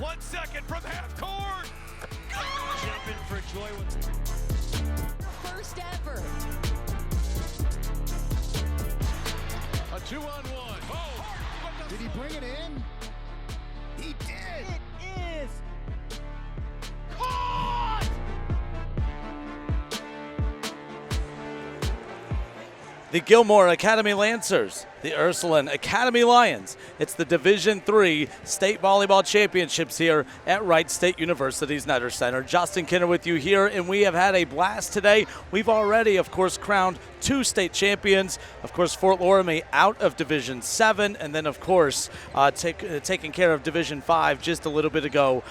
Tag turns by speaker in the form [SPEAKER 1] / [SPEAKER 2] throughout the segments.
[SPEAKER 1] 1 second from half court.
[SPEAKER 2] Jumping for joy.
[SPEAKER 3] First ever.
[SPEAKER 1] A 2-on-1. Oh!
[SPEAKER 4] Did he bring it in? He did!
[SPEAKER 2] It is
[SPEAKER 1] Caught!
[SPEAKER 5] The Gilmour Academy Lancers, the Ursuline Academy Lions. It's the Division III State Volleyball Championships here at Wright State University's Netter Center. Justin Kinner with you here, and we have had a blast today. We've already, of course, crowned 2 state champions. Of course, Fort Loramie out of Division 7, and then, of course, taking care of Division 5 just a little bit ago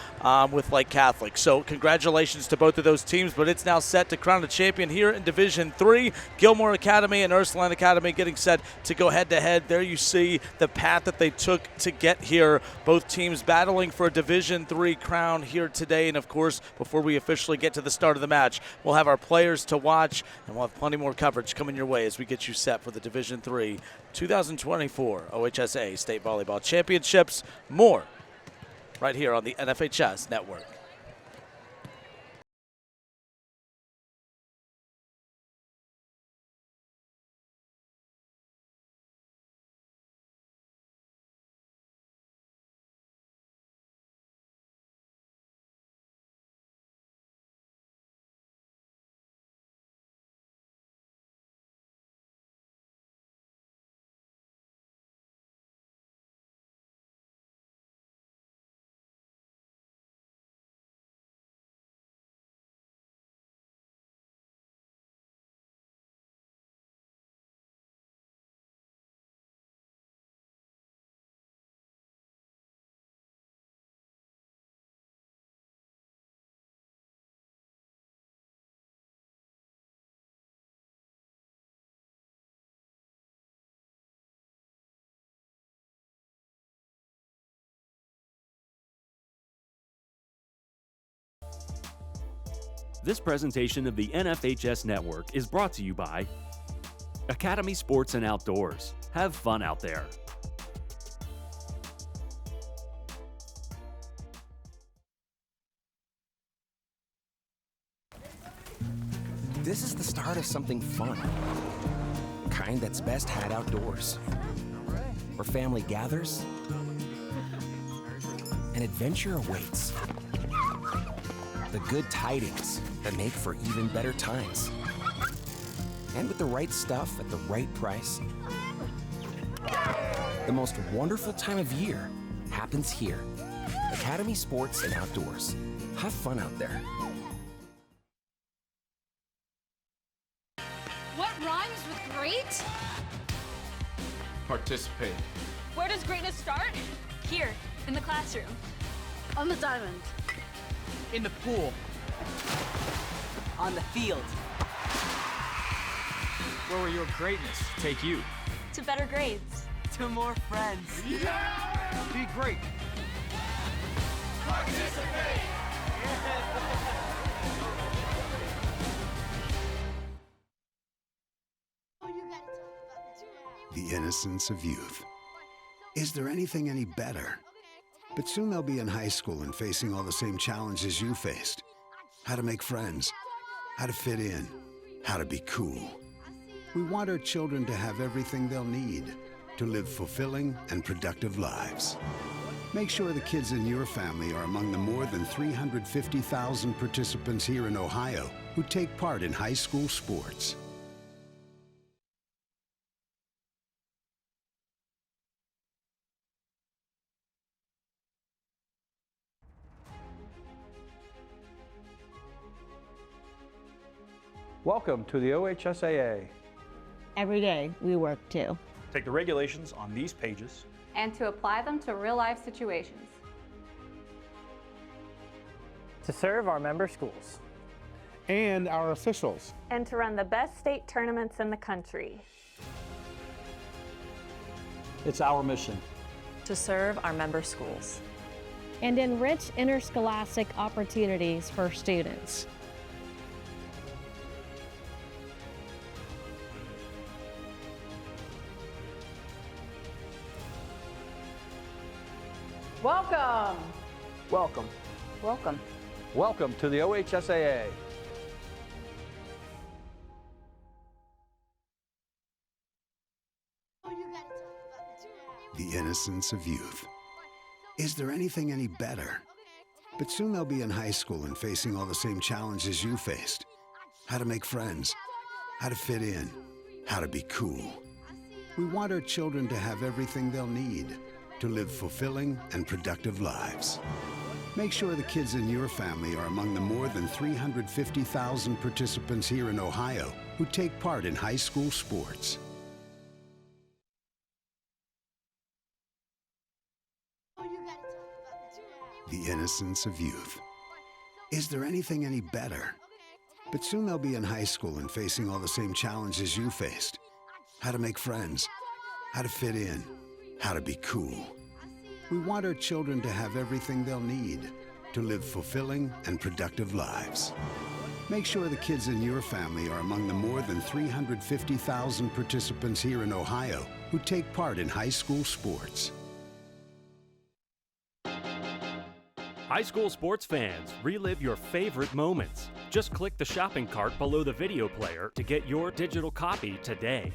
[SPEAKER 5] with Lake Catholic. So congratulations to both of those teams, but it's now set to crown a champion here in Division 3. Gilmour Academy and Ursuline Academy getting set to go head-to-head. There you see the path that they took to get here. Both teams battling for a Division 3 crown here today, and of course, before we officially get to the start of the match, we'll have our players to watch, and we'll have plenty more coverage coming your way as we get you set for the Division 3 2024 OHSAA State Volleyball Championships. More right here on the NFHS Network.
[SPEAKER 6] This presentation of the NFHS Network is brought to you by Academy Sports and Outdoors. Have fun out there.
[SPEAKER 7] This is the start of something fun. Kind that's best had outdoors. Where family gathers, and adventure awaits. The good tidings that make for even better times. And with the right stuff at the right price, the most wonderful time of year happens here. Academy Sports and Outdoors. Have fun out there.
[SPEAKER 3] What rhymes with great?
[SPEAKER 1] Participate.
[SPEAKER 3] Where does greatness start? Here, in the classroom. On the diamond.
[SPEAKER 2] in the pool. On the field. Where will your greatness take you?
[SPEAKER 3] To better grades.
[SPEAKER 2] To more friends.
[SPEAKER 1] Yeah!
[SPEAKER 2] Be great.
[SPEAKER 1] Participate!
[SPEAKER 8] The innocence of youth. Is there anything any better? But soon they'll be in high school and facing all the same challenges you faced. How to make friends, how to fit in, how to be cool. We want our children to have everything they'll need to live fulfilling and productive lives. Make sure the kids in your family are among the more than 350,000 participants here in Ohio who take part in high school sports.
[SPEAKER 9] Welcome to the OHSAA.
[SPEAKER 10] Every day we work too.
[SPEAKER 9] Take the regulations on these pages
[SPEAKER 11] and to apply them to real-life situations.
[SPEAKER 12] To serve our member schools.
[SPEAKER 13] And our officials.
[SPEAKER 11] And to run the best state tournaments in the country.
[SPEAKER 9] It's our mission.
[SPEAKER 14] To serve our member schools.
[SPEAKER 10] And enrich interscholastic opportunities for students.
[SPEAKER 11] Welcome!
[SPEAKER 9] Welcome.
[SPEAKER 14] Welcome.
[SPEAKER 9] Welcome to the OHSAA.
[SPEAKER 8] The innocence of youth. Is there anything any better? But soon they'll be in high school and facing all the same challenges you faced. How to make friends, how to fit in, how to be cool. We want our children to have everything they'll need to live fulfilling and productive lives. Make sure the kids in your family are among the more than 350,000 participants here in Ohio who take part in high school sports. The innocence of youth. Is there anything any better? But soon they'll be in high school and facing all the same challenges you faced. How to make friends, how to fit in, how to be cool. We want our children to have everything they'll need to live fulfilling and productive lives. Make sure the kids in your family are among the more than 350,000 participants here in Ohio who take part in high school sports.
[SPEAKER 6] High school sports fans, relive your favorite moments. Just click the shopping cart below the video player to get your digital copy today.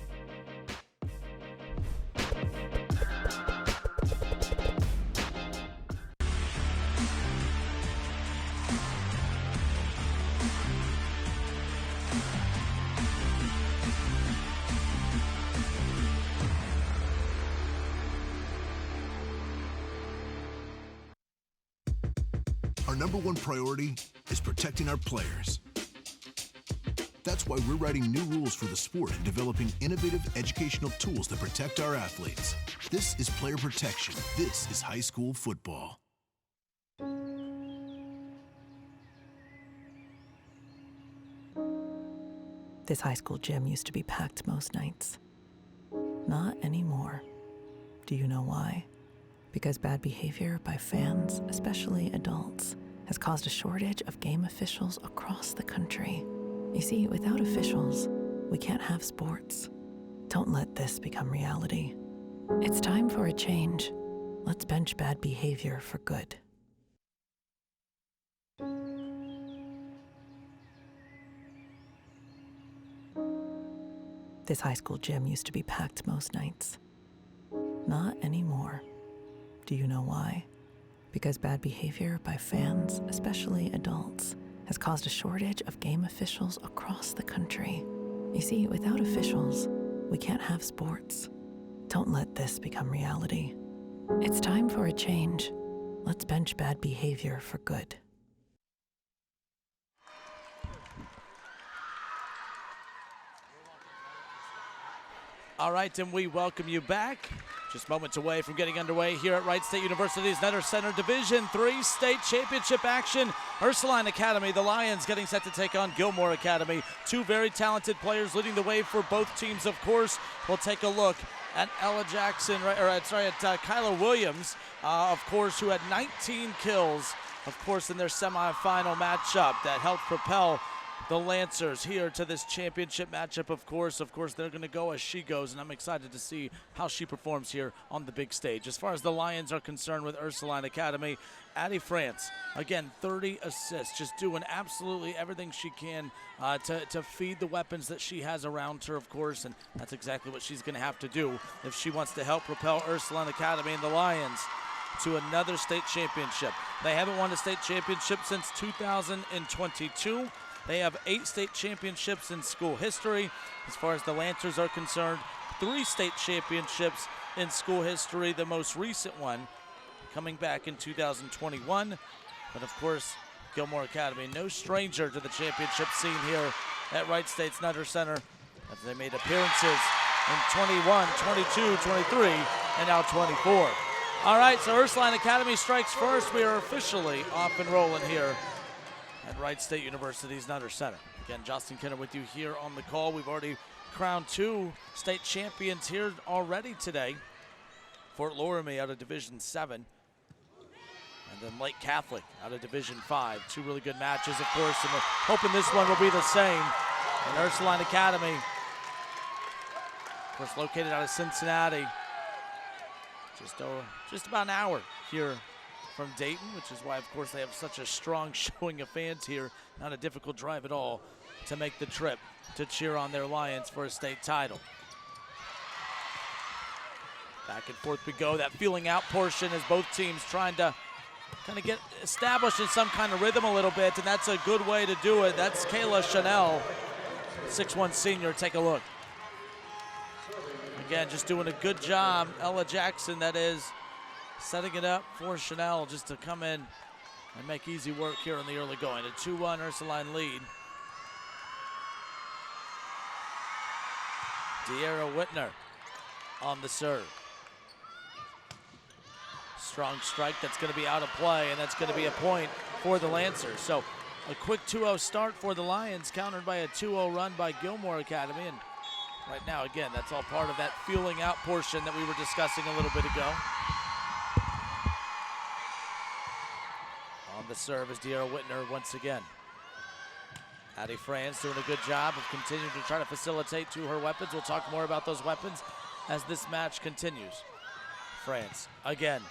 [SPEAKER 4] Our number one priority is protecting our players. That's why we're writing new rules for the sport and developing innovative educational tools to protect our athletes. This is player protection. This is high school football.
[SPEAKER 14] This high school gym used to be packed most nights. Not anymore. Do you know why? Because bad behavior by fans, especially adults, has caused a shortage of game officials across the country. You see, without officials, we can't have sports. Don't let this become reality. It's time for a change. Let's bench bad behavior for good. This high school gym used to be packed most nights. Not anymore. Do you know why? Because bad behavior by fans, especially adults, has caused a shortage of game officials across the country. You see, without officials, we can't have sports. Don't let this become reality. It's time for a change. Let's bench bad behavior for good.
[SPEAKER 5] All right, and we welcome you back. Just moments away from getting underway here at Wright State University's Nutter Center Division III State Championship action. Ursuline Academy, the Lions, getting set to take on Gilmour Academy. Two very talented players leading the way for both teams, of course. We'll take a look at Ella Jackson, at Kyla Williams, of course, who had 19 kills, of course, in their semifinal matchup that helped propel the Lancers here to this championship matchup, of course. Of course, they're going to go as she goes, and I'm excited to see how she performs here on the big stage. As far as the Lions are concerned with Ursuline Academy, Addie France, again, 30 assists, just doing absolutely everything she can to feed the weapons that she has around her, of course, and that's exactly what she's going to have to do if she wants to help propel Ursuline Academy and the Lions to another state championship. They haven't won a state championship since 2022. They have 8 state championships in school history. As far as the Lancers are concerned, 3 state championships in school history, the most recent one coming back in 2021. But of course, Gilmour Academy, no stranger to the championship scene here at Wright State's Nutter Center, as they made appearances in 21, 22, 23, and now 24. All right, so Ursuline Academy strikes first. We are officially off and rolling here at Wright State University's Nutter Center. Again, Justin Kinner with you here on the call. We've already crowned 2 state champions here already today. Fort Loramie out of Division 7. And then Lake Catholic out of Division 5. 2 really good matches, of course, and we're hoping this one will be the same. And Ursuline Academy, of course, located out of Cincinnati. Just about an hour here from Dayton, which is why, of course, they have such a strong showing of fans here. Not a difficult drive at all to make the trip to cheer on their Lions for a state title. Back and forth we go. That feeling out portion as both teams trying to kind of get established in some kind of rhythm a little bit, and that's a good way to do it. That's Kayla Chanel, 6'1" senior. Take a look. Again, just doing a good job. Ella Jackson, that is, setting it up for Chanel just to come in and make easy work here in the early going. A 2-1 Ursuline lead. De'Ara Whitner on the serve. Strong strike that's going to be out of play, and that's going to be a point for the Lancers. So a quick 2-0 start for the Lions, countered by a 2-0 run by Gilmour Academy. And right now, again, that's all part of that feeling out portion that we were discussing a little bit ago. On the serve is De'Ara Whitner once again. Addie France doing a good job of continuing to try to facilitate to her weapons. We'll talk more about those weapons as this match continues. France again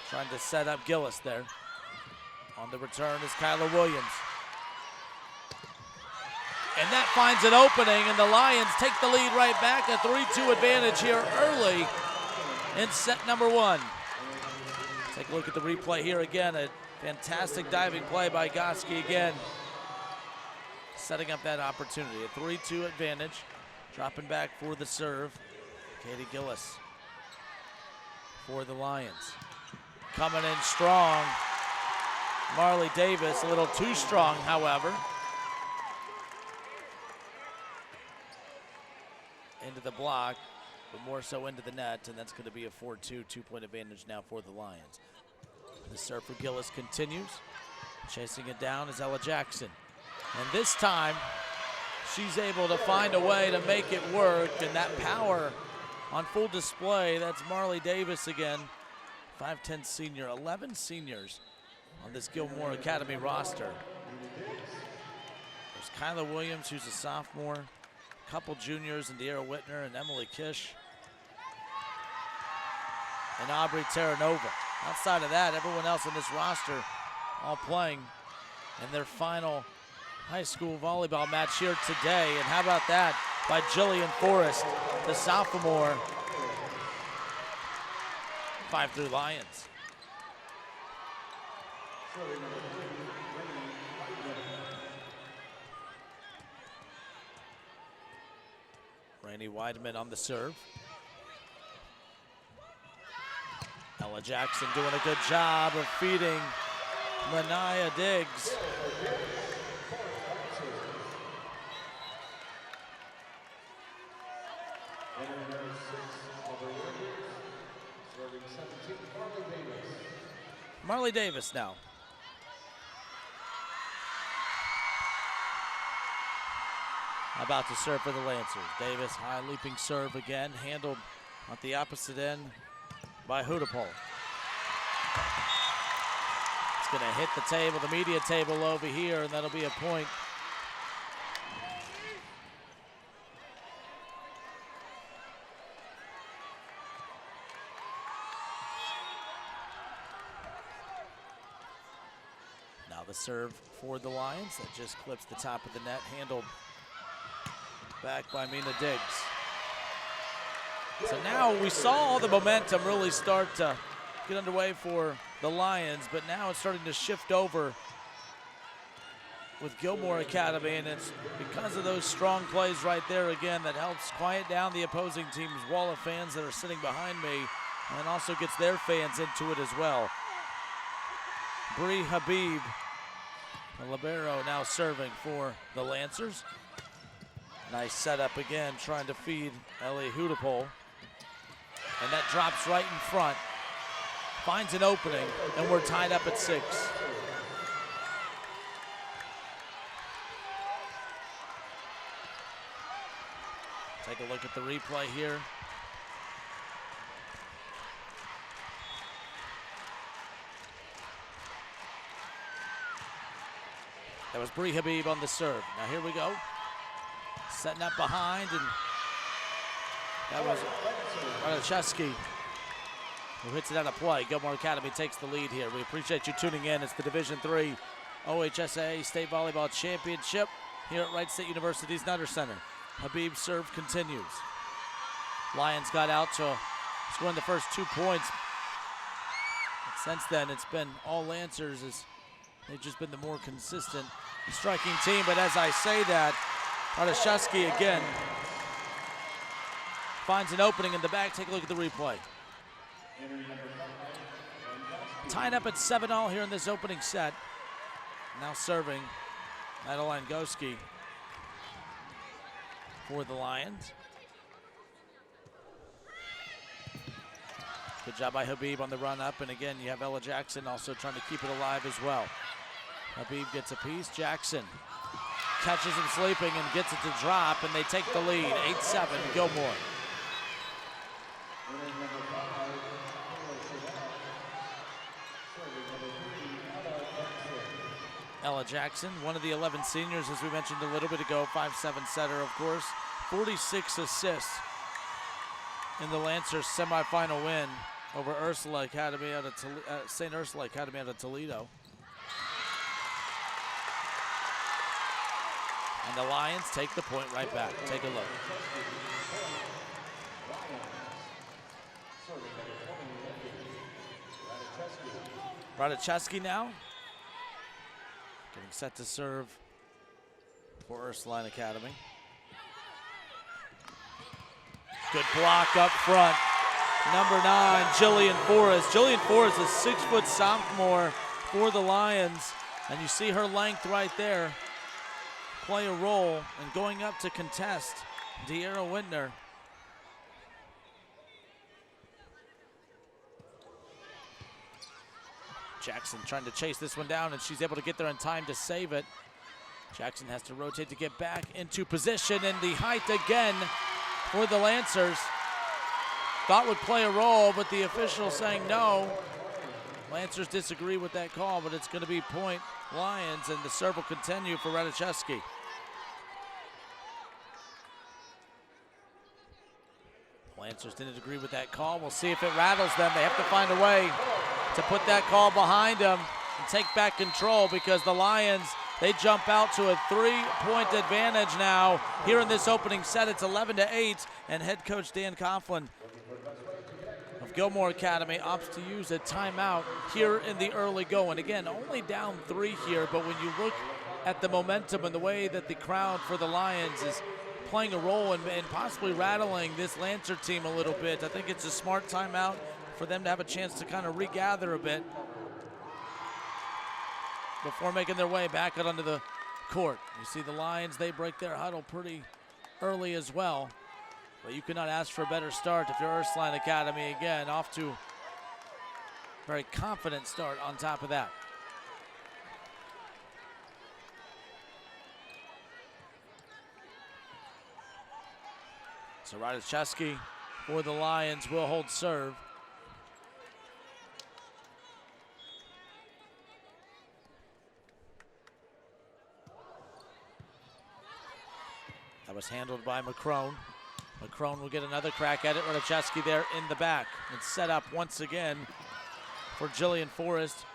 [SPEAKER 5] trying to set up Gillis there. On the return is Kyla Williams. And that finds an opening, and the Lions take the lead right back. A 3-2 advantage here early in set number one. Take a look at the replay here again. A fantastic diving play by Goski again, setting up that opportunity. A 3-2 advantage. Dropping back for the serve. Katie Gillis for the Lions. Coming in strong. Marley Davis, a little too strong, however. Into the block, but more so into the net, and that's going to be a 4-2 two-point advantage now for the Lions. The serve for Gillis continues. Chasing it down is Ella Jackson. And this time, she's able to find a way to make it work, and that power on full display. That's Marley Davis again, 5'10" senior, 11 seniors on this Gilmour Academy roster. There's Kyla Williams, who's a sophomore, a couple juniors, and De'Ara Whitner and Emily Kish, and Aubrey Terranova. Outside of that, everyone else on this roster all playing in their final high school volleyball match here today. And how about that by Jillian Forrest, the sophomore. 5-3 Lions. Rainey Weidman on the serve. Ella Jackson doing a good job of feeding Lanaya Diggs. Marley Davis now. About to serve for the Lancers. Davis, high leaping serve again, handled at the opposite end by Hudapol. It's going to hit the table, the media table over here, and that'll be a point. Now the serve for the Lions that just clips the top of the net, handled back by Mina Diggs. So now we saw all the momentum really start to get underway for the Lions, but now it's starting to shift over with Gilmour Academy, and it's because of those strong plays right there again that helps quiet down the opposing team's wall of fans that are sitting behind me, and also gets their fans into it as well. Bree Habib, the libero, now serving for the Lancers. Nice setup again, trying to feed Ellie Hudapol. And that drops right in front. Finds an opening, and we're tied up at 6. Take a look at the replay here. That was Bree Habib on the serve. Now here we go. Setting up behind, and that was Radachevsky who hits it out of play. Gilmour Academy takes the lead here. We appreciate you tuning in. It's the Division III OHSAA State Volleyball Championship here at Wright State University's Nutter Center. Habib's serve continues. Lions got out to scoring the first 2 points. But since then, it's been all Lancers as they've just been the more consistent striking team. But as I say that, Radishevsky again finds an opening in the back. Take a look at the replay. Tied up at 7-all here in this opening set. Now serving Madeline Goski for the Lions. Good job by Habib on the run up, and again you have Ella Jackson also trying to keep it alive as well. Habib gets a piece, Jackson catches him sleeping and gets it to drop, and they take the lead, 8-7, Gilmour. Ella Jackson, one of the 11 seniors, as we mentioned a little bit ago, 5'7" setter, of course. 46 assists in the Lancers semifinal win over Ursula Academy out of St. Ursula Academy out of Toledo. And the Lions take the point right back. Take a look. Radishevsky now. Getting set to serve for Ursuline Academy. Good block up front. Number 9, Jillian Forrest. Jillian Forrest is a 6-foot sophomore for the Lions. And you see her length right there play a role in going up to contest De'Ara Whitner. Jackson trying to chase this one down, and she's able to get there in time to save it. Jackson has to rotate to get back into position, and the height again for the Lancers. Thought would play a role, but the official saying no. Lancers disagree with that call, but it's going to be point Lions, and the serve will continue for Radishevsky. Lancers didn't agree with that call. We'll see if it rattles them. They have to find a way to put that call behind them and take back control, because the Lions, they jump out to a 3-point advantage now. Here in this opening set, it's 11-8, and head coach Dan Coughlin of Gilmour Academy opts to use a timeout here in the early going. Again, only down 3 here, but when you look at the momentum and the way that the crowd for the Lions is playing a role in possibly rattling this Lancer team a little bit, I think it's a smart timeout for them to have a chance to kind of regather a bit before making their way back out onto the court. You see the Lions, they break their huddle pretty early as well. But you cannot ask for a better start if you're Ursuline Academy. Again, off to a very confident start on top of that. So Radishevsky for the Lions will hold serve. That was handled by McCrone. McCrone will get another crack at it. Radishevsky there in the back. It's set up once again for Jillian Forrest.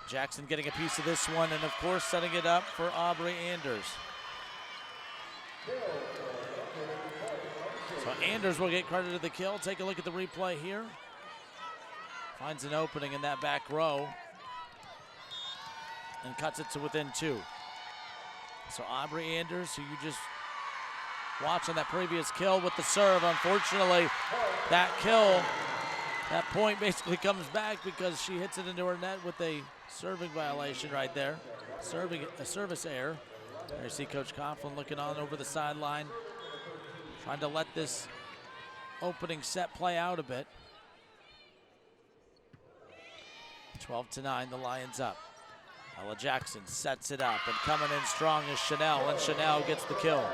[SPEAKER 5] Jackson getting a piece of this one, and of course setting it up for Aubrey Anders. So Anders will get credit of the kill. Take a look at the replay here. Finds an opening in that back row and cuts it to within 2. So Aubrey Anders, who you just watched on that previous kill with the serve, unfortunately that kill, that point basically comes back because she hits it into her net with a serving violation right there. A service error. There you see Coach Coughlin looking on over the sideline, trying to let this opening set play out a bit. 12-9, the Lions up. Ella Jackson sets it up, and coming in strong is Chanel, and Chanel gets the kill.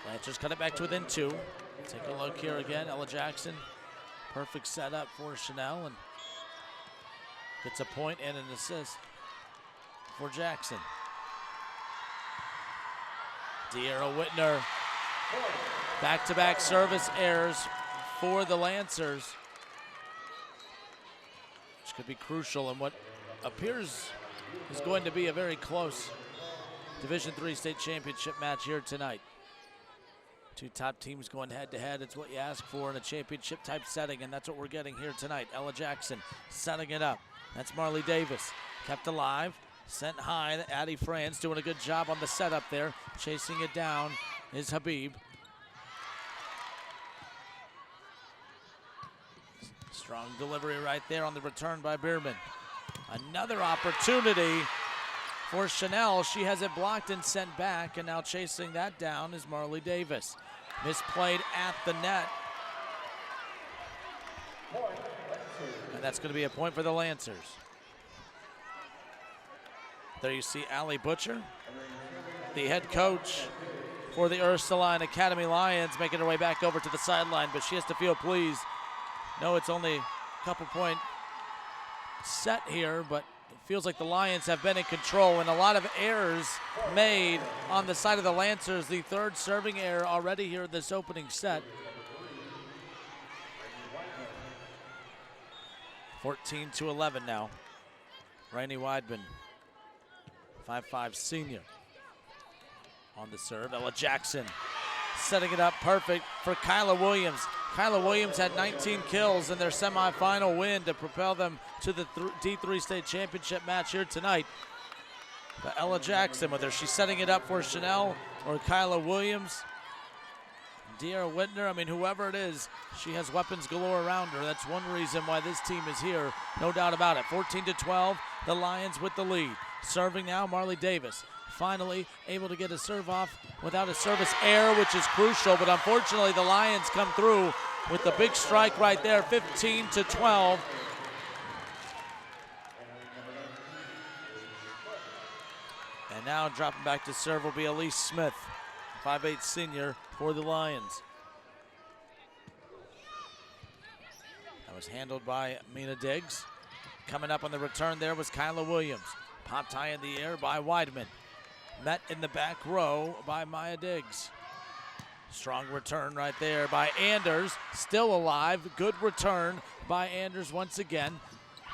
[SPEAKER 5] Lancers cut it back to within 2. Take a look here again, Ella Jackson. Perfect setup for Chanel, and gets a point and an assist for Jackson. De'Ara Whitner, back-to-back service errors for the Lancers, which could be crucial in what appears is going to be a very close Division III state championship match here tonight. Two top teams going head-to-head. It's what you ask for in a championship-type setting, and that's what we're getting here tonight. Ella Jackson setting it up. That's Marley Davis. Kept alive, sent high. Addie France doing a good job on the setup there. Chasing it down is Habib. Strong delivery right there on the return by Bierman. Another opportunity for Chanel. She has it blocked and sent back, and now chasing that down is Marley Davis. Misplayed at the net. And that's going to be a point for the Lancers. There you see Allie Butcher, the head coach for the Ursuline Academy Lions, making her way back over to the sideline, but she has to feel pleased. No, it's only a couple point set here, but it feels like the Lions have been in control, and a lot of errors made on the side of the Lancers. The third serving error already here in this opening set. 14-11 now. Rainey Weidman, 5'5" senior on the serve. Ella Jackson setting it up perfect for Kyla Williams. Kyla Williams had 19 kills in their semifinal win to propel them to the D3 state championship match here tonight. But Ella Jackson, whether she's setting it up for Chanel or Kyla Williams, De'Ara Whitner, I mean, whoever it is, she has weapons galore around her. That's one reason why this team is here, no doubt about it. 14-12, the Lions with the lead. Serving now, Marley Davis. Finally able to get a serve off without a service error, which is crucial, but unfortunately the Lions come through with the big strike right there, 15-12. And now dropping back to serve will be Elise Smith, 5'8" senior for the Lions. That was handled by Mina Diggs. Coming up on the return there was Kyla Williams. Popped high in the air by Weidman. Met in the back row by Maya Diggs. Strong return right there by Anders. Still alive. Good return by Anders once again.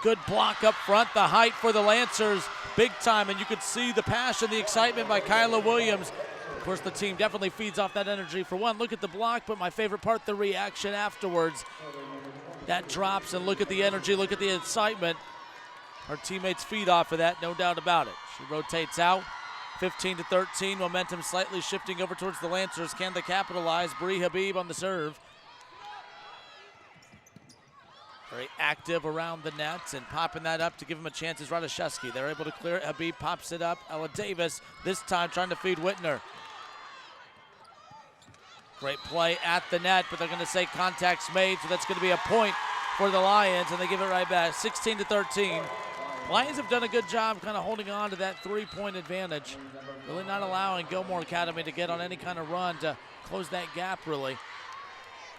[SPEAKER 5] Good block up front. The height for the Lancers, big time. And you could see the passion, the excitement by Kyla Williams. Of course, the team definitely feeds off that energy. For one, look at the block, but my favorite part, the reaction afterwards. That drops, and look at the energy, look at the excitement. Her teammates feed off of that, no doubt about it. She rotates out. 15-13, momentum slightly shifting over towards the Lancers. Can they capitalize? Bree Habib on the serve. Very active around the nets and popping that up to give him a chance is Radoszewski. They're able to clear it. Habib pops it up. Ella Davis this time trying to feed Whitner. Great play at the net, but they're going to say contact's made, so that's going to be a point for the Lions, and they give it right back, 16-13. Lions have done a good job kind of holding on to that three-point advantage, really not allowing Gilmour Academy to get on any kind of run to close that gap, really.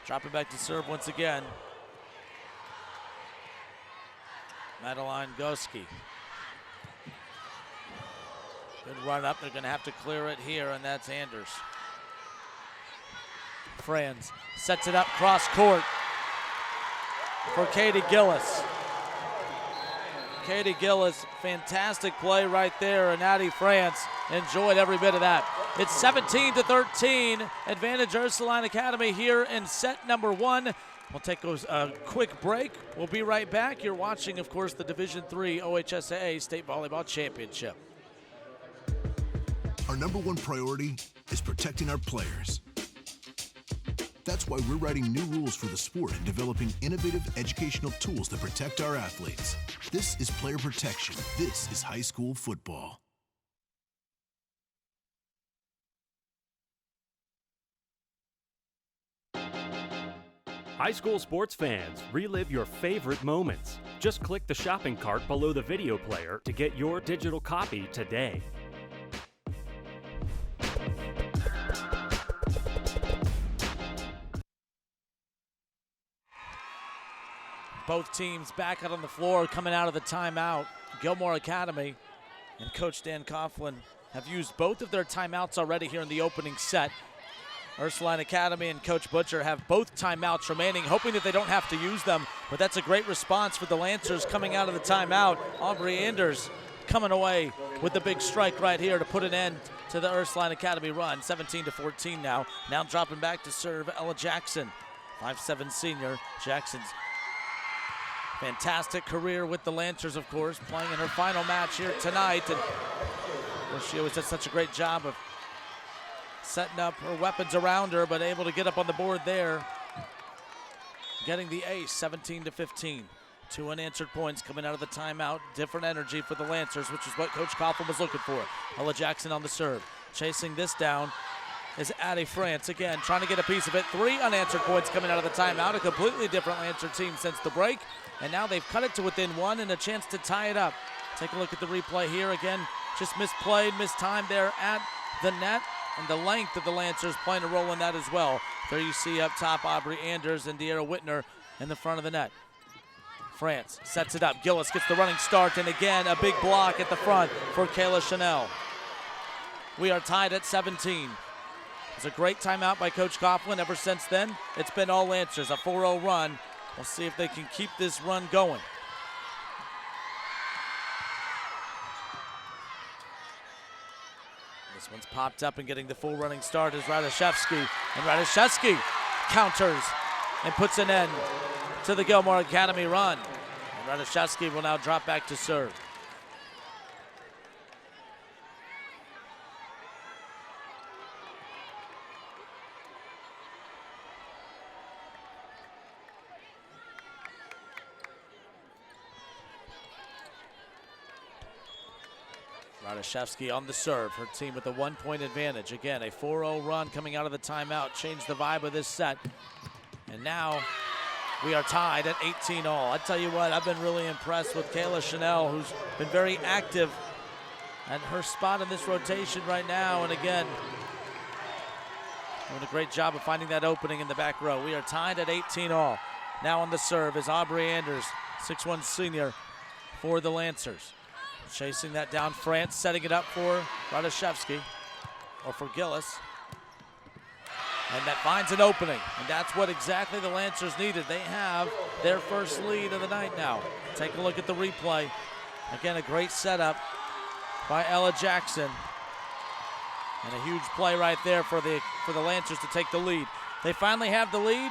[SPEAKER 5] Dropping back to serve once again. Madeline Goski. Good run up. They're going to have to clear it here, and that's Anders. Franz sets it up cross court for Katie Gillis. Katie Gillis, fantastic play right there, and Addie France enjoyed every bit of that. It's 17-13, advantage Ursuline Academy here in set number one. We'll take a quick break. We'll be right back. You're watching, of course, the Division III OHSAA State Volleyball Championship.
[SPEAKER 4] Our number one priority is protecting our players. That's why we're writing new rules for the sport and developing innovative educational tools that protect our athletes. This is player protection. This is high school football.
[SPEAKER 6] High school sports fans, relive your favorite moments. Just click the shopping cart below the video player to get your digital copy today.
[SPEAKER 5] Both teams back out on the floor coming out of the timeout. Gilmour Academy and Coach Dan Coughlin have used both of their timeouts already here in the opening set. Ursuline Academy and Coach Butcher have both timeouts remaining, hoping that they don't have to use them, but that's a great response for the Lancers coming out of the timeout. Aubrey Anders coming away with the big strike right here to put an end to the Ursuline Academy run. 17-14 now. Now dropping back to serve Ella Jackson, 5'7" senior. Jackson's fantastic career with the Lancers, of course, playing in her final match here tonight. And she always does such a great job of setting up her weapons around her, but able to get up on the board there. Getting the ace, 17-15. 2 unanswered points coming out of the timeout. Different energy for the Lancers, which is what Coach Coughlin was looking for. Ella Jackson on the serve. Chasing this down is Addie France. Again, trying to get a piece of it. 3 unanswered points coming out of the timeout. A completely different Lancer team since the break. And now they've cut it to within 1 and a chance to tie it up. Take a look at the replay here. Again, just misplayed, mistimed there at the net. And the length of the Lancers playing a role in that as well. There you see up top Aubrey Anders and De'Ara Whitner in the front of the net. France sets it up. Gillis gets the running start, and again, a big block at the front for Kayla Chanel. We are tied at 17. It's a great timeout by Coach Coughlin. Ever since then, it's been all Lancers, a 4-0 run. We'll see if they can keep this run going. This one's popped up and getting the full running start is Radoszewski. And Radoszewski counters and puts an end to the Gilmour Academy run. And Radoszewski will now drop back to serve. Radoszewski on the serve. Her team with a 1-point advantage. Again, a 4-0 run coming out of the timeout. Changed the vibe of this set. And now we are tied at 18 all. I tell you what, I've been really impressed with Kayla Chanel, who's been very active at her spot in this rotation right now. And again, doing a great job of finding that opening in the back row. We are tied at 18 all. Now on the serve is Aubrey Anders, 6'1" senior for the Lancers. Chasing that down, France setting it up for Radoszewski, or for Gillis. And that finds an opening, and that's what exactly the Lancers needed. They have their first lead of the night now. Take a look at the replay. Again, a great setup by Ella Jackson. And a huge play right there for the Lancers to take the lead. They finally have the lead.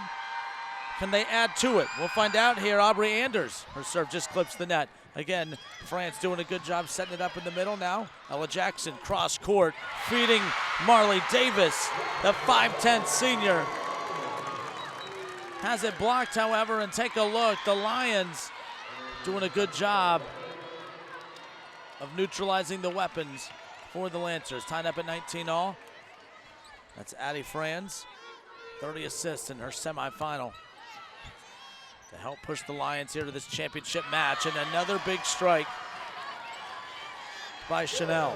[SPEAKER 5] Can they add to it? We'll find out here. Aubrey Anders, her serve just clips the net. Again, France doing a good job setting it up in the middle now. Ella Jackson, cross court, feeding Marley Davis, the 5'10" senior. Has it blocked, however, and take a look. The Lions doing a good job of neutralizing the weapons for the Lancers. Tied up at 19 all. That's Addie France, 30 assists in her semifinal to help push the Lions here to this championship match. And another big strike by Chanel.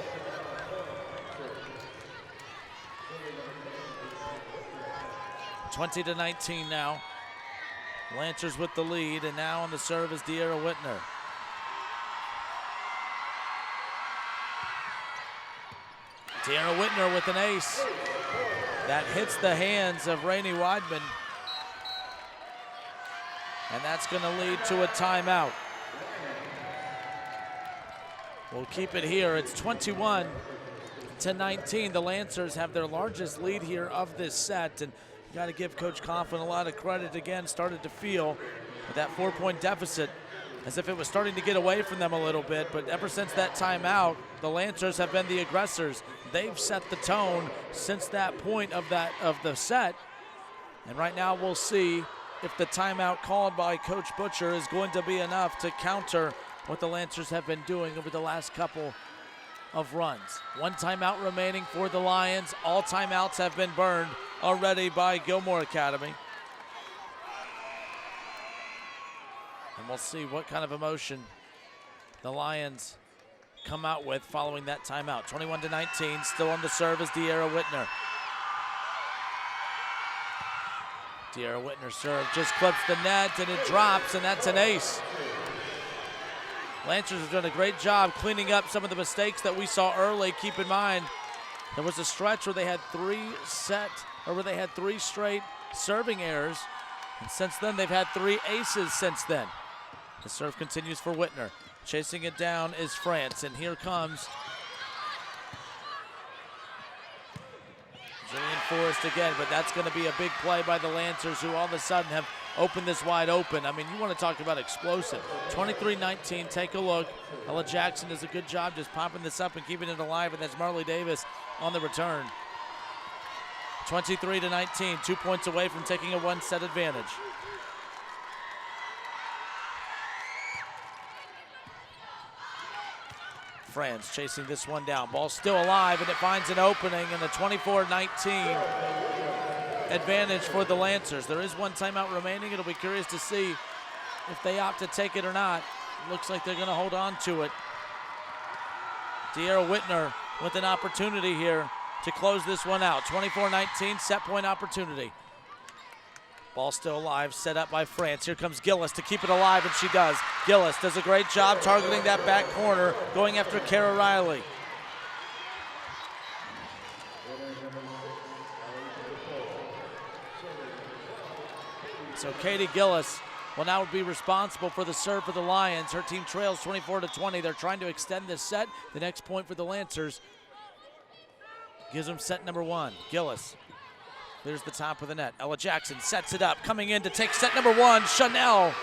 [SPEAKER 5] (20-19) now. Lancers with the lead, and now on the serve is De'Ara Whitner. De'Ara Whitner with an ace. That hits the hands of Rainey Weidman. And that's going to lead to a timeout. We'll keep it here. It's 21-19. The Lancers have their largest lead here of this set. And you got to give Coach Coughlin a lot of credit. Again, started to feel with that 4-point deficit as if it was starting to get away from them a little bit. But ever since that timeout, the Lancers have been the aggressors. They've set the tone since that point of the set. And right now we'll see if the timeout called by Coach Butcher is going to be enough to counter what the Lancers have been doing over the last couple of runs. 1 timeout remaining for the Lions. All timeouts have been burned already by Gilmour Academy. And we'll see what kind of emotion the Lions come out with following that timeout. 21-19, still on the serve is De'Ara Whitner. De'Ara Whitner's serve just clips the net and it drops, and that's an ace. Lancers have done a great job cleaning up some of the mistakes that we saw early. Keep in mind, there was a stretch where they had 3 set Remember, they had 3 straight serving errors, and since then they've had 3 aces since then. The serve continues for Whitner. Chasing it down is France, and here comes Jillian Forrest again, but that's going to be a big play by the Lancers, who all of a sudden have opened this wide open. I mean, you want to talk about explosive. 23-19, take a look. Ella Jackson does a good job just popping this up and keeping it alive, and that's Marley Davis on the return. 23-19, 2 points away from taking a 1-set advantage. France chasing this one down. Ball still alive, and it finds an opening, and a 24-19 advantage for the Lancers. There is one timeout remaining. It'll be curious to see if they opt to take it or not. Looks like they're going to hold on to it. De'Ara Whitner with an opportunity here to close this one out. 24-19, set point opportunity. Ball still alive, set up by France. Here comes Gillis to keep it alive, and she does. Gillis does a great job targeting that back corner, going after Kara Riley. So Katie Gillis will now be responsible for the serve for the Lions. Her team trails 24-20. They're trying to extend this set. The next point for the Lancers gives them set number 1. Gillis. There's the top of the net. Ella Jackson sets it up, coming in to take set number 1. Chanel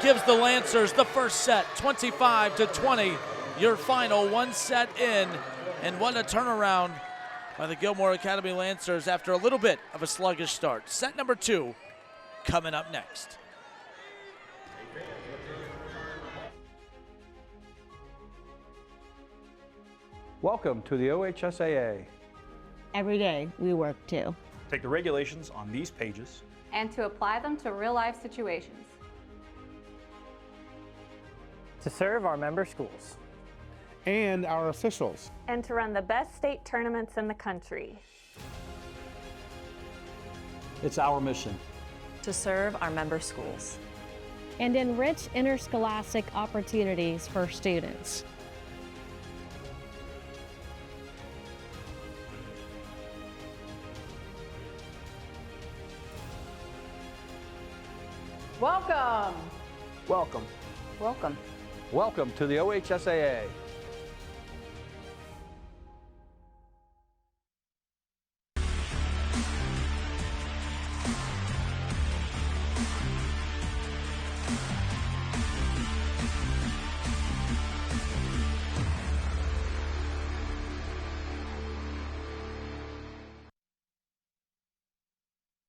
[SPEAKER 5] gives the Lancers the first set, 25-20. Your final 1 set in, and what a turnaround by the Gilmour Academy Lancers after a little bit of a sluggish start. Set number 2 coming up next.
[SPEAKER 9] Welcome to the OHSAA.
[SPEAKER 10] Every day we work too.
[SPEAKER 15] Take the regulations on these pages
[SPEAKER 11] and to apply them to real-life situations.
[SPEAKER 12] To serve our member schools.
[SPEAKER 13] And our officials.
[SPEAKER 11] And to run the best state tournaments in the country.
[SPEAKER 9] It's our mission.
[SPEAKER 14] To serve our member schools.
[SPEAKER 10] And enrich interscholastic opportunities for students.
[SPEAKER 11] Welcome.
[SPEAKER 9] Welcome.
[SPEAKER 11] Welcome.
[SPEAKER 9] Welcome to the OHSAA.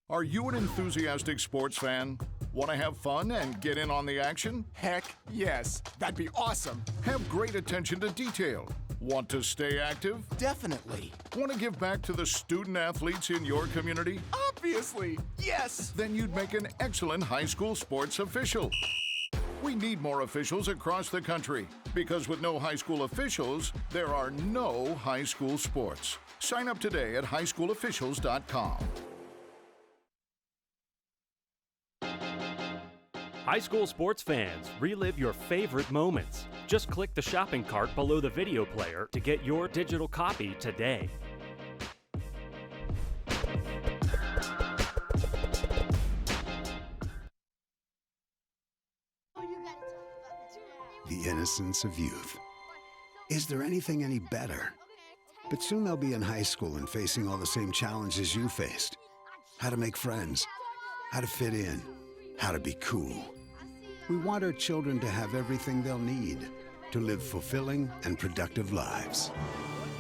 [SPEAKER 16] Are you an enthusiastic sports fan? Want to have fun and get in on the action?
[SPEAKER 17] Heck yes, that'd be awesome.
[SPEAKER 16] Have great attention to detail. Want to stay active?
[SPEAKER 17] Definitely.
[SPEAKER 16] Want to give back to the student athletes in your community?
[SPEAKER 17] Obviously, yes.
[SPEAKER 16] Then you'd make an excellent high school sports official. We need more officials across the country, because with no high school officials, there are no high school sports. Sign up today at highschoolofficials.com.
[SPEAKER 6] High school sports fans, relive your favorite moments. Just click the shopping cart below the video player to get your digital copy today.
[SPEAKER 8] The innocence of youth. Is there anything any better? But soon they'll be in high school and facing all the same challenges you faced. How to make friends, how to fit in, how to be cool. We want our children to have everything they'll need to live fulfilling and productive lives.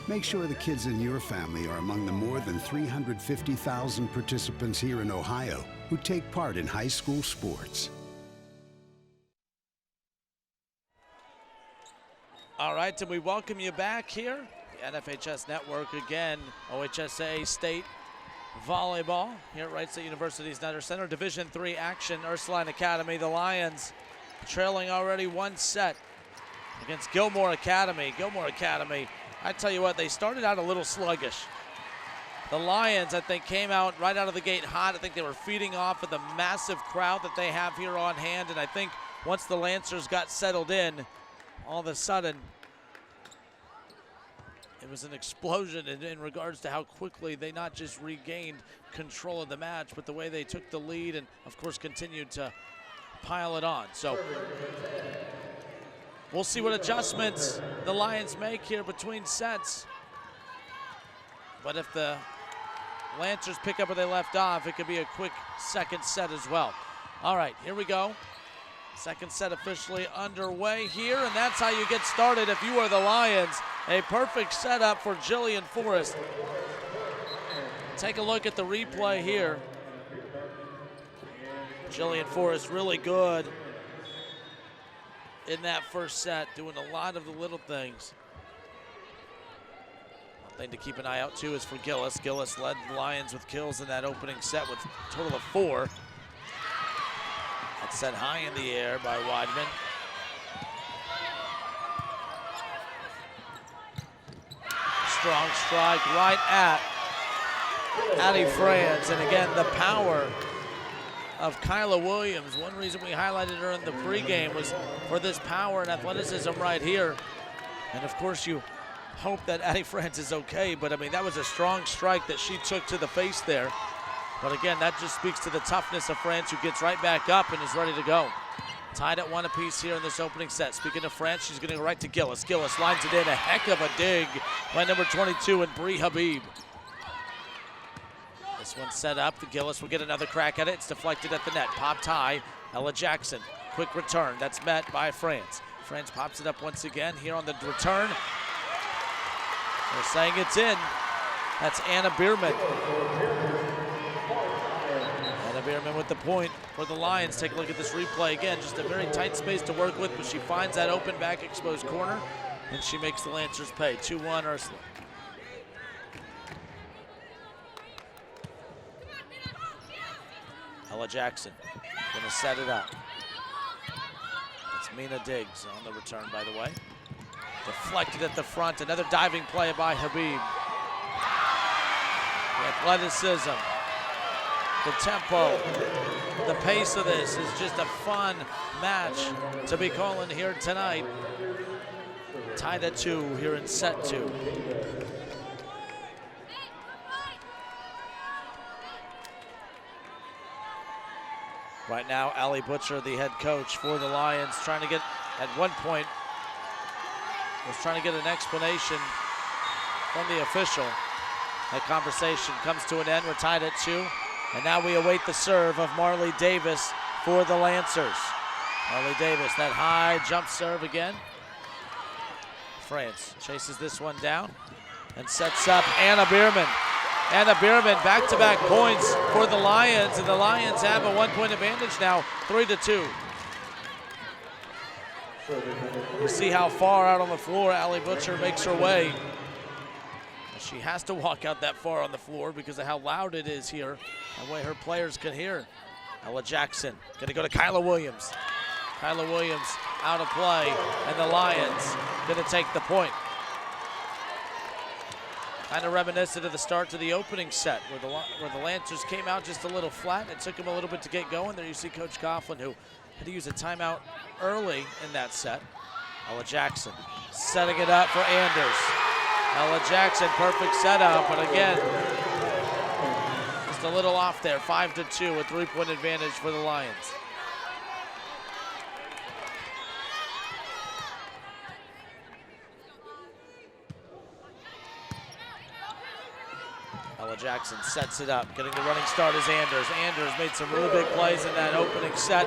[SPEAKER 8] Make sure the kids in your family are among the more than 350,000 participants here in Ohio who take part in high school sports.
[SPEAKER 5] All right, and we welcome you back here. The NFHS Network again, OHSAA State Volleyball here at Wright State University's Nutter Center. Division III action, Ursuline Academy. The Lions trailing already 1 set against Gilmour Academy. Gilmour Academy, I tell you what, they started out a little sluggish. The Lions, I think, came out right out of the gate hot. I think they were feeding off of the massive crowd that they have here on hand, and I think once the Lancers got settled in, all of a sudden, it was an explosion in regards to how quickly they not just regained control of the match, but the way they took the lead and, of course, continued to pile it on. So we'll see what adjustments the Lions make here between sets. But if the Lancers pick up where they left off, it could be a quick second set as well. All right, here we go. Second set officially underway here, and that's how you get started if you are the Lions. A perfect setup for Jillian Forrest. Take a look at the replay here. Jillian Forrest really good in that first set, doing a lot of the little things. One thing to keep an eye out too is for Gillis. Gillis led the Lions with kills in that opening set with a total of 4. That's set high in the air by Weidman. Strong strike right at Addie Franz. And again, the power of Kyla Williams. One reason we highlighted her in the pregame was for this power and athleticism right here. And of course you hope that Addie Franz is okay, but I mean, that was a strong strike that she took to the face there. But again, that just speaks to the toughness of France, who gets right back up and is ready to go. Tied at 1 apiece here in this opening set. Speaking of France, she's going to go right to Gillis. Gillis lines it in. A heck of a dig by number 22 and Bree Habib. This one set up. The Gillis will get another crack at it. It's deflected at the net. Popped high. Ella Jackson. Quick return. That's met by France. France pops it up once again here on the return. They're saying it's in. That's Anna Bierman. Bierman with the point for the Lions. Take a look at this replay again. Just a very tight space to work with, but she finds that open back exposed corner, and she makes the Lancers pay. 2-1 Ursuline. Ella Jackson gonna set it up. It's Mina Diggs on the return, by the way. Deflected at the front. Another diving play by Habib. The athleticism, the tempo, the pace of this is just a fun match to be calling here tonight. Tied at 2 here in set 2. Right now, Allie Butcher, the head coach for the Lions, trying to get, at one point, was trying to get an explanation from the official. That conversation comes to an end. We're tied at 2. And now we await the serve of Marley Davis for the Lancers. Marley Davis, that high jump serve again. France chases this one down and sets up Anna Bierman. Anna Bierman, back-to-back points for the Lions, and the Lions have a 1-point advantage now, 3-2. You see how far out on the floor Allie Butcher makes her way. She has to walk out that far on the floor because of how loud it is here, the way her players can hear. Ella Jackson gonna go to Kyla Williams. Kyla Williams out of play, and the Lions gonna take the point. Kind of reminiscent of the start to the opening set where the Lancers came out just a little flat. It took them a little bit to get going. There you see Coach Coughlin, who had to use a timeout early in that set. Ella Jackson setting it up for Anders. Ella Jackson, perfect setup, but again, just a little off there. 5-2, a 3-point advantage for the Lions. Ella Jackson sets it up, getting the running start is Anders. Anders made some really big plays in that opening set,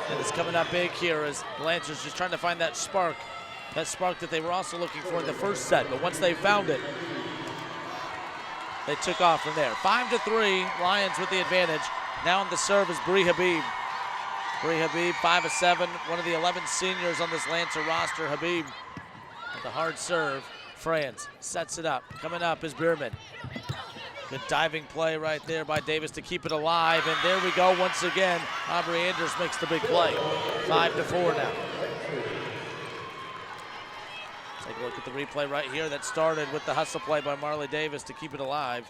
[SPEAKER 5] and it's coming up big here as the Lancers just trying to find that spark that they were also looking for in the first set. But once they found it, they took off from there. 5-3, Lions with the advantage. Now on the serve is Bree Habib. Bree Habib, 5 of 7, one of the 11 seniors on this Lancer roster. Habib with a hard serve. France sets it up. Coming up is Bierman. Good diving play right there by Davis to keep it alive. And there we go once again. Aubrey Anders makes the big play. 5-4 now. Take a look at the replay right here that started with the hustle play by Marley Davis to keep it alive.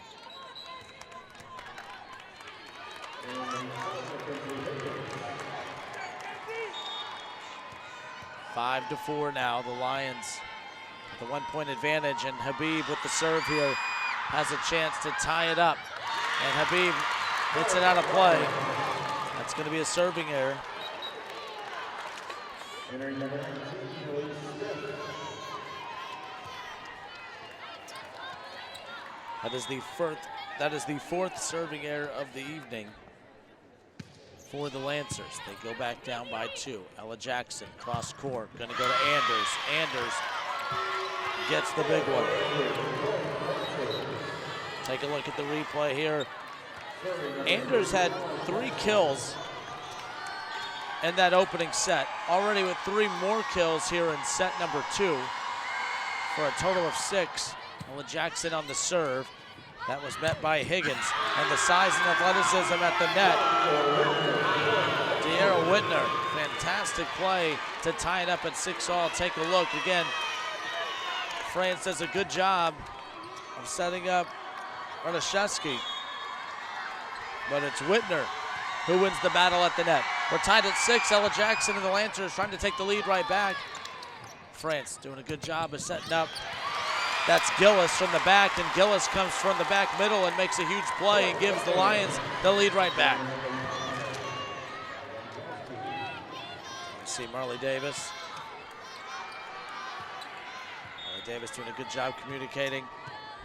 [SPEAKER 5] $5-4 now. The Lions the 1-point advantage, and Habib with the serve here has a chance to tie it up. And Habib hits it out of play. That's going to be a serving error. That is the fourth serving error of the evening for the Lancers. They go back down by 2. Ella Jackson, cross court, gonna go to Anders. Anders gets the big one. Take a look at the replay here. Anders had 3 kills in that opening set, already with 3 more kills here in set number 2 for a total of 6. Ella Jackson on the serve. That was met by Higgins, and the size and athleticism at the net. De'Ara Whitner, fantastic play to tie it up at 6-all. Take a look again. France does a good job of setting up Radishevsky, but it's Whitner who wins the battle at the net. We're tied at 6. Ella Jackson and the Lancers trying to take the lead right back. France doing a good job of setting up. That's Gillis from the back, and Gillis comes from the back middle and makes a huge play and gives the Lions the lead right back. See Marley Davis. Marley Davis doing a good job communicating,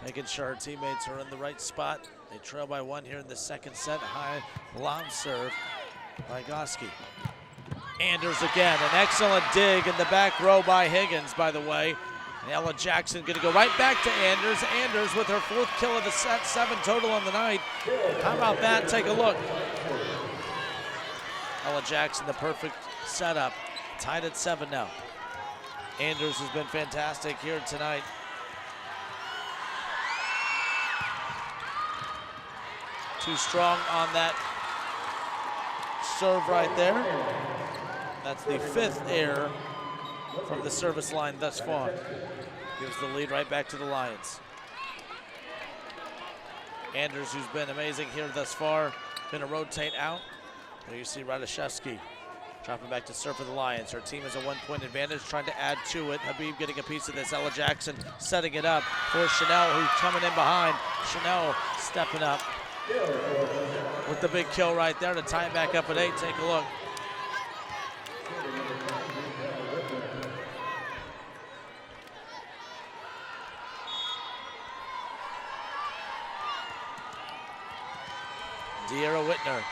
[SPEAKER 5] making sure her teammates are in the right spot. They trail by 1 here in the second set. High long serve by Goski. Anders again, an excellent dig in the back row by Higgins, by the way. And Ella Jackson gonna go right back to Anders. Anders with her 4th kill of the set, 7 total on the night. How about that? Take a look. Ella Jackson, the perfect setup. Tied at 7 now. Anders has been fantastic here tonight. Too strong on that serve right there. That's the 5th error from the service line thus far. Gives the lead right back to the Lions. Anders, who's been amazing here thus far, gonna rotate out. There you see Radishevsky dropping back to serve for the Lions. Her team has a 1-point advantage, trying to add to it. Habib getting a piece of this. Ella Jackson setting it up for Chanel, who's coming in behind. Chanel stepping up with the big kill right there to tie it back up at 8. Take a look. De'Ara Whitner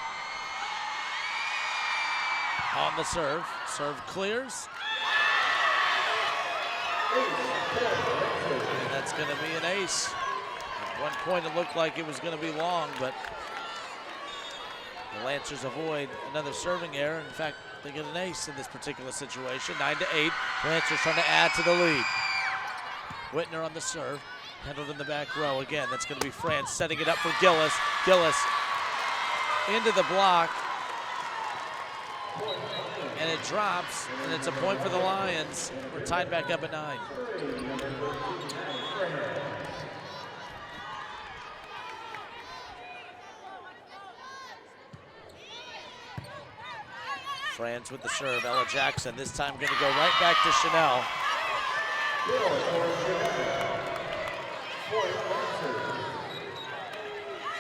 [SPEAKER 5] on the serve. Serve clears. And that's going to be an ace. At one point it looked like it was going to be long, but the Lancers avoid another serving error. In fact, they get an ace in this particular situation. 9-8. Lancers trying to add to the lead. Whitner on the serve. Handled in the back row again. That's going to be France setting it up for Gillis. Gillis into the block, and it drops, and it's a point for the Lions. We're tied back up at 9. France with the serve. Ella Jackson this time going to go right back to Chanel.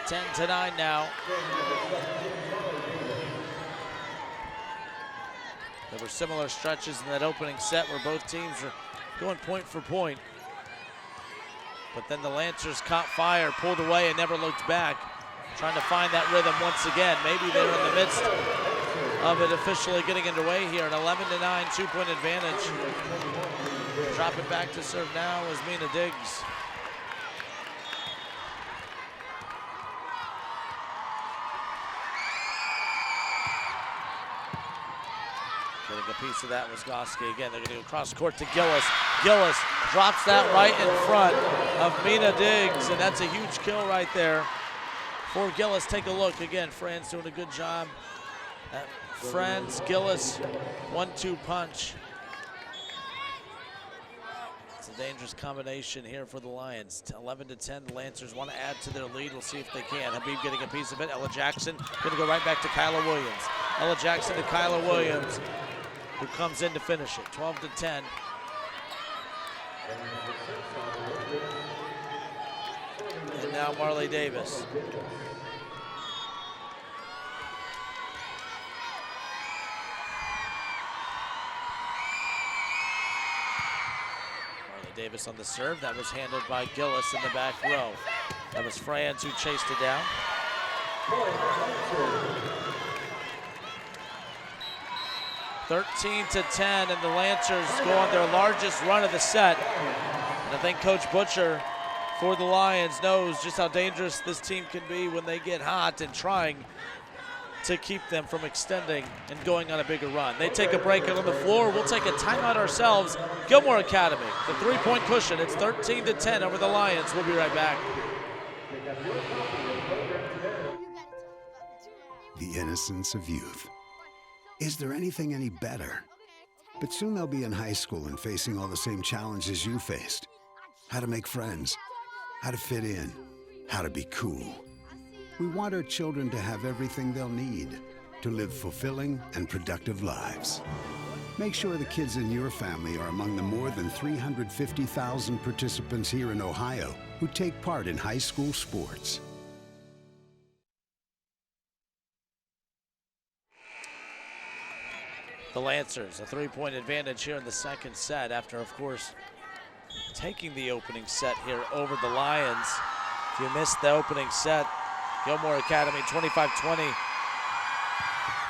[SPEAKER 5] 10-9 now. There were similar stretches in that opening set where both teams were going point for point. But then the Lancers caught fire, pulled away, and never looked back. Trying to find that rhythm once again. Maybe they're in the midst of it officially getting underway here. An 11-9 2-point advantage. Dropping back to serve now is Mina Diggs. Getting a piece of that was Goski. Again, they're going to go cross court to Gillis. Gillis drops that right in front of Mina Diggs, and that's a huge kill right there for Gillis. Take a look again. Franz doing a good job. Franz, Gillis, 1-2 punch. It's a dangerous combination here for the Lions. 11-10, the Lancers want to add to their lead. We'll see if they can. Habib getting a piece of it. Ella Jackson going to go right back to Kyla Williams. Ella Jackson to Kyla Williams, who comes in to finish it. 12-10. And now Marley Davis. Davis on the serve. That was handled by Gillis in the back row. That was Franz who chased it down. (13-10), and the Lancers go on their largest run of the set. And I think Coach Butcher for the Lions knows just how dangerous this team can be when they get hot and trying to keep them from extending and going on a bigger run. They take a break on the floor. We'll take a timeout ourselves. Gilmour Academy, the 3-point cushion. It's 13-10 over the Lions. We'll be right back.
[SPEAKER 8] The innocence of youth. Is there anything any better? But soon they'll be in high school and facing all the same challenges you faced. How to make friends, how to fit in, how to be cool. We want our children to have everything they'll need to live fulfilling and productive lives. Make sure the kids in your family are among the more than 350,000 participants here in Ohio who take part in high school sports.
[SPEAKER 5] The Lancers, a 3-point advantage here in the second set after, of course, taking the opening set here over the Lions. If you missed the opening set, Gilmour Academy 25-20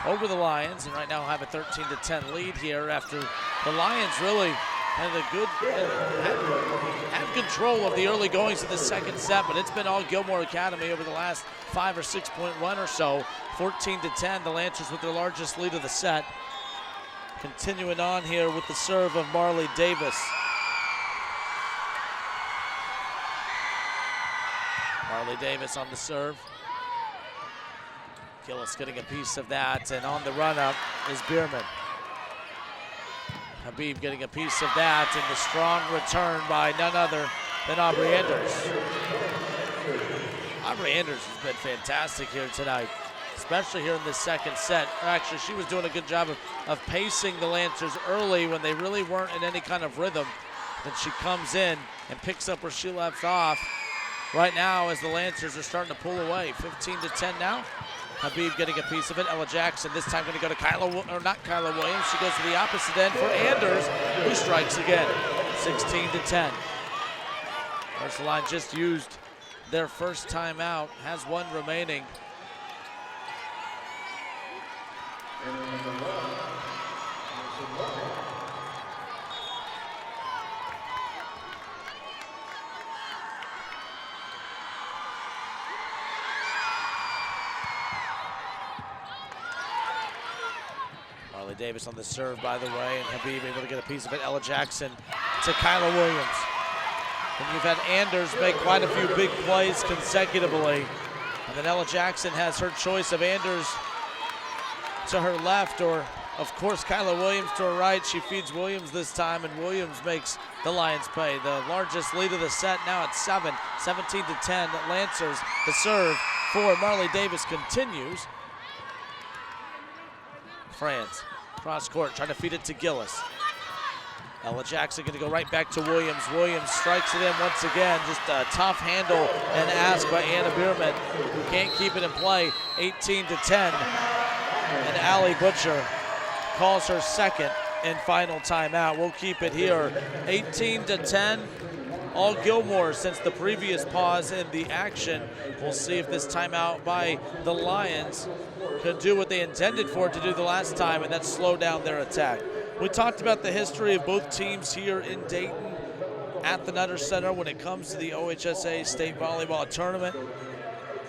[SPEAKER 5] over the Lions, and right now have a 13-10 lead here after the Lions really had control of the early goings of the second set, but it's been all Gilmour Academy over the last 5 or 6-point run or so. 14-10, the Lancers with their largest lead of the set. Continuing on here with the serve of Marley Davis. Marley Davis on the serve. Gillis getting a piece of that, and on the run-up is Bierman. Habib getting a piece of that, and the strong return by none other than Aubrey Anders. Aubrey Anders has been fantastic here tonight, especially here in the second set. Actually, she was doing a good job of pacing the Lancers early when they really weren't in any kind of rhythm. Then she comes in and picks up where she left off. Right now, as the Lancers are starting to pull away, 15-10 now. Habib getting a piece of it. Ella Jackson this time going to go to not Kyla Williams. She goes to the opposite end for Anders, who strikes again. 16-10. Ursuline just used their first timeout, has one remaining. Marley Davis on the serve, by the way, and Habib able to get a piece of it. Ella Jackson to Kyla Williams. And you've had Anders make quite a few big plays consecutively. And then Ella Jackson has her choice of Anders to her left, or of course Kyla Williams to her right. She feeds Williams this time, and Williams makes the Lions pay. The largest lead of the set now at 7, 17-10. Lancers, the serve for Marley Davis continues. Franz, cross court, trying to feed it to Gillis. Ella Jackson going to go right back to Williams. Williams strikes it in once again. Just a tough handle and ask by Anna Bierman, who can't keep it in play. 18-10. And Allie Butcher calls her second and final timeout. We'll keep it here. 18-10. All Gilmour since the previous pause in the action. We'll see if this timeout by the Lions can do what they intended for it to do the last time, and that's slow down their attack. We talked about the history of both teams here in Dayton at the Nutter Center when it comes to the OHSAA State Volleyball Tournament.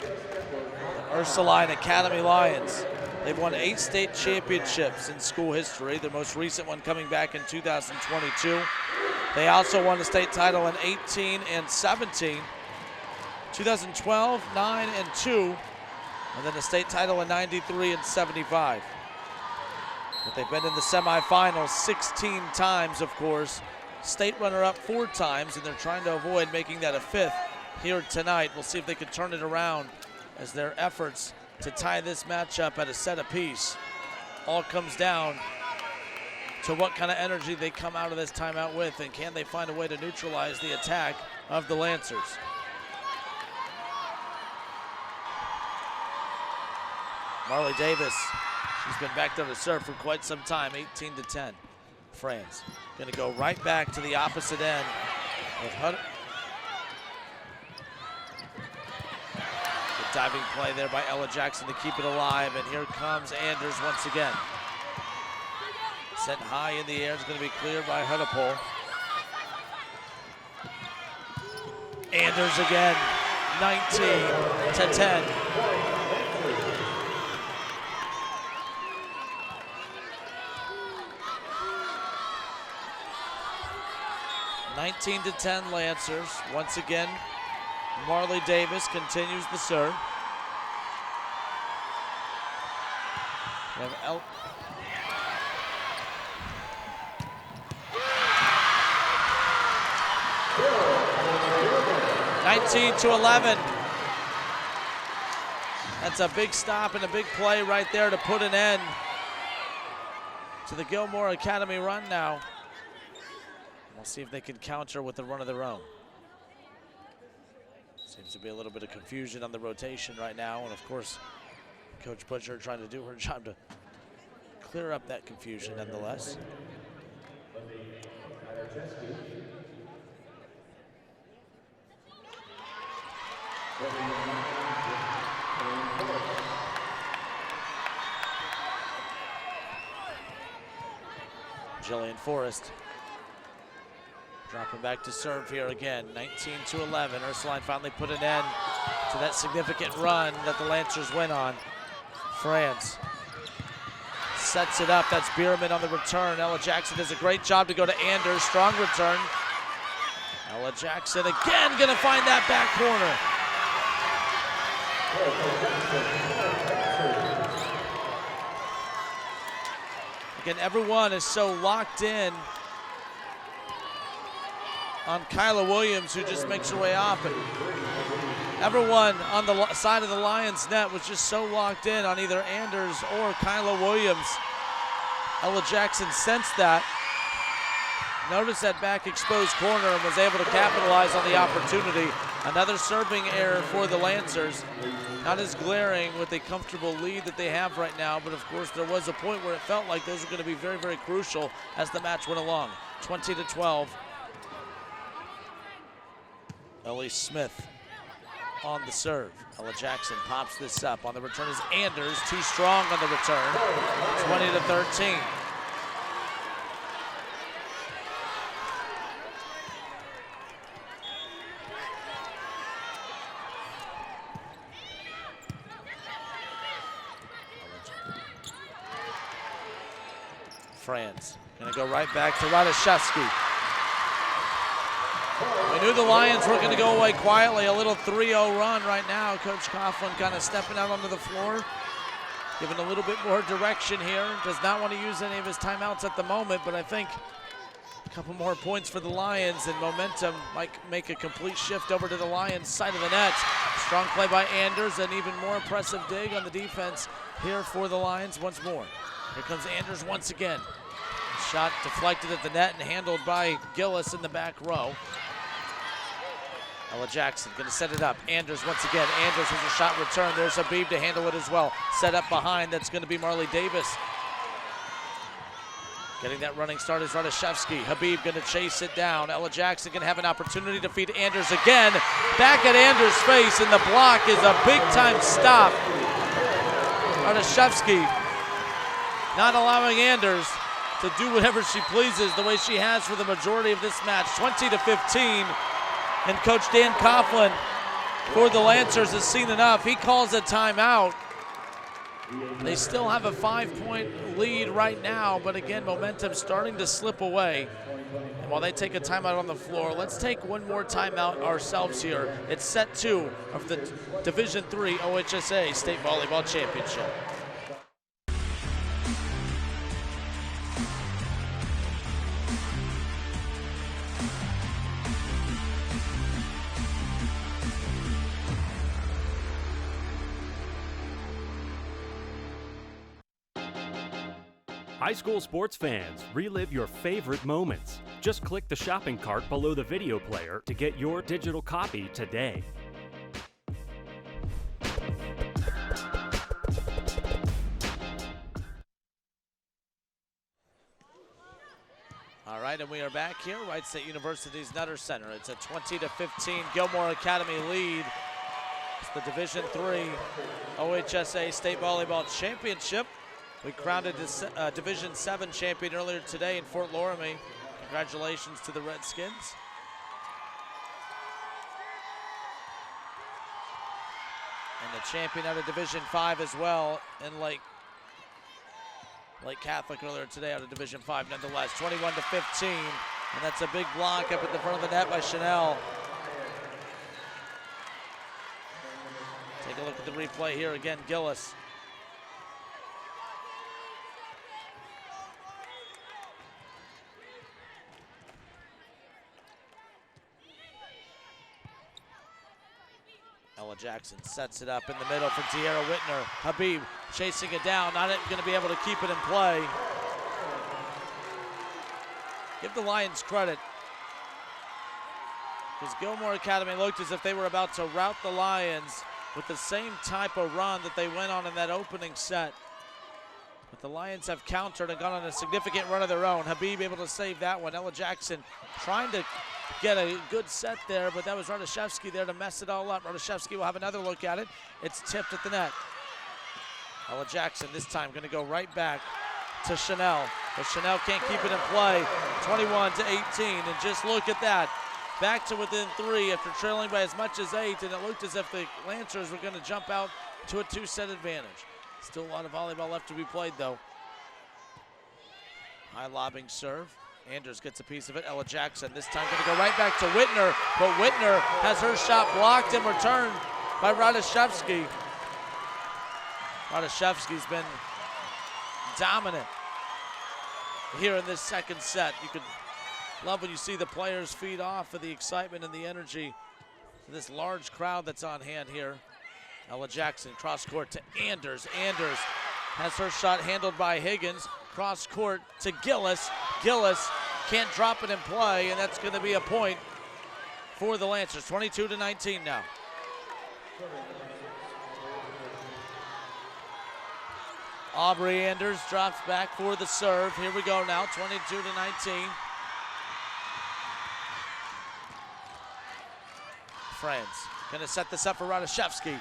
[SPEAKER 5] The Ursuline Academy Lions, they've won 8 state championships in school history, their most recent one coming back in 2022. They also won the state title in 18 and 17, 2012, 9 and 2, and then the state title in 93 and 75. But they've been in the semifinals 16 times, of course. State runner-up 4 times, and they're trying to avoid making that a 5th here tonight. We'll see if they can turn it around as their efforts to tie this matchup at a set apiece all comes down to what kind of energy they come out of this timeout with, and can they find a way to neutralize the attack of the Lancers. Marley Davis, she's been back there to serve for quite some time, 18-10. France gonna go right back to the opposite end with Good diving play there by Ella Jackson to keep it alive, and here comes Anders once again. Sent high in the air, it's gonna be cleared by Huddapole. Anders again, 19-10. 19-10 Lancers. Once again, Marley Davis continues the serve. We have 19-11. That's a big stop and a big play right there to put an end to the Gilmour Academy run now. We'll see if they can counter with a run of their own. Seems to be a little bit of confusion on the rotation right now, and of course, Coach Butcher trying to do her job to clear up that confusion nonetheless. Jillian Forrest dropping back to serve here again, 19-11. Ursuline finally put an end to that significant run that the Lancers went on. France sets it up. That's Bierman on the return. Ella Jackson does a great job to go to Anders. Strong return. Ella Jackson again gonna find that back corner. Again, everyone is so locked in on Kyla Williams, who just makes her way off. And everyone on the side of the Lions net was just so locked in on either Anders or Kyla Williams. Ella Jackson sensed that, noticed that back exposed corner, and was able to capitalize on the opportunity. Another serving error for the Lancers. Not as glaring with a comfortable lead that they have right now, but of course there was a point where it felt like those were going to be very, very crucial as the match went along. 20-12. Ellie Smith on the serve. Ella Jackson pops this up. On the return is Anders, too strong on the return. 20-13. France gonna go right back to Radoszewski. We knew the Lions were gonna go away quietly. A little 3-0 run right now. Coach Coughlin kind of stepping out onto the floor, giving a little bit more direction here. Does not want to use any of his timeouts at the moment, but I think a couple more points for the Lions and momentum might make a complete shift over to the Lions side of the net. Strong play by Anders, an even more impressive dig on the defense here for the Lions once more. Here comes Anders once again. Shot deflected at the net and handled by Gillis in the back row. Ella Jackson gonna set it up. Anders once again. Anders with a shot return. There's Habib to handle it as well. Set up behind, that's gonna be Marley Davis. Getting that running start is Radoszewski. Habib gonna chase it down. Ella Jackson gonna have an opportunity to feed Anders again. Back at Anders' face, and the block is a big time stop. Radoszewski not allowing Anders to do whatever she pleases the way she has for the majority of this match. 20-15, and Coach Dan Coughlin for the Lancers has seen enough. He calls a timeout. They still have a 5-point lead right now, but again, momentum starting to slip away. And while they take a timeout on the floor, let's take one more timeout ourselves here. It's set 2 of the Division III OHSAA State Volleyball Championship.
[SPEAKER 6] High school sports fans, relive your favorite moments. Just click the shopping cart below the video player to get your digital copy today.
[SPEAKER 5] All right, and we are back here, Wright State University's Nutter Center. It's a 20-15 Gilmour Academy lead. It's the Division III OHSAA State Volleyball Championship. We crowned a Division VII champion earlier today in Fort Loramie. Congratulations to the Redskins. And the champion out of Division V as well in Lake Catholic earlier today out of Division V nonetheless. 21-15, and that's a big block up at the front of the net by Chanel. Take a look at the replay here again, Gillis. Ella Jackson sets it up in the middle for Tierra Whitner. Habib chasing it down, not going to be able to keep it in play. Give the Lions credit, because Gilmour Academy looked as if they were about to rout the Lions with the same type of run that they went on in that opening set. But the Lions have countered and gone on a significant run of their own. Habib able to save that one. Ella Jackson trying to get a good set there, but that was Radoszewski there to mess it all up. Radoszewski will have another look at it. It's tipped at the net. Ella Jackson this time going to go right back to Chanel, but Chanel can't keep it in play. 21-18, and just look at that. Back to within 3 after trailing by as much as 8, and it looked as if the Lancers were going to jump out to a 2-set advantage. Still a lot of volleyball left to be played, though. High lobbing serve. Anders gets a piece of it. Ella Jackson this time going to go right back to Whitner, but Whitner has her shot blocked and returned by Radoszewski. Radoszewski's been dominant here in this second set. You could love when you see the players feed off of the excitement and the energy to this large crowd that's on hand here. Ella Jackson cross court to Anders. Anders has her shot handled by Higgins. Cross court to Gillis. Gillis can't drop it in play, and that's going to be a point for the Lancers. 22-19 now. Aubrey Anders drops back for the serve. Here we go now, 22-19. Franz going to set this up for Radoszewski.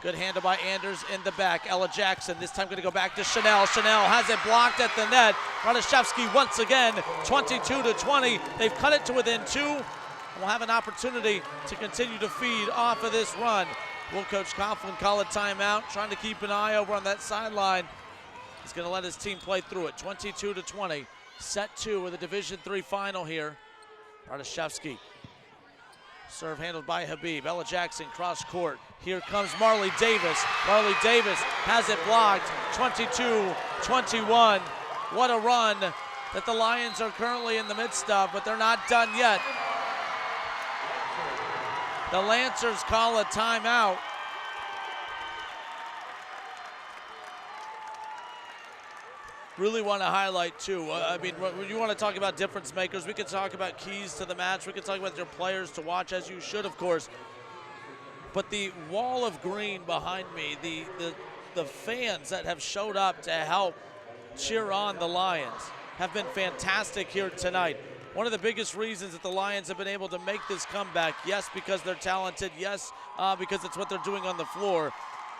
[SPEAKER 5] Good handle by Anders in the back. Ella Jackson this time going to go back to Chanel. Chanel has it blocked at the net. Radoszewski once again, 22-20. They've cut it to within 2. And will have an opportunity to continue to feed off of this run. Will Coach Coughlin call a timeout, trying to keep an eye over on that sideline. He's going to let his team play through it. 22-20. Set 2 of the Division III final here. Radoszewski. Serve handled by Habib. Ella Jackson cross court. Here comes Marley Davis. Marley Davis has it blocked. 22-21. What a run that the Lions are currently in the midst of, but they're not done yet. The Lancers call a timeout. Really want to highlight, too. I mean, when you want to talk about difference makers, we could talk about keys to the match. We could talk about your players to watch, as you should, of course. But the wall of green behind me, the fans that have showed up to help cheer on the Lions have been fantastic here tonight. One of the biggest reasons that the Lions have been able to make this comeback, yes, because they're talented, yes, because it's what they're doing on the floor.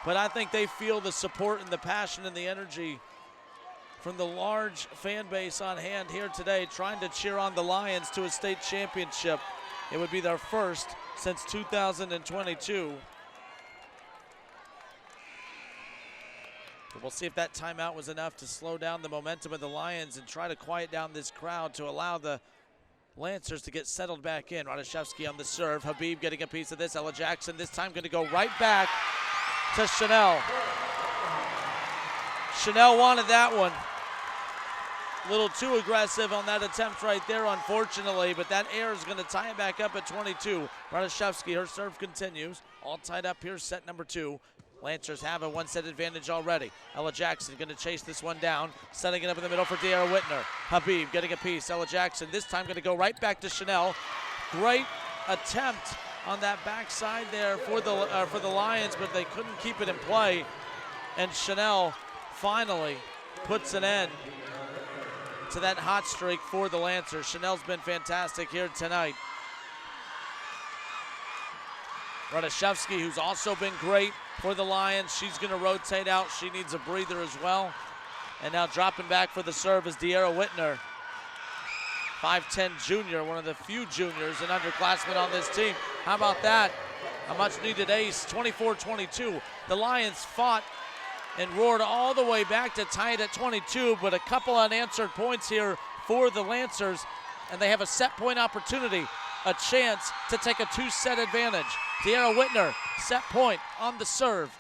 [SPEAKER 5] But I think they feel the support and the passion and the energy from the large fan base on hand here today, trying to cheer on the Lions to a state championship. It would be their first since 2022. But we'll see if that timeout was enough to slow down the momentum of the Lions and try to quiet down this crowd to allow the Lancers to get settled back in. Radoszewski on the serve. Habib getting a piece of this. Ella Jackson this time going to go right back to Chanel. Chanel wanted that one. A little too aggressive on that attempt right there, unfortunately, but that error is going to tie it back up at 22. Radoszewski, her serve continues. All tied up here, set number 2. Lancers have a one-set advantage already. Ella Jackson going to chase this one down, setting it up in the middle for De'Ara Whitner. Habib getting a piece. Ella Jackson this time going to go right back to Chanel. Great attempt on that backside there for the Lions, but they couldn't keep it in play. And Chanel finally puts an end to that hot streak for the Lancers. Chanel's been fantastic here tonight. Radishevsky, who's also been great for the Lions. She's going to rotate out. She needs a breather as well. And now dropping back for the serve is De'Ara Whitner. 5'10 junior, one of the few juniors and underclassmen on this team. How about that? A much-needed ace, 24-22. The Lions fought and roared all the way back to tie it at 22, but a couple unanswered points here for the Lancers, and they have a set point opportunity, a chance to take a two-set advantage. De'Ara Whitner, set point on the serve.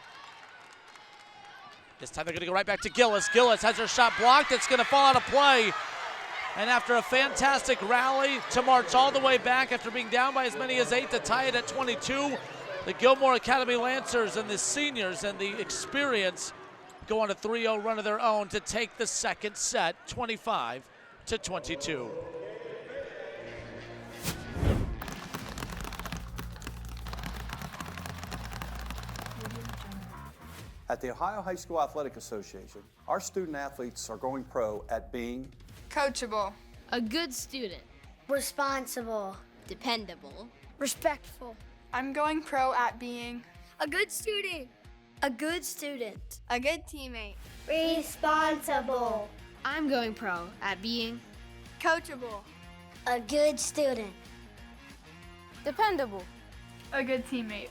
[SPEAKER 5] This time they're going to go right back to Gillis. Gillis has her shot blocked. It's going to fall out of play. And after a fantastic rally to march all the way back after being down by as many as 8 to tie it at 22, the Gilmour Academy Lancers and the seniors and the experience go on a 3-0 run of their own to take the second set, 25-22.
[SPEAKER 9] At the Ohio High School Athletic Association, our student athletes are going pro at being
[SPEAKER 18] coachable,
[SPEAKER 19] a good student,
[SPEAKER 20] responsible,
[SPEAKER 19] dependable,
[SPEAKER 20] respectful.
[SPEAKER 18] I'm going pro at being
[SPEAKER 20] a good student, a good student,
[SPEAKER 18] a good teammate,
[SPEAKER 20] responsible.
[SPEAKER 19] I'm going pro at being
[SPEAKER 18] coachable,
[SPEAKER 20] a good student,
[SPEAKER 18] dependable, a good teammate,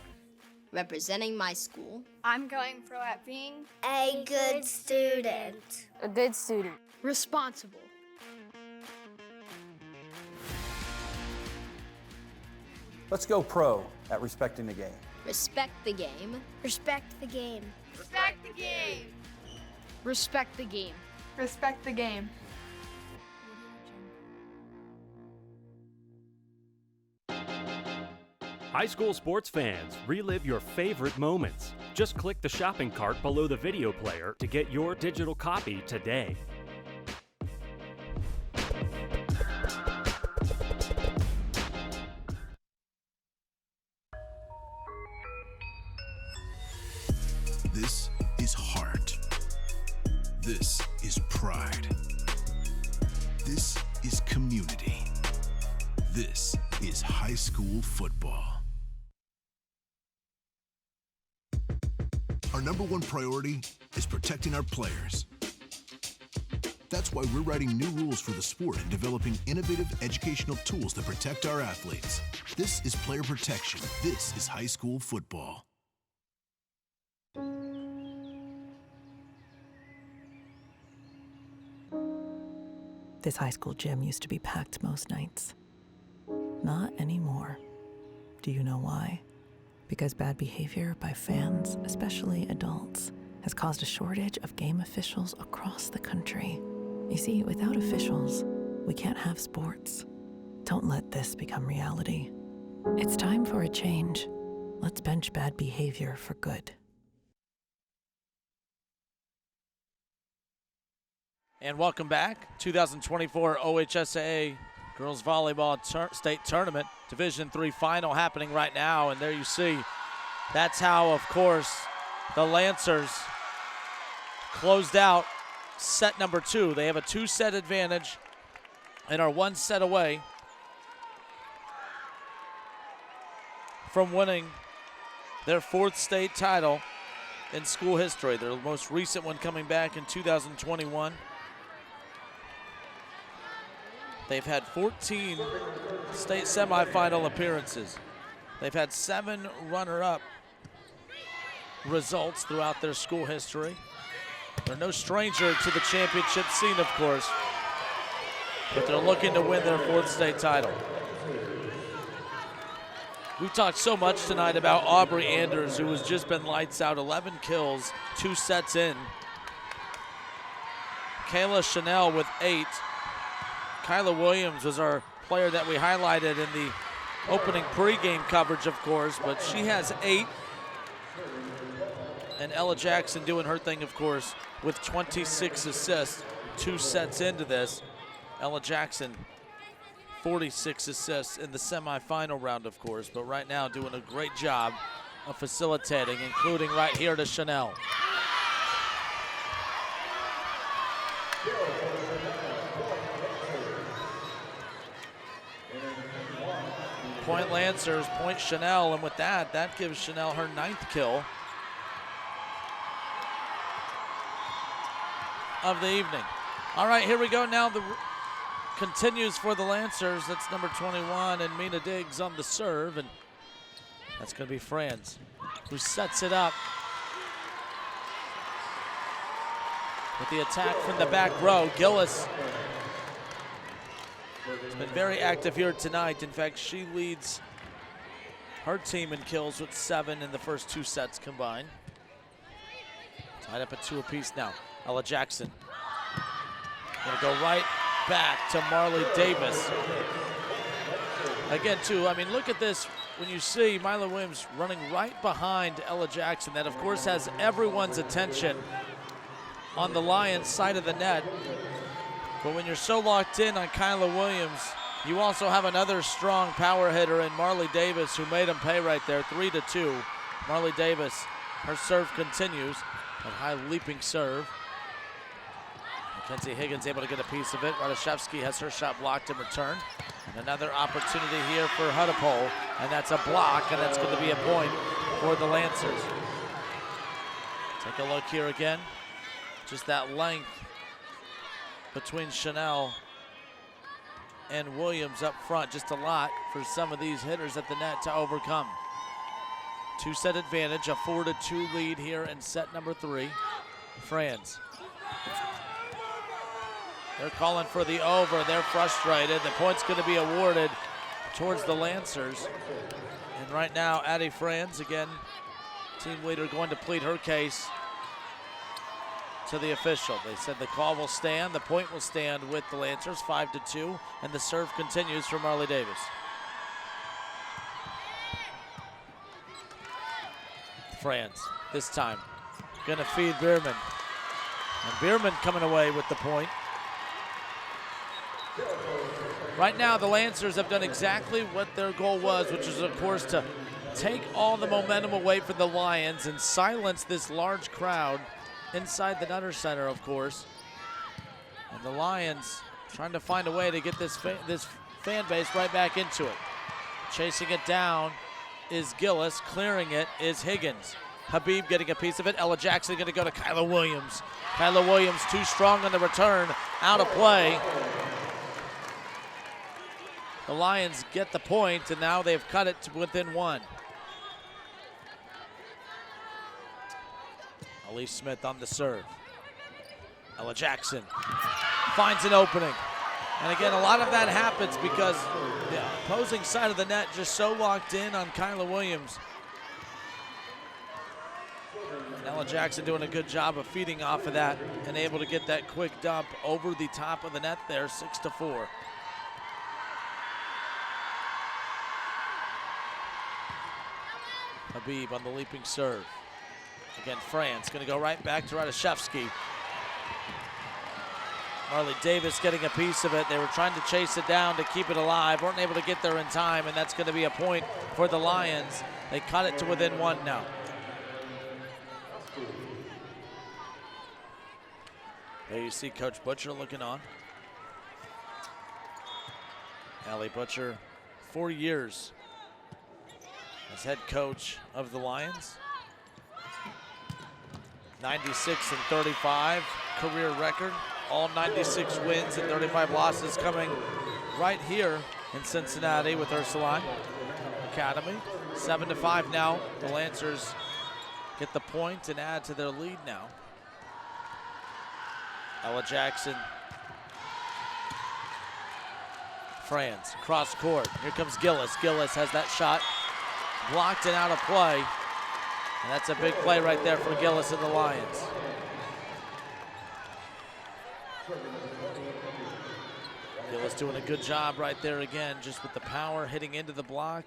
[SPEAKER 19] representing my school.
[SPEAKER 18] I'm going pro at being
[SPEAKER 20] a good student,
[SPEAKER 18] a good student,
[SPEAKER 19] responsible.
[SPEAKER 9] Let's go pro at respecting the game.
[SPEAKER 19] Respect the game.
[SPEAKER 20] Respect the game.
[SPEAKER 18] Respect the game.
[SPEAKER 19] Respect the game.
[SPEAKER 18] Respect the game.
[SPEAKER 6] High school sports fans, relive your favorite moments. Just click the shopping cart below the video player to get your digital copy today.
[SPEAKER 4] This is heart. This is pride. This is community. This is high school football. Our #1 priority is protecting our players. That's why we're writing new rules for the sport and developing innovative educational tools that protect our athletes. This is player protection. This is high school football.
[SPEAKER 14] This high school gym used to be packed most nights. Not anymore. Do you know why? Because bad behavior by fans, especially adults, has caused a shortage of game officials across the country. You see, without officials, we can't have sports. Don't let this become reality. It's time for a change. Let's bench bad behavior for good.
[SPEAKER 5] And welcome back. 2024 OHSAA Girls Volleyball State Tournament Division III Final happening right now. And there you see, that's how, of course, the Lancers closed out set number 2. They have a 2-set advantage and are 1 set away from winning their 4th state title in school history. Their most recent one coming back in 2021. They've had 14 state semifinal appearances. They've had 7 runner-up results throughout their school history. They're no stranger to the championship scene, of course, but they're looking to win their 4th state title. We've talked so much tonight about Aubrey Anders, who has just been lights out, 11 kills, 2 sets in. Kayla Chanel with 8. Kyla Williams was our player that we highlighted in the opening pregame coverage, of course, but she has 8. And Ella Jackson doing her thing, of course, with 26 assists, 2 sets into this. Ella Jackson, 46 assists in the semifinal round, of course, but right now doing a great job of facilitating, including right here to Chanel. Point Lancers, point Chanel, and with that gives Chanel her 9th kill of the evening. All right, here we go now. The continues for the Lancers. That's number 21, and Mina Diggs on the serve, and that's going to be Franz, who sets it up with the attack from the back row. Gillis has been very active here tonight. In fact, she leads her team in kills with 7 in the first 2 sets combined. Tied up at 2 apiece now. Ella Jackson gonna go right back to Marley Davis. Again, too, I mean, look at this. When you see Mila Williams running right behind Ella Jackson, that of course has everyone's attention on the Lions side of the net. But when you're so locked in on Kyla Williams, you also have another strong power hitter in Marley Davis, who made him pay right there, 3-2. Marley Davis, her serve continues, a high leaping serve. Mackenzie Higgins able to get a piece of it. Radoszewski has her shot blocked in return. And another opportunity here for Hudepohl, and that's a block, and that's going to be a point for the Lancers. Take a look here again. Just that length between Chanel and Williams up front, just a lot for some of these hitters at the net to overcome. 2-set advantage, a 4-2 lead here in set number 3. Franz. They're calling for the over. They're frustrated. The point's going to be awarded towards the Lancers. And right now, Addie Franz, again, team leader, going to plead her case to the official. They said the call will stand, the point will stand with the Lancers, 5-2, and the serve continues for Marley Davis. Franz, this time, gonna feed Bierman. And Bierman coming away with the point. Right now, the Lancers have done exactly what their goal was, which is, of course, to take all the momentum away from the Lions and silence this large crowd inside the Nutter Center, of course. And the Lions trying to find a way to get this fan base right back into it. Chasing it down is Gillis. Clearing it is Higgins. Habib getting a piece of it. Ella Jackson going to go to Kyla Williams. Kyla Williams too strong on the return. Out of play. The Lions get the point, and now they've cut it to within 1. Elise Smith on the serve. Ella Jackson finds an opening. And again, a lot of that happens because the opposing side of the net just so locked in on Kyla Williams. And Ella Jackson doing a good job of feeding off of that and able to get that quick dump over the top of the net there, 6-4. Habib on the leaping serve. Again, Franz going to go right back to Radoszewski. Marley Davis getting a piece of it. They were trying to chase it down to keep it alive. Weren't able to get there in time, and that's going to be a point for the Lions. They cut it to within 1 now. There you see Coach Butcher looking on. Allie Butcher, 4 years as head coach of the Lions. 96-35 career record. All 96 wins and 35 losses coming right here in Cincinnati with Ursuline Academy. 7-5 now. The Lancers get the point and add to their lead now. Ella Jackson. Franz, cross court. Here comes Gillis. Gillis has that shot blocked and out of play. And that's a big play right there for Gillis and the Lions. Gillis doing a good job right there again, just with the power hitting into the block.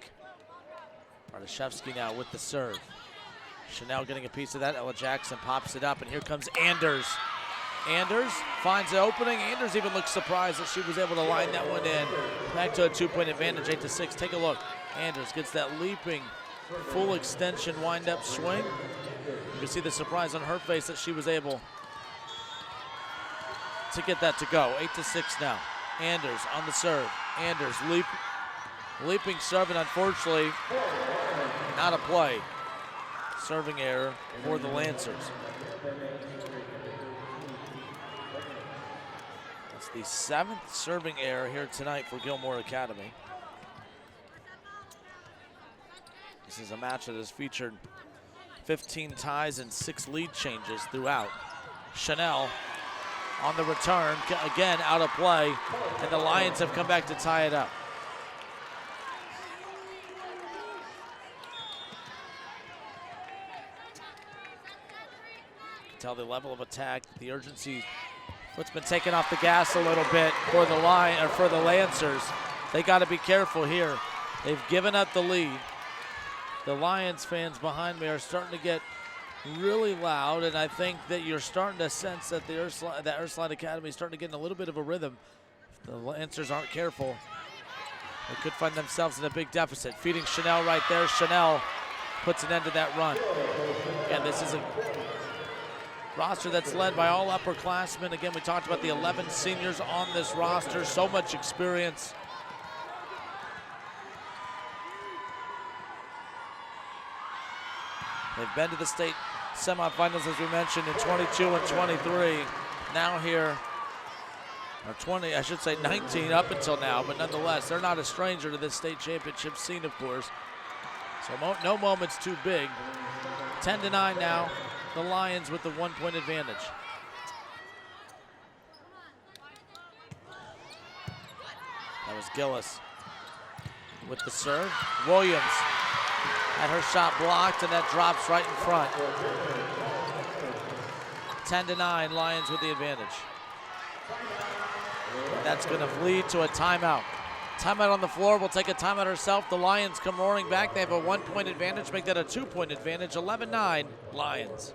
[SPEAKER 5] Radoszewski now with the serve. Chanel getting a piece of that. Ella Jackson pops it up, and here comes Anders. Anders finds the opening. Anders even looks surprised that she was able to line that one in. Back to a 2-point advantage, 8-6. Take a look. Anders gets that leaping, full extension wind-up swing. You can see the surprise on her face that she was able to get that to go. 8-6 now. Anders on the serve. Anders leaping serve, and unfortunately, not a play. Serving error for the Lancers. It's the 7th serving error here tonight for Gilmour Academy. This is a match that has featured 15 ties and 6 lead changes throughout. Chanel on the return, again out of play, and the Lions have come back to tie it up. Tell the level of attack, the urgency, foot's been taken off the gas a little bit for the Lancers. They got to be careful here. They've given up the lead. The Lions fans behind me are starting to get really loud, and I think that you're starting to sense that the Ursuline Academy is starting to get in a little bit of a rhythm. If the Lancers aren't careful, they could find themselves in a big deficit. Feeding Chanel right there. Chanel puts an end to that run. And this is a roster that's led by all upperclassmen. Again, we talked about the 11 seniors on this roster, so much experience. They've been to the state semifinals, as we mentioned, in 22 and 23. Now here, or 20, I should say 19 up until now, but nonetheless, they're not a stranger to this state championship scene, of course. So no moment's too big. 10-9 now. The Lions with the 1-point advantage. That was Gillis with the serve. Williams had her shot blocked, and that drops right in front. 10-9, Lions with the advantage. And that's going to lead to a timeout. Timeout on the floor. Will take a timeout herself. The Lions come roaring back. They have a 1-point advantage, make that a 2-point advantage. 11-9, Lions.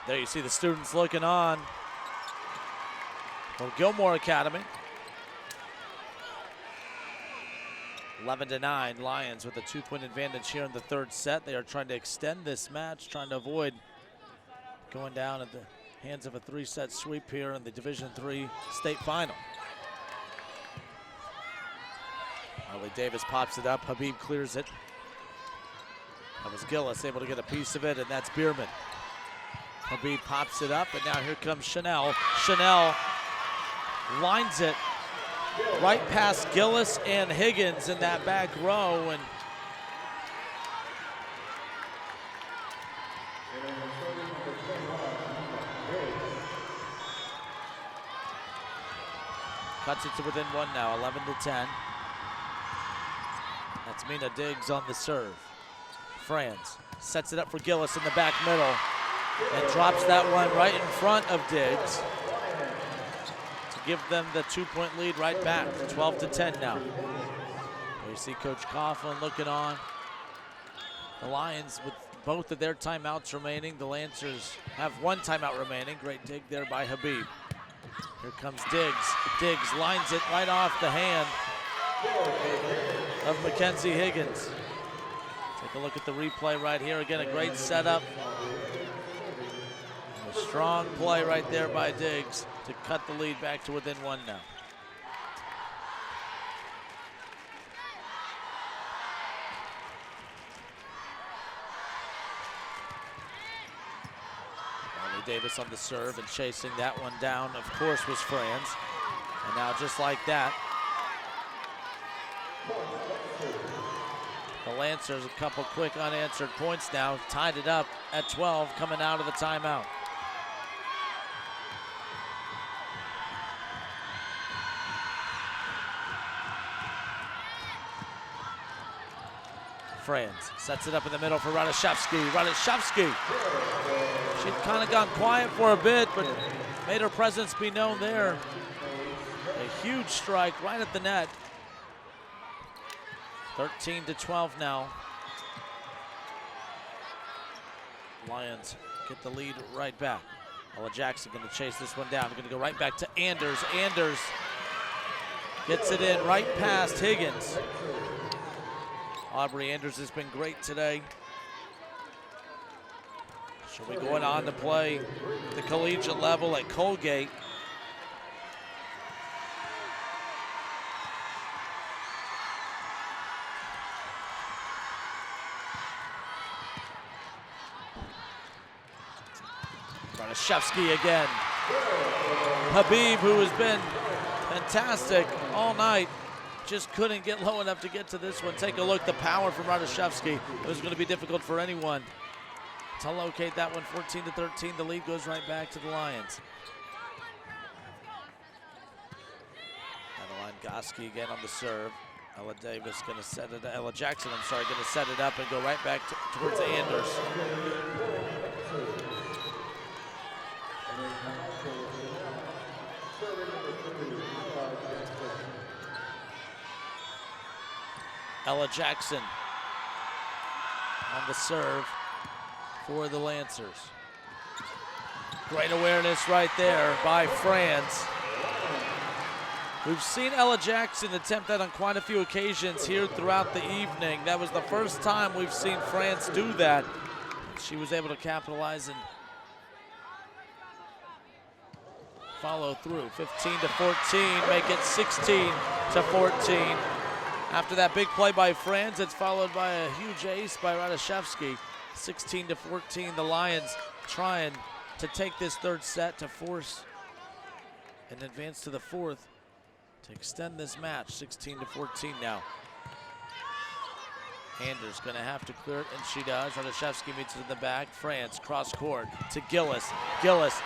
[SPEAKER 5] There you see the students looking on from Gilmour Academy. 11-9, Lions with a 2-point advantage here in the third set. They are trying to extend this match, trying to avoid going down at the hands of a 3-set sweep here in the Division III state final. Harley Davis pops it up. Habib clears it. That was Gillis able to get a piece of it, and that's Bierman. Habib pops it up, and now here comes Chanel. Chanel lines it right past Gillis and Higgins in that back row, and cuts it to within 1 now, 11-10. That's Mina Diggs on the serve. Franz sets it up for Gillis in the back middle and drops that one right in front of Diggs to give them the 2-point lead right back, 12-10 now. There you see Coach Coughlin looking on. The Lions with both of their timeouts remaining. The Lancers have 1 timeout remaining. Great dig there by Habib. Here comes Diggs. Diggs lines it right off the hand of Mackenzie Higgins. Take a look at the replay right here. Again, a great setup. A strong play right there by Diggs to cut the lead back to within 1 now. Harley Davis on the serve, and chasing that one down, of course, was Franz. And now just like that, The Lancers a couple quick unanswered points now, tied it up at 12 coming out of the timeout. Franz sets it up in the middle for Radoszewski. Radoszewski, she'd kind of gone quiet for a bit, but made her presence be known there. A huge strike right at the net. 13-12 now. Lions get the lead right back. Ella Jackson going to chase this one down. Going to go right back to Anders. Anders gets it in right past Higgins. Aubrey Anders has been great today. She'll be going on to play the collegiate level at Colgate. Radoszewski again. Habib, who has been fantastic all night, just couldn't get low enough to get to this one. Take a look, the power from Radoszewski. It was going to be difficult for anyone to locate that one. 14-13, the lead goes right back to the Lions. Adeline Goski again on the serve. Ella Davis going to set it, Ella Jackson, I'm sorry, going to set it up and go right back towards Anders. Ella Jackson on the serve for the Lancers. Great awareness right there by Franz. We've seen Ella Jackson attempt that on quite a few occasions here throughout the evening. That was the first time we've seen Franz do that. She was able to capitalize and follow through. 15-14, make it 16-14. After that big play by Franz, it's followed by a huge ace by Radoszewski. 16-14, the Lions trying to take this third set to force an advance to the fourth to extend this match. 16-14 now. Anders gonna have to clear it, and she does. Radoszewski meets it in the back. Franz cross court to Gillis. Gillis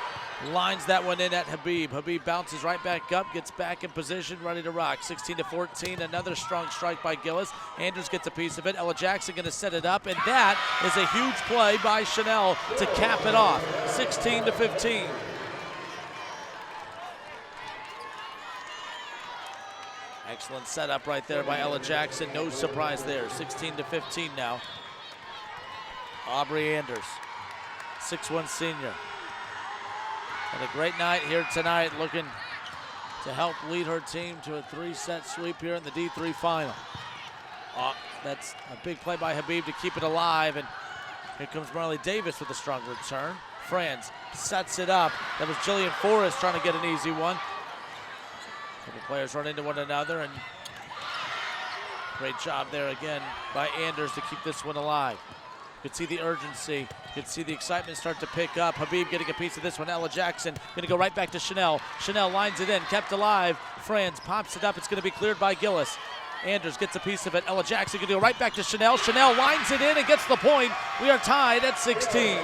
[SPEAKER 5] lines that one in at Habib. Habib bounces right back up, gets back in position, ready to rock. 16-14, another strong strike by Gillis. Anders gets a piece of it. Ella Jackson gonna set it up, and that is a huge play by Chanel to cap it off. 16-15. Excellent setup right there by Ella Jackson. No surprise there. 16-15 now. Aubrey Anders, 6'1" senior. Had a great night here tonight, looking to help lead her team to a 3-set sweep here in the D3 final. That's a big play by Habib to keep it alive, and here comes Marley Davis with a strong return. Franz sets it up. That was Jillian Forrest trying to get an easy one. Couple players run into one another, and great job there again by Anders to keep this one alive. You could see the urgency. You could see the excitement start to pick up. Habib getting a piece of this one. Ella Jackson going to go right back to Chanel. Chanel lines it in, kept alive. Franz pops it up. It's going to be cleared by Gillis. Anders gets a piece of it. Ella Jackson going to go right back to Chanel. Chanel lines it in and gets the point. We are tied at 16.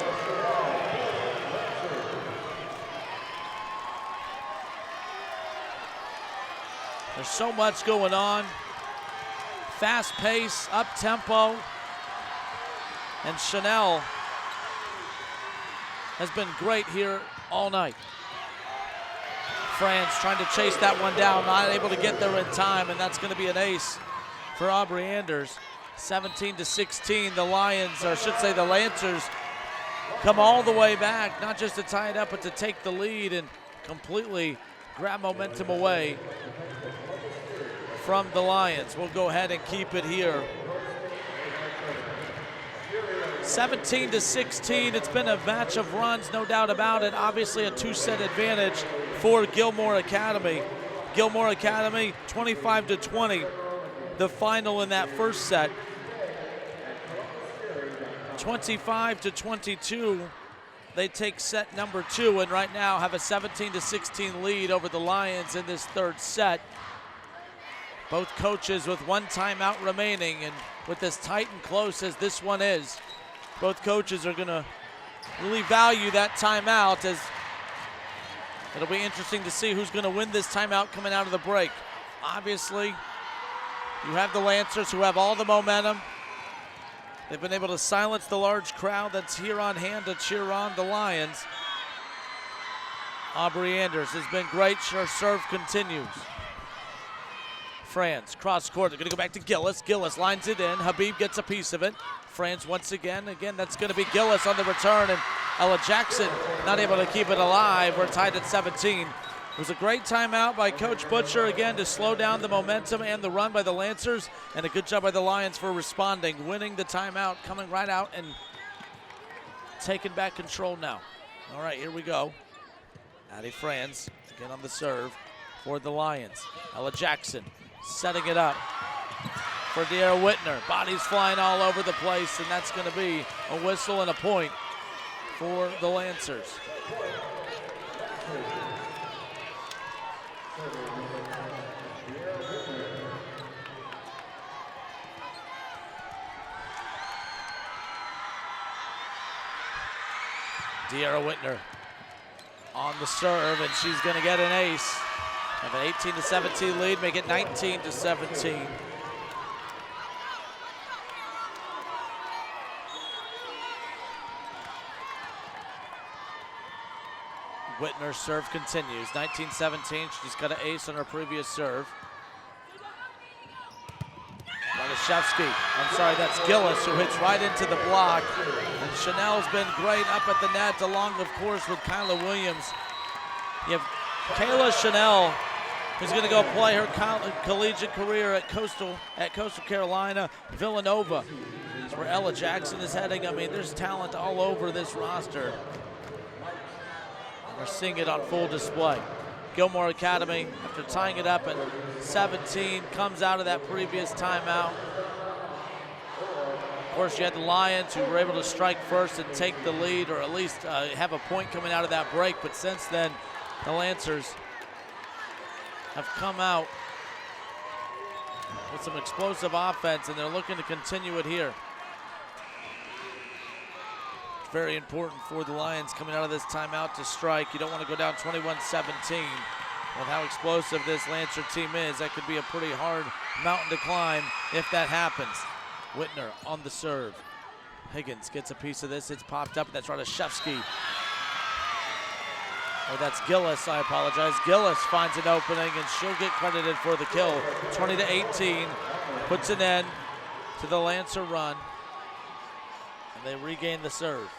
[SPEAKER 5] There's so much going on. Fast pace, up tempo. And Chanel has been great here all night. Franz trying to chase that one down, not able to get there in time, and that's going to be an ace for Aubrey Anders. 17-16, the Lions, or I should say the Lancers, come all the way back, not just to tie it up, but to take the lead and completely grab momentum away from the Lions. We'll go ahead and keep it here. 17-16, it's been a match of runs, no doubt about it. Obviously a 2-set advantage for Gilmour Academy. Gilmour Academy 25-20, the final in that first set. 25-22, they take set number 2, and right now have a 17-16 lead over the Lions in this third set. Both coaches with one timeout remaining, and with as tight and close as this one is, both coaches are going to really value that timeout, as it'll be interesting to see who's going to win this timeout coming out of the break. Obviously, you have the Lancers who have all the momentum. They've been able to silence the large crowd that's here on hand to cheer on the Lions. Aubrey Anders has been great. Her serve continues. France, cross court. They're going to go back to Gillis. Gillis lines it in. Habib gets a piece of it. France once again. Again, that's going to be Gillis on the return, and Ella Jackson not able to keep it alive. We're tied at 17. It was a great timeout by Coach Butcher, again, to slow down the momentum and the run by the Lancers, and a good job by the Lions for responding, winning the timeout, coming right out and taking back control now. All right, here we go. Addie Franz again on the serve for the Lions. Ella Jackson setting it up for De'Ara Whitner. Bodies flying all over the place, and that's going to be a whistle and a point for the Lancers. De'Ara Whitner on the serve, and she's going to get an ace. Have an 18-17 lead, make it 19-17. Whitner's serve continues. 19-17, she's got an ace on her previous serve. That's Gillis who hits right into the block. And Chanel's been great up at the net, along, of course, with Kyla Williams. You have Kayla Chanel, who's going to go play her collegiate career at Coastal Carolina. Villanova is where Ella Jackson is heading. I mean, there's talent all over this roster. We're seeing it on full display. Gilmour Academy, after tying it up at 17, comes out of that previous timeout. Of course, you had the Lions who were able to strike first and take the lead, or at least have a point coming out of that break. But since then, the Lancers have come out with some explosive offense, and they're looking to continue it here. It's very important for the Lions coming out of this timeout to strike. You don't want to go down 21-17. With how explosive this Lancer team is, that could be a pretty hard mountain to climb if that happens. Whitner on the serve. Higgins gets a piece of this. It's popped up. That's Radashevsky. Oh, that's Gillis. I apologize. Gillis finds an opening, and she'll get credited for the kill. 20-18 puts an end to the Lancer run, and they regain the serve.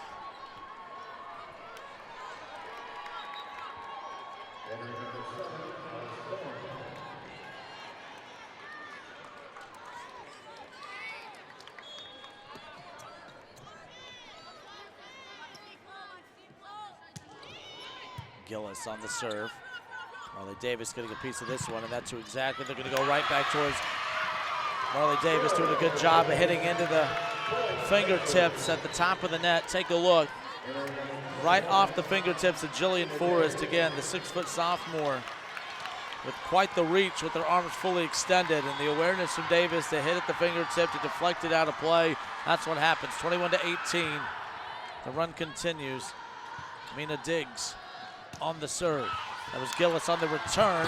[SPEAKER 5] Gillis on the serve. Marley Davis getting a piece of this one, and that's who exactly they're going to go right back towards. Marley Davis doing a good job of hitting into the fingertips at the top of the net. Take a look. Right off the fingertips of Jillian Forrest. Again, the 6-foot sophomore with quite the reach with her arms fully extended, and the awareness from Davis to hit at the fingertip to deflect it out of play. That's what happens. 21-18. The run continues. Mina Diggs on the serve. That was Gillis on the return,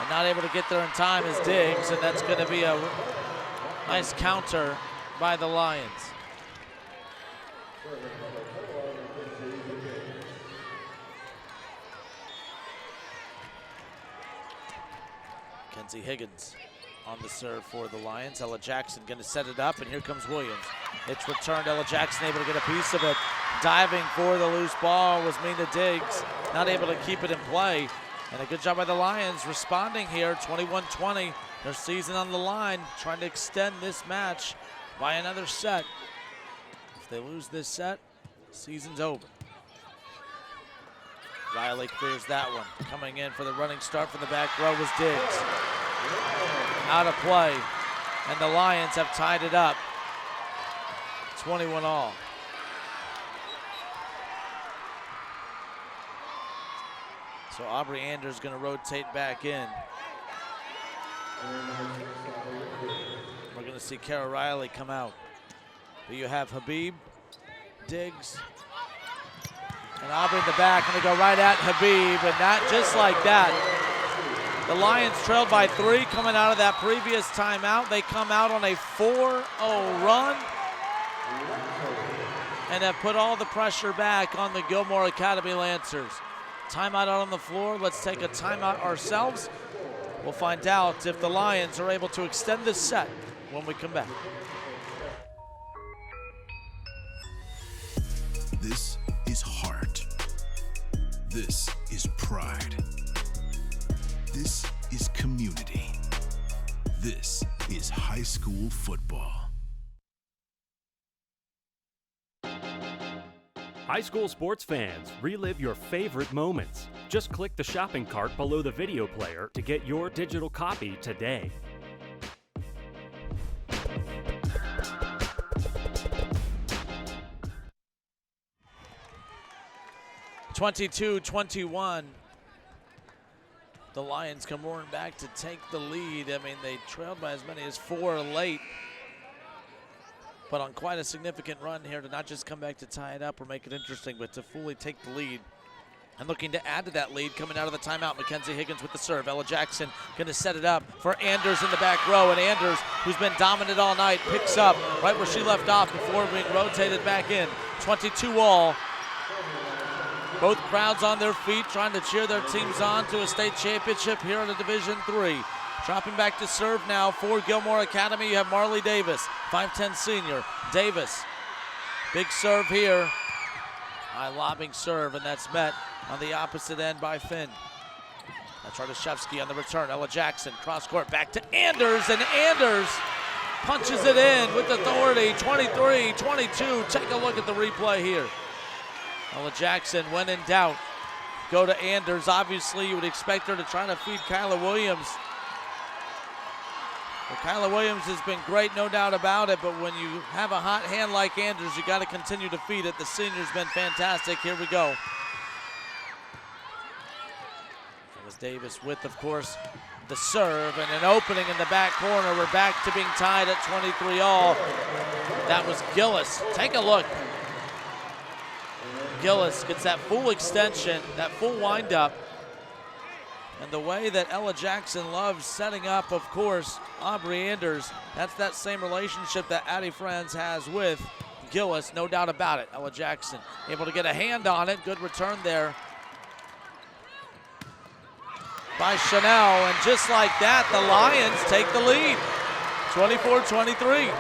[SPEAKER 5] and not able to get there in time is Diggs, and that's going to be a nice counter by the Lions. Kenzie Higgins on the serve for the Lions. Ella Jackson going to set it up, and here comes Williams. It's returned. Ella Jackson able to get a piece of it. Diving for the loose ball was Mina Diggs, not able to keep it in play. And a good job by the Lions responding here. 21-20, their season on the line, trying to extend this match by another set. If they lose this set, season's over. Riley clears that one. Coming in for the running start from the back row was Diggs. Out of play, and the Lions have tied it up. 21 all. So Aubrey Anders going to rotate back in. We're going to see Kara Riley come out. But you have Habib, Diggs, and Aubrey in the back. Going to go right at Habib, and not just like that. The Lions trailed by 3 coming out of that previous timeout. They come out on a 4-0 run and have put all the pressure back on the Gilmour Academy Lancers. Timeout out on the floor. Let's take a timeout ourselves. We'll find out if the Lions are able to extend this set when we come back.
[SPEAKER 4] This is heart. This is pride. This is community. This is high school football.
[SPEAKER 6] High school sports fans, relive your favorite moments. Just click the shopping cart below the video player to get your digital copy today.
[SPEAKER 5] (22-21). The Lions come roaring back to take the lead. I mean, they trailed by as many as 4 late, but on quite a significant run here to not just come back to tie it up or make it interesting, but to fully take the lead. And looking to add to that lead coming out of the timeout, Mackenzie Higgins with the serve. Ella Jackson going to set it up for Anders in the back row, and Anders, who's been dominant all night, picks up right where she left off before being rotated back in. 22-all. Both crowds on their feet trying to cheer their teams on to a state championship here in the Division III. Dropping back to serve now for Gilmour Academy, you have Marley Davis, 5'10 senior. Davis, big serve here. High lobbing serve, and that's met on the opposite end by Finn. That's Radashevsky on the return. Ella Jackson, cross court, back to Anders, and Anders punches it in with authority. 23-22. Take a look at the replay here. Ella Jackson, when in doubt, go to Anders. Obviously, you would expect her to try to feed Kyla Williams. Well, Kyla Williams has been great, no doubt about it, but when you have a hot hand like Anders, you got to continue to feed it. The senior's been fantastic. Here we go. It was Davis with, of course, the serve and an opening in the back corner. We're back to being tied at 23-all. That was Gillis. Take a look. Gillis gets that full extension, that full windup. And the way that Ella Jackson loves setting up, of course, Aubrey Anders, that's that same relationship that Addie Friends has with Gillis, no doubt about it. Ella Jackson able to get a hand on it. Good return there by Chanel. And just like that, the Lions take the lead, 24-23.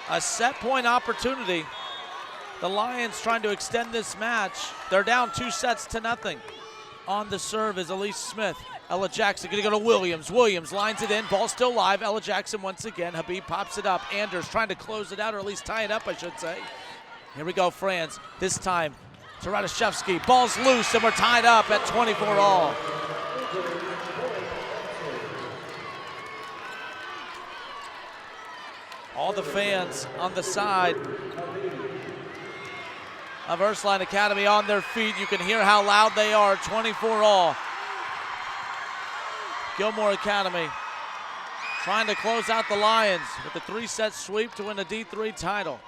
[SPEAKER 5] A set point opportunity. The Lions trying to extend this match. They're down 2-0. On the serve is Elise Smith. Ella Jackson gonna go to Williams. Williams lines it in, ball still live. Ella Jackson once again. Habib pops it up. Anders trying to close it out, or at least tie it up, I should say. Here we go, Franz. This time to Radashevsky. Ball's loose, and we're tied up at 24-all. All the fans on the side of Ursuline Academy on their feet. You can hear how loud they are. 24-all. Gilmour Academy trying to close out the Lions with a 3-set sweep to win a D3 title.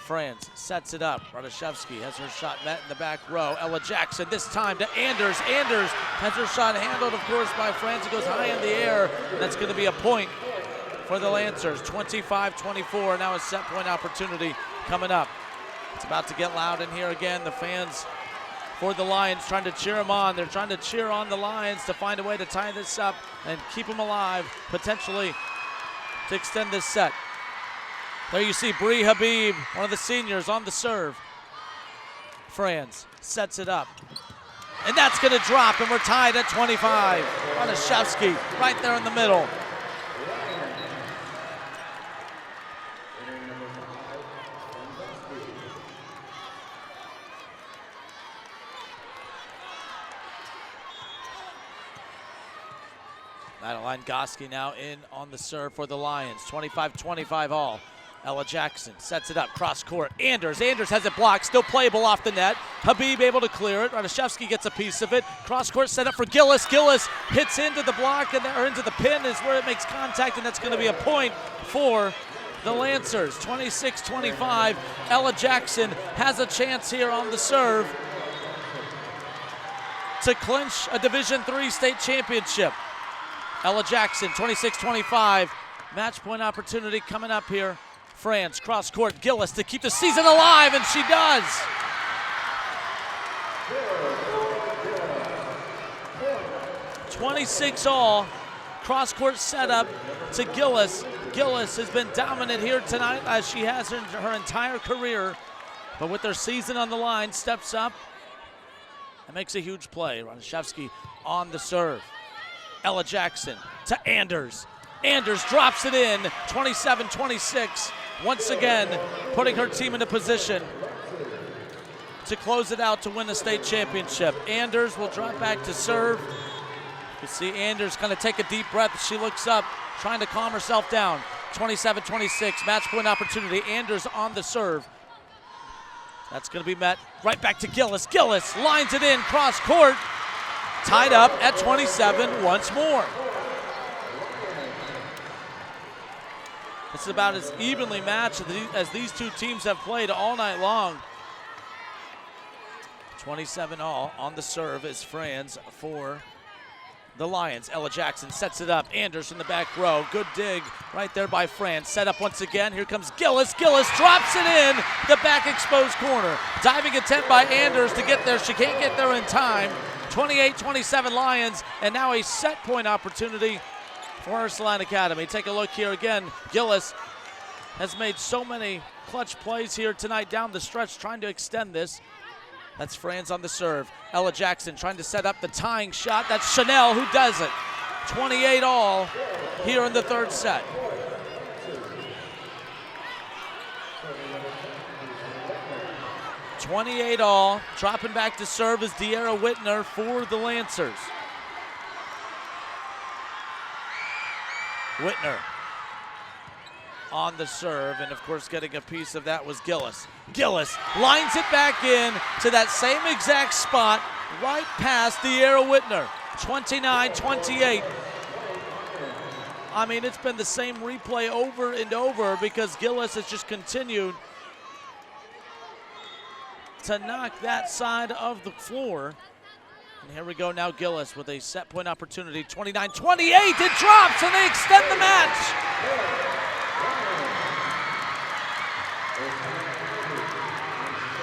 [SPEAKER 5] Franz sets it up. Radashevsky has her shot met in the back row. Ella Jackson this time to Anders. Anders has her shot handled, of course, by Franz. It goes high in the air, and that's going to be a point for the Lancers. 25-24, now a set point opportunity coming up. It's about to get loud in here again. The fans for the Lions trying to cheer them on. They're trying to cheer on the Lions to find a way to tie this up and keep them alive, potentially to extend this set. There you see Bree Habib, one of the seniors, on the serve. Franz sets it up. And that's going to drop, and we're tied at 25. Radashevsky right there in the middle. Madeline Goski now in on the serve for the Lions. 25-25 all. Ella Jackson sets it up, cross court. Anders has it blocked, still playable off the net. Habib able to clear it. Radishevsky gets a piece of it. Cross court set up for Gillis. Gillis hits into the block or into the pin is where it makes contact, and that's going to be a point for the Lancers. 26-25. Ella Jackson has a chance here on the serve to clinch a Division III state championship. Ella Jackson, 26-25. Match point opportunity coming up here. France, cross court, Gillis to keep the season alive, and she does. (26-all). Cross court setup to Gillis. Gillis has been dominant here tonight, as she has in her entire career. But with their season on the line, steps up and makes a huge play. Radishevsky on the serve. Ella Jackson to Anders. Anders drops it in, 27-26. Once again, putting her team in a position to close it out to win the state championship. Anders will drop back to serve. You see Anders kind of take a deep breath. She looks up, trying to calm herself down. 27-26, match point opportunity. Anders on the serve. That's going to be met right back to Gillis. Gillis lines it in, cross court. Tied up at 27 once more. This is about as evenly matched as these two teams have played all night long. 27-all on the serve is Franz for the Lions. Ella Jackson sets it up. Anders in the back row. Good dig right there by Franz. Set up once again. Here comes Gillis. Gillis drops it in the back exposed corner. Diving attempt by Anders to get there. She can't get there in time. 28-27 Lions, and now a set point opportunity for Ursuline Academy. Take a look here again. Gillis has made so many clutch plays here tonight down the stretch, trying to extend this. That's Franz on the serve. Ella Jackson trying to set up the tying shot. That's Chanel who does it. 28-all here in the third set. (28-all). Dropping back to serve is De'Ara Whitner for the Lancers. Whitner on the serve, and of course getting a piece of that was Gillis. Gillis lines it back in to that same exact spot, right past De'Ara Whitner. 29-28. I mean, it's been the same replay over and over because Gillis has just continued to knock that side of the floor. And here we go now, Gillis with a set point opportunity. 29-28, it drops and they extend the match.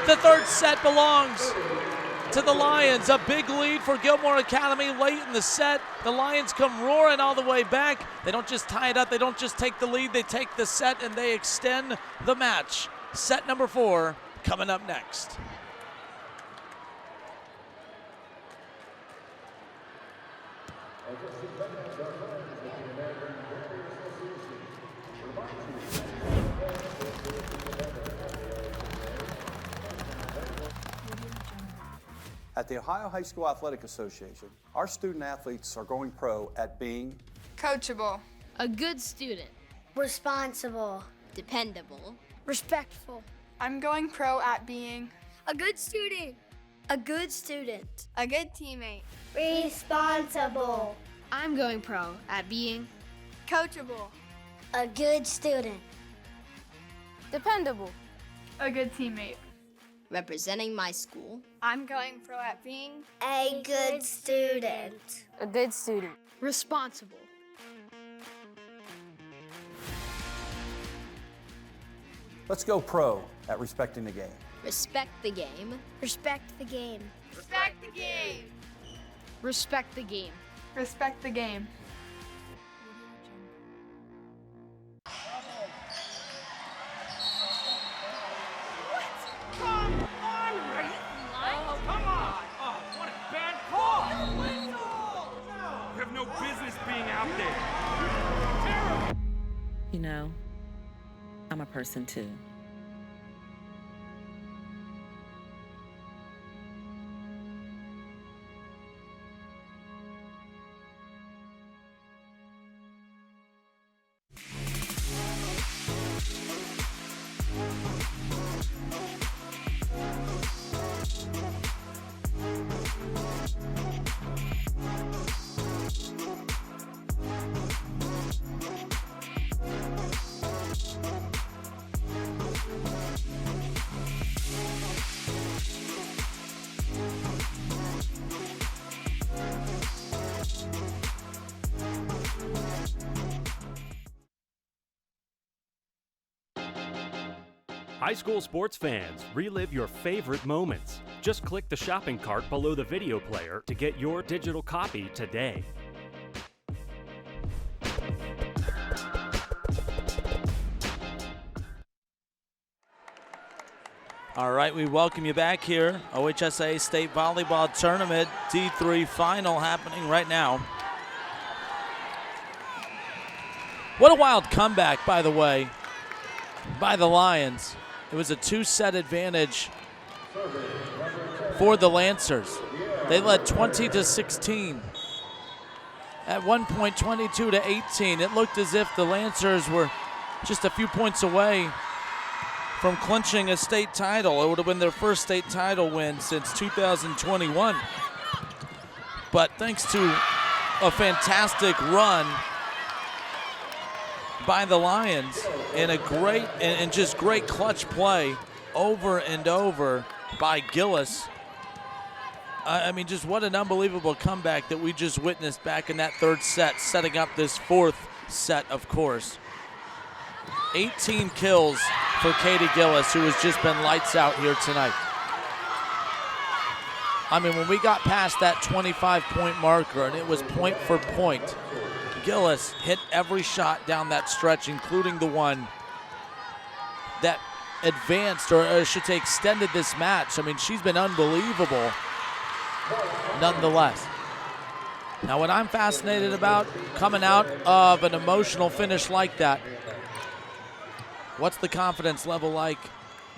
[SPEAKER 5] The third set belongs to the Lions. A big lead for Gilmour Academy late in the set. The Lions come roaring all the way back. They don't just tie it up, they don't just take the lead, they take the set and they extend the match. Set number 4 coming up next.
[SPEAKER 9] At the Ohio High School Athletic Association, our student athletes are going pro at being
[SPEAKER 18] coachable,
[SPEAKER 19] a good student,
[SPEAKER 20] Responsible.
[SPEAKER 19] dependable,
[SPEAKER 20] Respectful.
[SPEAKER 18] I'm going pro at being
[SPEAKER 20] A good student. A good student.
[SPEAKER 18] a good teammate,
[SPEAKER 20] Responsible.
[SPEAKER 19] I'm going pro at being
[SPEAKER 18] coachable,
[SPEAKER 20] A good student.
[SPEAKER 19] dependable,
[SPEAKER 18] a good teammate.
[SPEAKER 19] representing my school,
[SPEAKER 18] I'm going pro at being
[SPEAKER 20] A good student.
[SPEAKER 19] a good student, responsible,
[SPEAKER 9] Let's go pro at respecting the game.
[SPEAKER 19] respect the game,
[SPEAKER 20] Respect the game.
[SPEAKER 18] respect the game,
[SPEAKER 19] respect the game.
[SPEAKER 18] respect the game.
[SPEAKER 6] You have no business being out there.
[SPEAKER 21] You know, I'm a person too.
[SPEAKER 6] High school sports fans, relive your favorite moments. Just click the shopping cart below the video player to get your digital copy today.
[SPEAKER 5] All right, we welcome you back here. OHSAA State Volleyball Tournament D3 final happening right now. What a wild comeback, by the way, by the Lions. It was a 2-set advantage for the Lancers. They led 20-16. At one point, 22-18. It looked as if the Lancers were just a few points away from clinching a state title. It would have been their first state title win since 2021. But thanks to a fantastic run by the Lions and a great and just great clutch play over and over by Gillis. I mean, just what an unbelievable comeback that we just witnessed back in that third set, setting up this fourth set, of course. 18 kills for Katie Gillis, who has just been lights out here tonight. I mean, when we got past that 25-point marker and it was point for point, Gillis hit every shot down that stretch, including the one that advanced, or I should say extended this match. I mean, she's been unbelievable nonetheless. Now, what I'm fascinated about coming out of an emotional finish like that, what's the confidence level like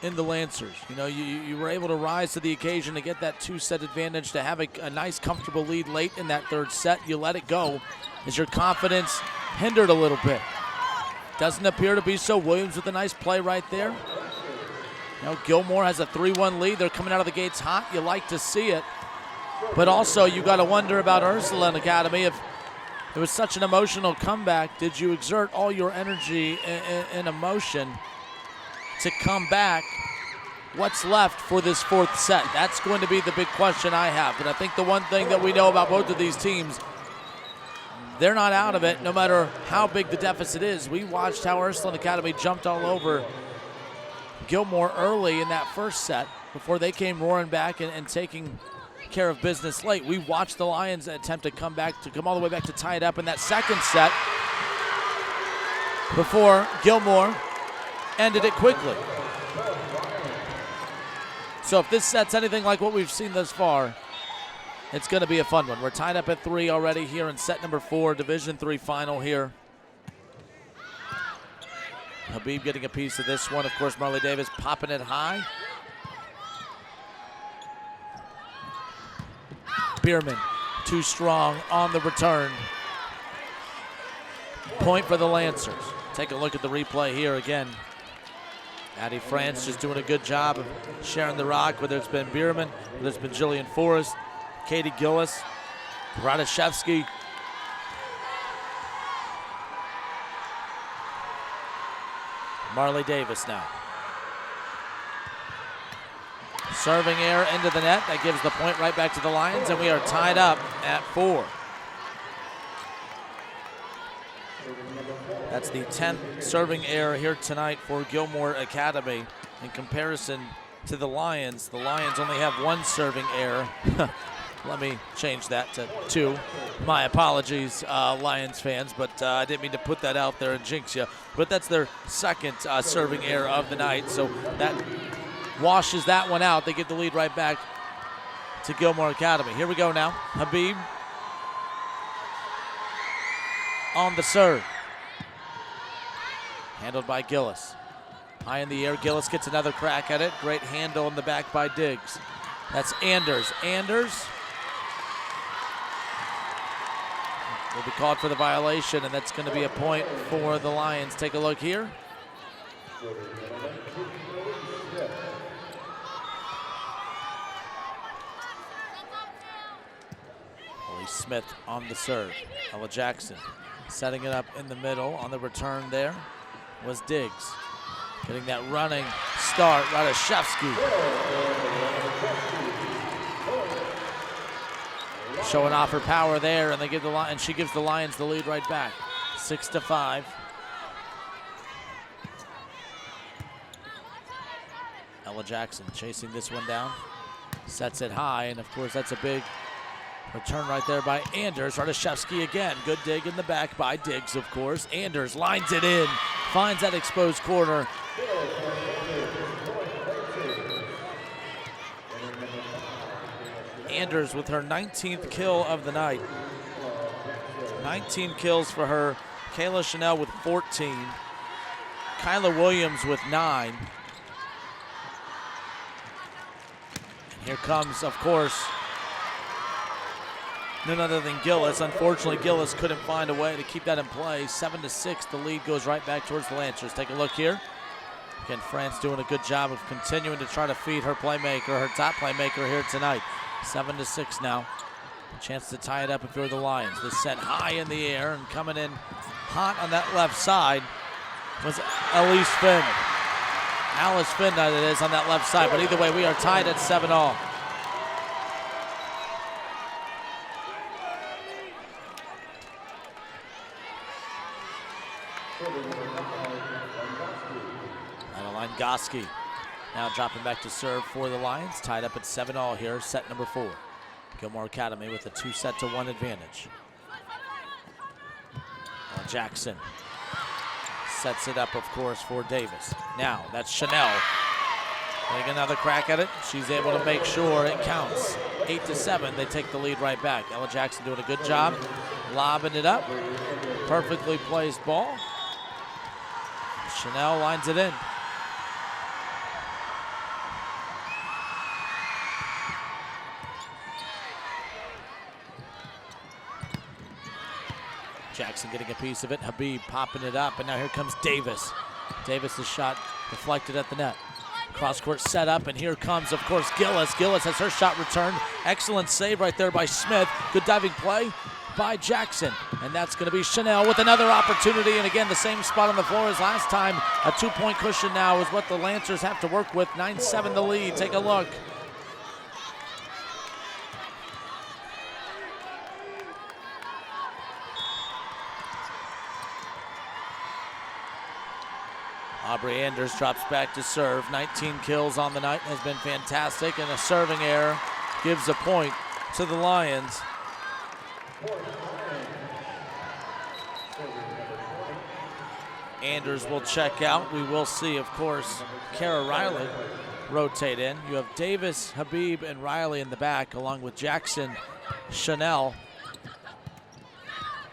[SPEAKER 5] in the Lancers? You know, you were able to rise to the occasion to get that 2-set advantage, to have a nice, comfortable lead late in that third set. You let it go. Is your confidence hindered a little bit? Doesn't appear to be so. Williams with a nice play right there. You know, Gilmour has a 3-1 lead. They're coming out of the gates hot. You like to see it. But also, you got to wonder about Ursuline Academy. If it was such an emotional comeback, did you exert all your energy and emotion to come back? What's left for this fourth set? That's going to be the big question I have. But I think the one thing that we know about both of these teams, they're not out of it no matter how big the deficit is. We watched how Ursuline Academy jumped all over Gilmour early in that first set before they came roaring back and taking care of business late. We watched the Lions attempt to come all the way back to tie it up in that second set before Gilmour ended it quickly. So if this set's anything like what we've seen thus far, it's going to be a fun one. We're tied up at 3 already here in set number 4, Division III final here. Habib getting a piece of this one. Of course, Marley Davis popping it high. Bierman, too strong on the return. Point for the Lancers. Take a look at the replay here again. Addie France just doing a good job of sharing the rock, whether it's been Bierman, whether it's been Jillian Forrest, Katie Gillis, Radishevsky. Marley Davis now. Serving air into the net. That gives the point right back to the Lions, and we are tied up at 4. That's the 10th serving error here tonight for Gilmour Academy. In comparison to the Lions only have 1 serving error. Let me change that to 2. My apologies, Lions fans, but I didn't mean to put that out there and jinx you. But that's their second serving error of the night, so that washes that one out. They get the lead right back to Gilmour Academy. Here we go now. Habib on the serve. Handled by Gillis. High in the air, Gillis gets another crack at it. Great handle in the back by Diggs. That's Anders. Anders will be called for the violation, and that's going to be a point for the Lions. Take a look here. Smith on the serve. Ella Jackson setting it up in the middle. On the return there was Diggs. Getting that running start. Radishevsky showing off her power there, and they give and she gives the Lions the lead right back. 6-5. Ella Jackson chasing this one down. Sets it high, and of course that's a big return right there by Anders. Radishevsky again. Good dig in the back by Diggs, of course. Anders lines it in, finds that exposed corner. Anders with her 19th kill of the night. 19 kills for her. Kayla Chanel with 14. Kyla Williams with 9. And here comes, of course, none other than Gillis. Unfortunately, Gillis couldn't find a way to keep that in play. 7-6, the lead goes right back towards the Lancers. Take a look here. Again, France doing a good job of continuing to try to feed her playmaker, her top playmaker here tonight. 7-6 now. A chance to tie it up if you're the Lions. This set high in the air and coming in hot on that left side was Alice Finn. Alice Finn, that it is, on that left side. But either way, we are tied at 7-all. Adeline Goski now dropping back to serve for the Lions. Tied up at 7-all here, set number 4. Gilmour Academy with a 2-1 advantage. Jackson sets it up, of course, for Davis. Now, that's Chanel. Take another crack at it. She's able to make sure it counts. 8-7, they take the lead right back. Ella Jackson doing a good job lobbing it up. Perfectly placed ball. Chanel lines it in. Jackson getting a piece of it. Habib popping it up, and now here comes Davis. Davis' shot deflected at the net. Cross-court set up, and here comes, of course, Gillis. Gillis has her shot returned. Excellent save right there by Smith. Good diving play by Jackson. And that's going to be Chanel with another opportunity, and again, the same spot on the floor as last time. A 2-point cushion now is what the Lancers have to work with. 9-7 the lead. Take a look. Aubrey Anders drops back to serve. 19 kills on the night, has been fantastic, and a serving error gives a point to the Lions. Anders will check out. We will see, of course, Kara Riley rotate in. You have Davis, Habib, and Riley in the back, along with Jackson, Chanel.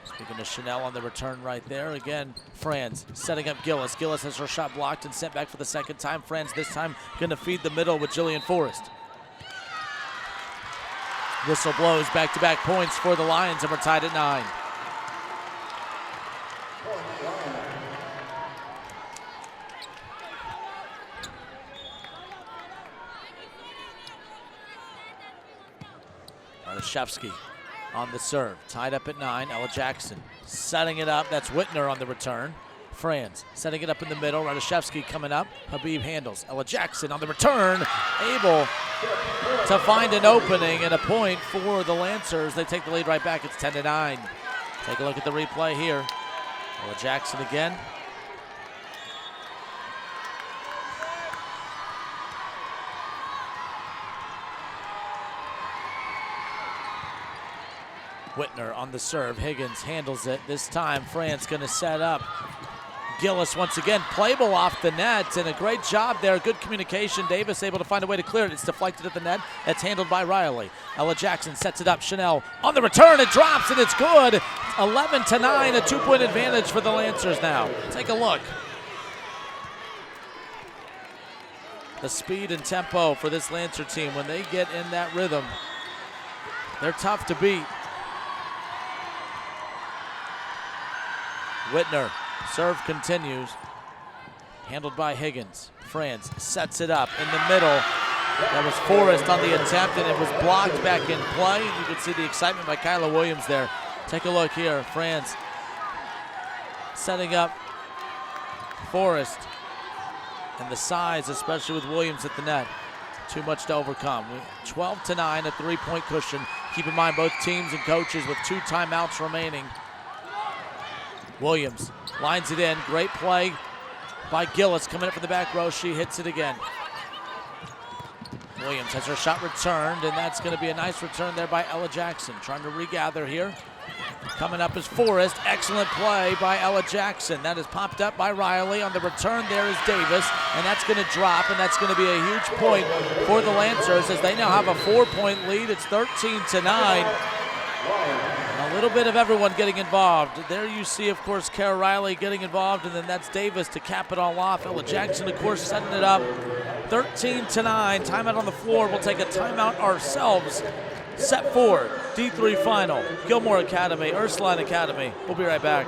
[SPEAKER 5] Speaking of Chanel on the return right there. Again, Franz setting up Gillis. Gillis has her shot blocked and sent back for the second time. Franz this time going to feed the middle with Jillian Forrest. Whistle blows, back-to-back points for the Lions, and we're tied at 9. Radishevsky on the serve, tied up at 9. Ella Jackson setting it up. That's Whitner on the return. Franz setting it up in the middle. Radishevsky coming up. Habib handles. Ella Jackson on the return, able to find an opening and a point for the Lancers. They take the lead right back. It's 10-9. Take a look at the replay here. Ella Jackson again. Whitner on the serve. Higgins handles it. This time, Franz going to set up. Gillis once again, playable off the net, and a great job there. Good communication. Davis able to find a way to clear it. It's deflected at the net. It's handled by Riley. Ella Jackson sets it up. Chanel on the return. It drops, and it's good. 11-9, a 2-point advantage for the Lancers now. Take a look. The speed and tempo for this Lancer team, when they get in that rhythm, they're tough to beat. Whitner, serve continues. Handled by Higgins. Franz sets it up in the middle. That was Forrest on the attempt, and it was blocked back in play. You can see the excitement by Kyla Williams there. Take a look here. Franz setting up Forrest. And the size, especially with Williams at the net, too much to overcome. 12-9, a 3-point cushion. Keep in mind both teams and coaches with 2 timeouts remaining. Williams lines it in. Great play by Gillis coming up from the back row. She hits it again. Williams has her shot returned, and that's going to be a nice return there by Ella Jackson. Trying to regather here. Coming up is Forrest. Excellent play by Ella Jackson. That is popped up by Riley. On the return there is Davis, and that's going to drop, and that's going to be a huge point for the Lancers as they now have a 4-point lead. It's 13-9. A little bit of everyone getting involved. There you see, of course, Kara Riley getting involved, and then that's Davis to cap it all off. Ella Jackson, of course, setting it up. 13-9. Timeout on the floor. We'll take a timeout ourselves. Set 4, D3 final. Gilmour Academy, Ursuline Academy. We'll be right back.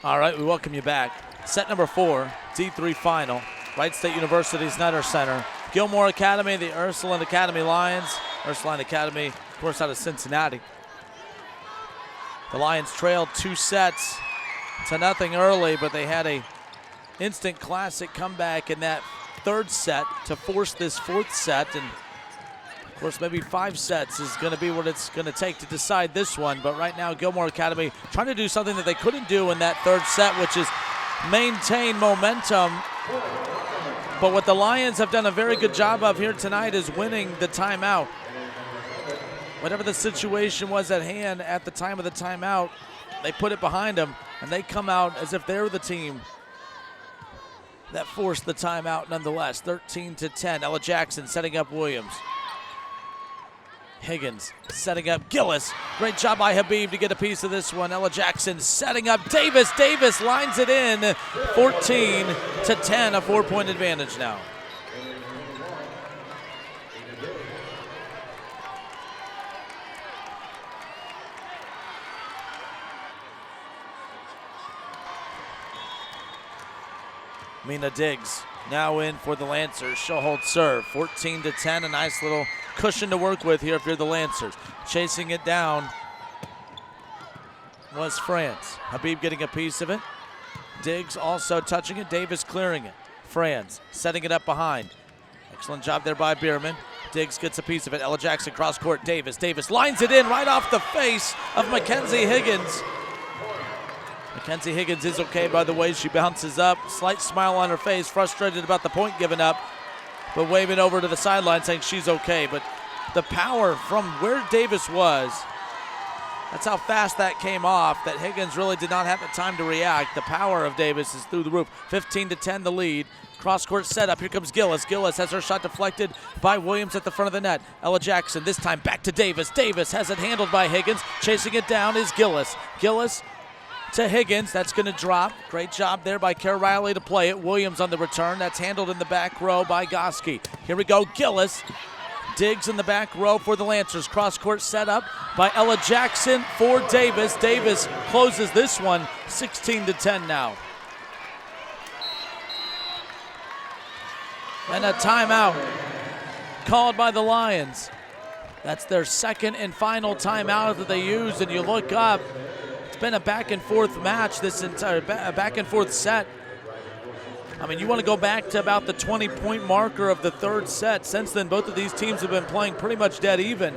[SPEAKER 5] All right, we welcome you back. Set number 4, D3 final. Wright State University's Nutter Center. Gilmour Academy, the Ursuline Academy Lions. Ursuline Academy, of course, out of Cincinnati. The Lions trailed 2-0 early, but they had a instant classic comeback in that 3rd set to force this 4th set. And of course, maybe 5 sets is going to be what it's going to take to decide this one. But right now, Gilmour Academy trying to do something that they couldn't do in that 3rd set, which is maintain momentum. But what the Lions have done a very good job of here tonight is winning the timeout. Whatever the situation was at hand at the time of the timeout, they put it behind them, and they come out as if they're the team that forced the timeout nonetheless. 13-10. Ella Jackson setting up Williams. Higgins setting up Gillis. Great job by Habib to get a piece of this one. Ella Jackson setting up Davis. Davis lines it in. 14-10, a 4-point advantage now. Mina Diggs now in for the Lancers. She'll hold serve. 14-10, a nice little cushion to work with here if you're the Lancers. Chasing it down was France. Habib getting a piece of it. Diggs also touching it. Davis clearing it. France setting it up behind. Excellent job there by Bierman. Diggs gets a piece of it. Ella Jackson cross court. Davis. Davis lines it in right off the face of Mackenzie Higgins. Mackenzie Higgins is okay, by the way. She bounces up. Slight smile on her face. Frustrated about the point given up, but waving over to the sideline saying she's okay. But the power from where Davis was, that's how fast that came off, that Higgins really did not have the time to react. The power of Davis is through the roof. 15-10 the lead. Cross-court setup. Here comes Gillis. Gillis has her shot deflected by Williams at the front of the net. Ella Jackson this time back to Davis. Davis has it handled by Higgins. Chasing it down is Gillis. Gillis to Higgins. That's going to drop. Great job there by Kara Riley to play it. Williams on the return. That's handled in the back row by Goski. Here we go. Gillis. Diggs in the back row for the Lancers. Cross-court set up by Ella Jackson for Davis. Davis closes this one 16-10 now. And a timeout called by the Lions. That's their second and final timeout that they used. And you look up, it's been a back-and-forth match this entire back-and-forth set. I mean, you want to go back to about the 20-point marker of the third set. Since then, both of these teams have been playing pretty much dead even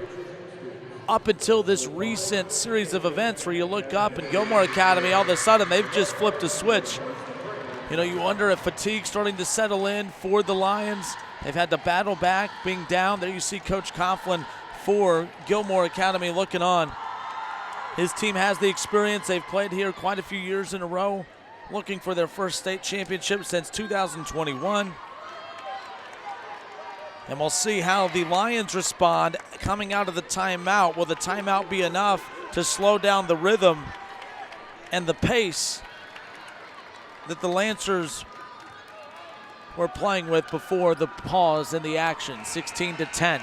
[SPEAKER 5] up until this recent series of events where you look up and Gilmour Academy, all of a sudden, they've just flipped a switch. You know, you wonder if fatigue's starting to settle in for the Lions. They've had to battle back, being down. There you see Coach Coughlin for Gilmour Academy looking on. His team has the experience. They've played here quite a few years in a row, looking for their first state championship since 2021. And we'll see how the Lions respond coming out of the timeout. Will the timeout be enough to slow down the rhythm and the pace that the Lancers were playing with before the pause in the action? 16-10.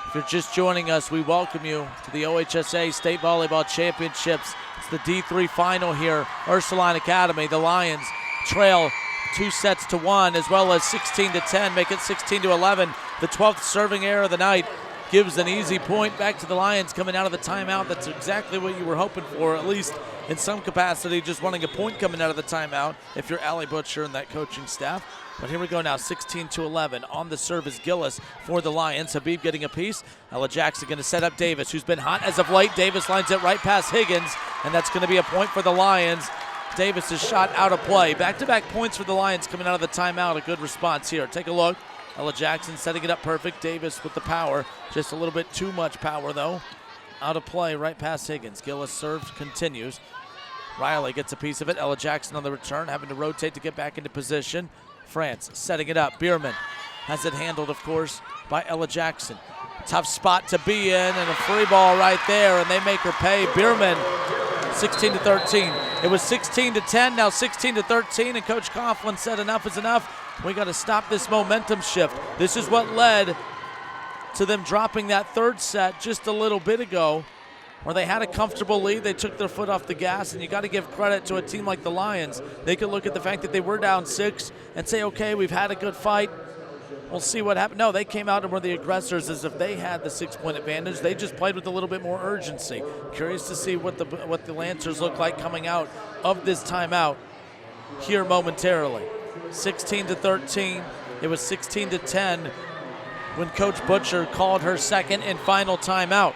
[SPEAKER 5] If you're just joining us, we welcome you to the OHSAA State Volleyball Championships. It's the D3 final here, Ursuline Academy. The Lions trail 2-1, as well as 16-10, make it 16-11. The 12th serving error of the night gives an easy point back to the Lions coming out of the timeout. That's exactly what you were hoping for, at least in some capacity, just wanting a point coming out of the timeout if you're Allie Butcher and that coaching staff. But here we go now, 16-11. On the serve is Gillis for the Lions. Habib getting a piece. Ella Jackson going to set up Davis, who's been hot as of late. Davis lines it right past Higgins, and that's going to be a point for the Lions. Davis is shot out of play. Back-to-back points for the Lions coming out of the timeout. A good response here. Take a look. Ella Jackson setting it up perfect. Davis with the power. Just a little bit too much power, though. Out of play right past Higgins. Gillis serves, continues. Riley gets a piece of it. Ella Jackson on the return, having to rotate to get back into position. France setting it up. Bierman has it handled, of course, by Ella Jackson. Tough spot to be in, and a free ball right there, and they make her pay. Bierman, 16-13. It was 16-10, now 16-13, and Coach Coughlin said enough is enough. We got to stop this momentum shift. This is what led to them dropping that third set just a little bit ago, where they had a comfortable lead. They took their foot off the gas, and you got to give credit to a team like the Lions. They could look at the fact that they were down 6 and say, okay, we've had a good fight. We'll see what happens. No, they came out and were the aggressors as if they had the 6-point advantage. They just played with a little bit more urgency. Curious to see what the Lancers look like coming out of this timeout here momentarily. 16-13. It was 16-10 when Coach Butcher called her second and final timeout.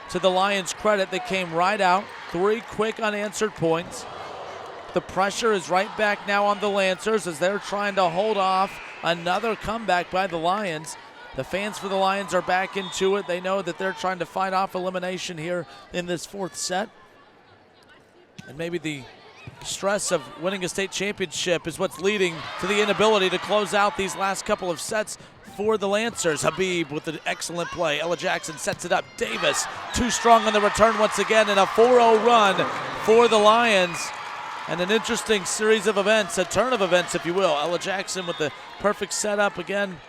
[SPEAKER 5] To the Lions' credit, they came right out. 3 quick unanswered points. The pressure is right back now on the Lancers as they're trying to hold off another comeback by the Lions. The fans for the Lions are back into it. They know that they're trying to fight off elimination here in this 4th set. And maybe the stress of winning a state championship is what's leading to the inability to close out these last couple of sets for the Lancers. Habib with an excellent play. Ella Jackson sets it up. Davis too strong on the return once again, and a 4-0 run for the Lions. And an interesting series of events, a turn of events, if you will. Ella Jackson with the perfect setup again.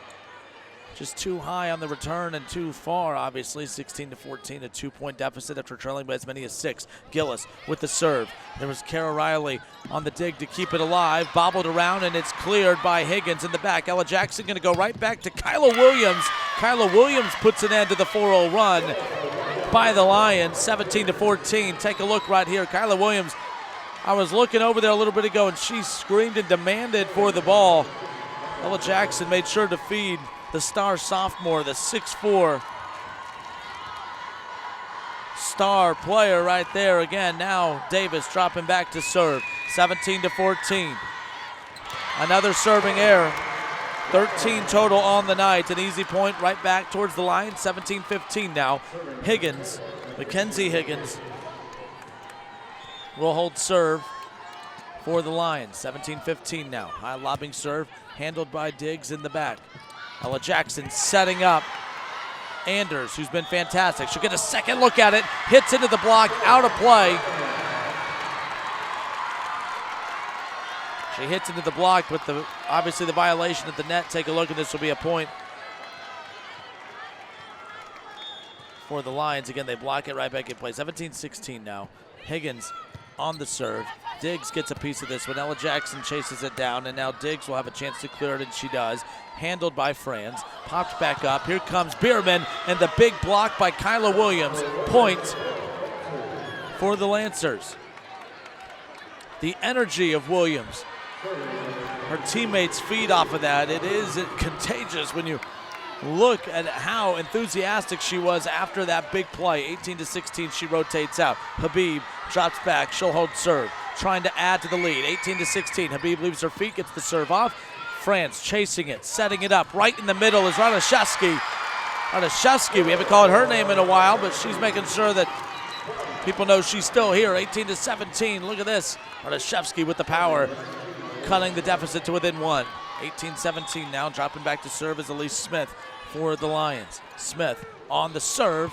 [SPEAKER 5] Just too high on the return and too far, obviously. 16-14, a 2-point deficit after trailing by as many as 6. Gillis with the serve. There was Kara Riley on the dig to keep it alive. Bobbled around, and it's cleared by Higgins in the back. Ella Jackson going to go right back to Kyla Williams. Kyla Williams puts an end to the 4-0 run by the Lions, 17-14. Take a look right here. Kyla Williams, I was looking over there a little bit ago, and she screamed and demanded for the ball. Ella Jackson made sure to feed the star sophomore, the 6'4" star player right there. Again, now Davis dropping back to serve, 17-14. Another serving error. 13 total on the night. An easy point right back towards the line, 17-15 now. Higgins, Mackenzie Higgins, will hold serve for the Lions. 17-15 now. High lobbing serve handled by Diggs in the back. Ella Jackson setting up Anders, who's been fantastic. She'll get a second look at it. Hits into the block, out of play. She hits into the block, but obviously the violation at the net. Take a look, and this will be a point for the Lions. Again, they block it right back in play. 17-16 now. Higgins on the serve. Diggs gets a piece of this when Ella Jackson chases it down, and now Diggs will have a chance to clear it, and she does. Handled by Franz. Popped back up. Here comes Bierman, and the big block by Kyla Williams. Point for the Lancers. The energy of Williams. Her teammates feed off of that. It is contagious when you look at how enthusiastic she was after that big play. 18-16, she rotates out. Habib drops back. She'll hold serve, trying to add to the lead. 18-16. Habib leaves her feet, gets the serve off. France chasing it, setting it up. Right in the middle is Radashevsky. Radashevsky, we haven't called her name in a while, but she's making sure that people know she's still here. 18-17. Look at this. Radashevsky with the power, cutting the deficit to within 1. 18-17 now. Dropping back to serve is Elise Smith for the Lions. Smith on the serve.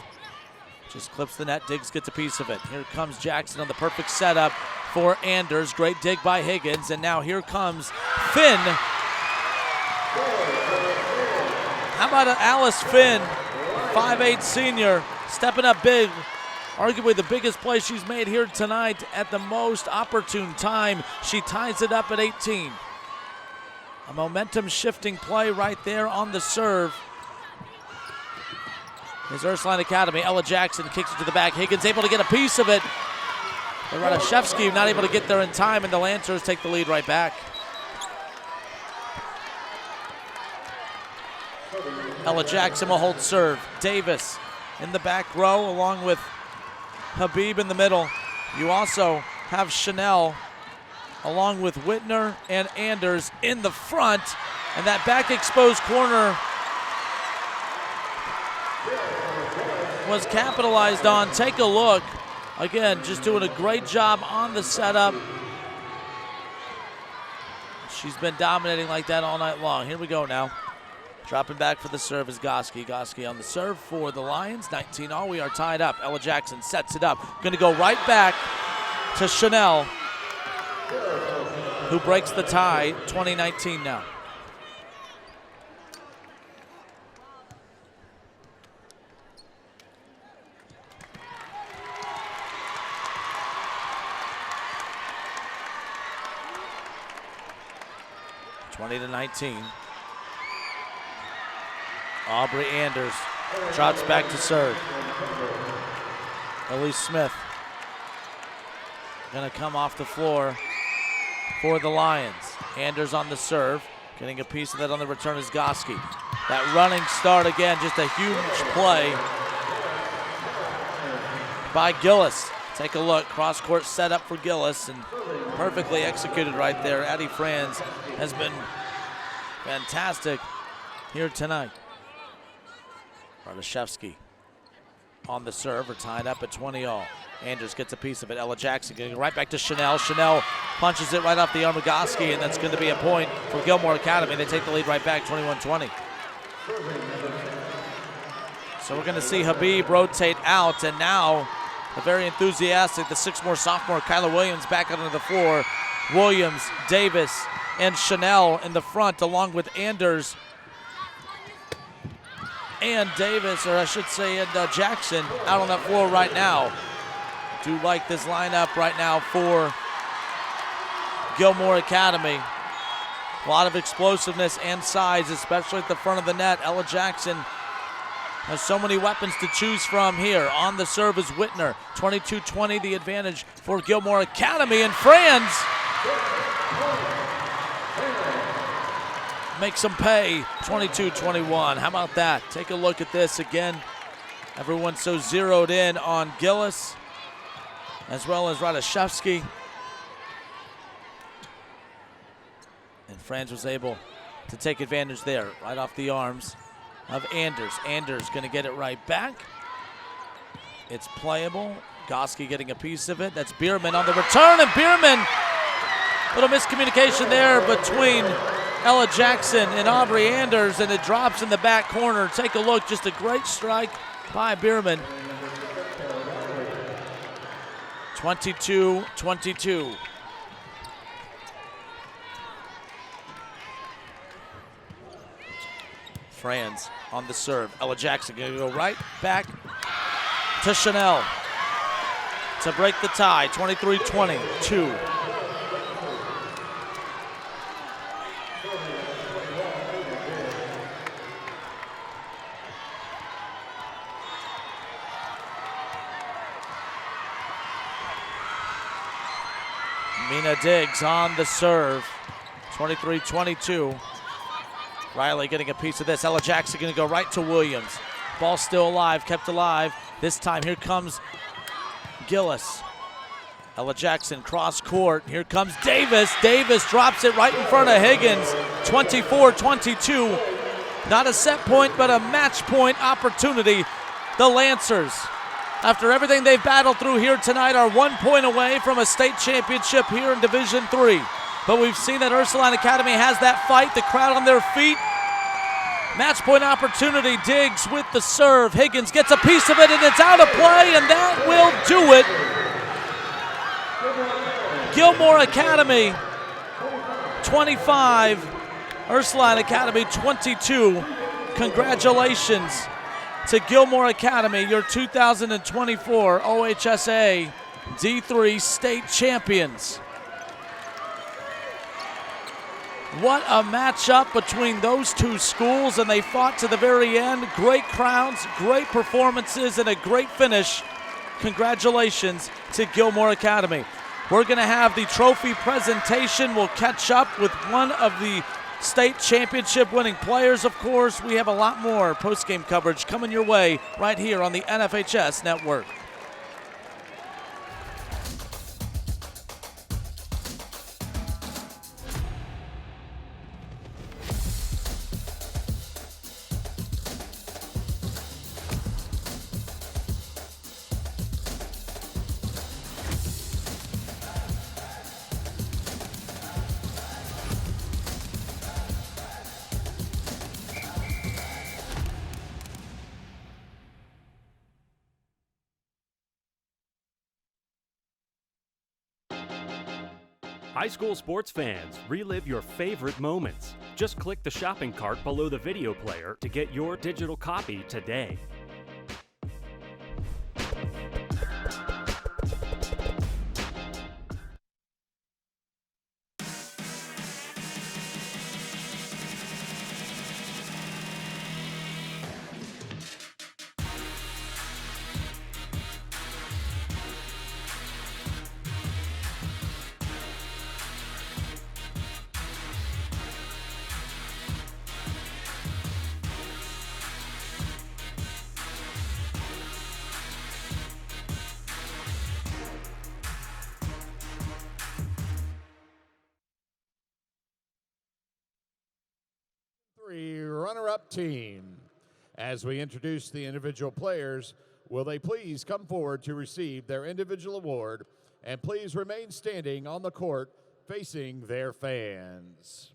[SPEAKER 5] Just clips the net. Diggs gets a piece of it. Here comes Jackson on the perfect setup for Anders. Great dig by Higgins. And now here comes Finn. How about Alice Finn 5'8" senior, stepping up big. Arguably the biggest play she's made here tonight at the most opportune time. She ties it up at 18. A momentum-shifting play right there on the serve. Is Ursuline Academy. Ella Jackson kicks it to the back. Higgins able to get a piece of it. But Radishevsky not able to get there in time, and the Lancers take the lead right back. Ella Jackson will hold serve. Davis in the back row along with Habib in the middle. You also have Chanel along with Whitner and Anders in the front. And that back exposed corner was capitalized on. Take a look. Again, just doing a great job on the setup. She's been dominating like that all night long. Here we go now. Dropping back for the serve is Goski. Goski on the serve for the Lions. 19-all. We are tied up. Ella Jackson sets it up. Going to go right back to Chanel, who breaks the tie. 20-19 now. To 19. Aubrey Anders drops back to serve. Elise Smith gonna come off the floor for the Lions. Anders on the serve, getting a piece of that on the return is Goski. That running start again, just a huge play by Gillis. Take a look, cross-court set up for Gillis and perfectly executed right there. Addie Franz has been fantastic here tonight. Radishevsky on the serve. We're tied up at 20-all. Anders gets a piece of it. Ella Jackson getting right back to Chanel. Chanel punches it right off the arm of Goski, and that's going to be a point for Gilmour Academy. They take the lead right back, 21-20. So we're going to see Habib rotate out, and now the very enthusiastic, the sophomore Kyla Williams back out onto the floor. Williams, Davis, and Chanel in the front, along with Anders and Davis, or I should say, and Jackson out on that floor right now. Do like this lineup right now for Gilmour Academy. A lot of explosiveness and size, especially at the front of the net. Ella Jackson has so many weapons to choose from here. On the serve is Whitner. 22-20, the advantage for Gilmour Academy, and Franz makes them pay. 22-21. How about that? Take a look at this again. Everyone's so zeroed in on Gillis as well as Radishevsky. And Franz was able to take advantage there, right off the arms of Anders. Anders going to get it right back. It's playable. Goski getting a piece of it. That's Bierman on the return, and Bierman, little miscommunication there between Ella Jackson and Aubrey Anders, and it drops in the back corner. Take a look, just a great strike by Bierman. 22-22. Franz on the serve. Ella Jackson going to go right back to Chanel to break the tie. 23-22. Mina Diggs on the serve. 23-22. Riley getting a piece of this. Ella Jackson going to go right to Williams. Ball still alive, kept alive. This time, here comes Gillis. Ella Jackson cross court. Here comes Davis. Davis drops it right in front of Higgins. 24-22. Not a set point, but a match point opportunity. The Lancers, after everything they've battled through here tonight, are 1 point away from a state championship here in Division III. But we've seen that Ursuline Academy has that fight, the crowd on their feet. Match point opportunity. Diggs with the serve. Higgins gets a piece of it, and it's out of play, and that will do it. Gilmour Academy 25, Ursuline Academy 22. Congratulations to Gilmour Academy, your 2024 OHSAA D3 state champions. What a matchup between those two schools, and they fought to the very end. Great crowds, great performances, and a great finish. Congratulations to Gilmour Academy. We're going to have the trophy presentation. We'll catch up with one of the state championship winning players, of course. We have a lot more post-game coverage coming your way right here on the NFHS Network.
[SPEAKER 6] High school sports fans, relive your favorite moments. Just click the shopping cart below the video player to get your digital copy today.
[SPEAKER 7] Runner-up team. As we introduce the individual players, will they please come forward to receive their individual award, and please remain standing on the court facing their fans.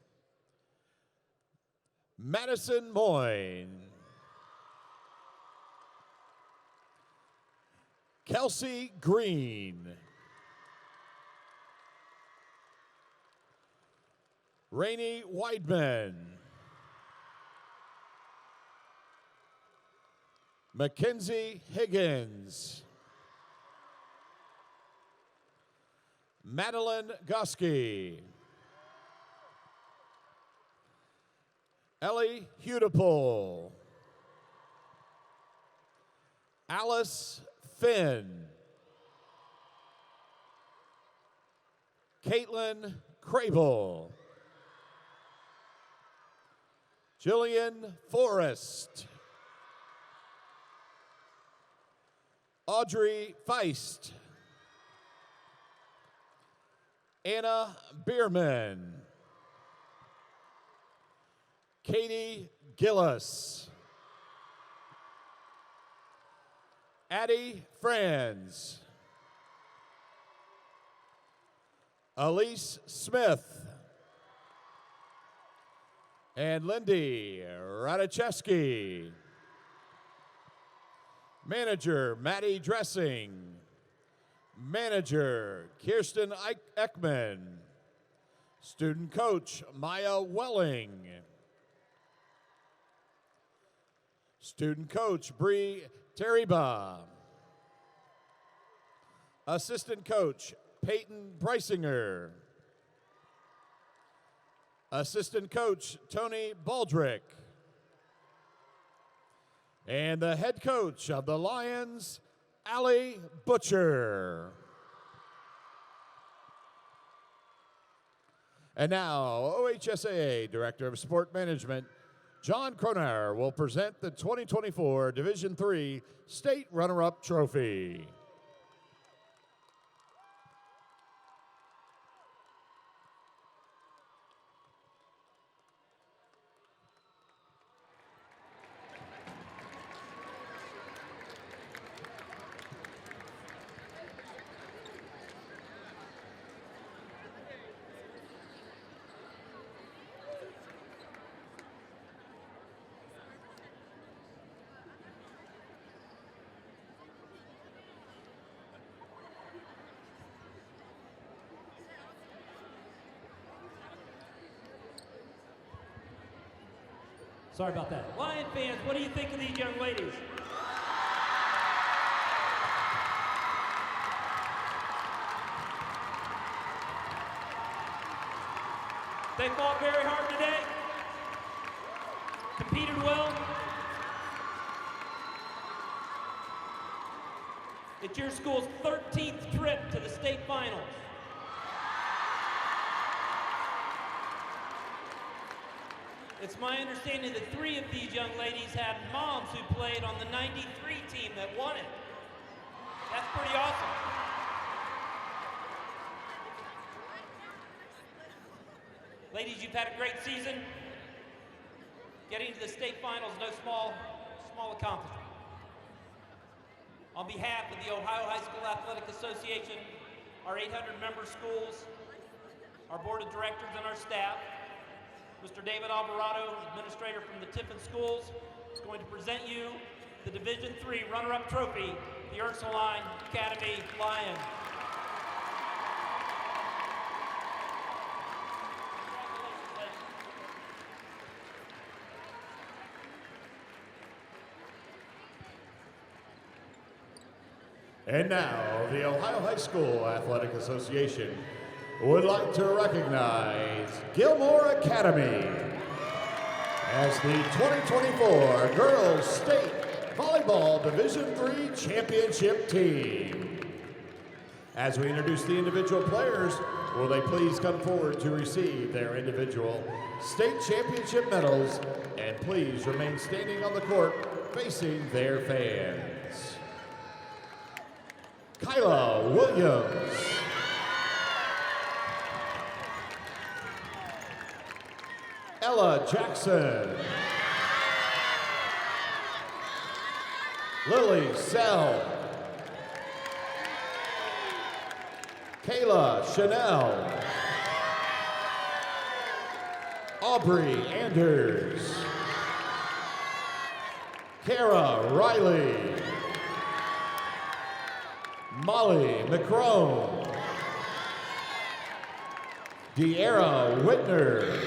[SPEAKER 7] Madison Moyne. Kelsey Green. Rainey Weidman. Mackenzie Higgins. Madeline Gosky. Ellie Hudipole. Alice Finn. Caitlin Crable. Jillian Forrest. Audrey Feist. Anna Bierman. Katie Gillis. Addie Franz. Elise Smith. And Lindy Radachevsky. Manager, Maddie Dressing. Manager, Kirsten Ekman. Student coach, Maya Welling. Student coach, Bree Terryba. Assistant coach, Peyton Breisinger. Assistant coach, Tony Baldrick. And the head coach of the Lions, Allie Butcher. And now, OHSAA Director of Sport Management, John Cronauer, will present the 2024 Division III State Runner-Up Trophy.
[SPEAKER 3] Sorry about that. Lion fans, what do you think of these young ladies? They fought very hard today, competed well. It's your school's 13th trip to the state finals. It's my understanding that 3 of these young ladies have moms who played on the '93 team that won it. That's pretty awesome. Ladies, you've had a great season. Getting to the state finals, no small accomplishment. On behalf of the Ohio High School Athletic Association, our 800 member schools, our board of directors and our staff, Mr. David Alvarado, administrator from the Tiffin Schools, is going to present you the Division III runner-up trophy, the Ursuline Academy Lions.
[SPEAKER 7] And now, the Ohio High School Athletic Association would like to recognize Gilmour Academy as the 2024 Girls State Volleyball Division III Championship Team. As we introduce the individual players, will they please come forward to receive their individual state championship medals, and please remain standing on the court facing their fans. Kyla Williams. Ella Jackson. Lily Sell. Kayla Chanel. Aubrey Anders. Kara Riley. Molly McCrone. De'Ara Whitner.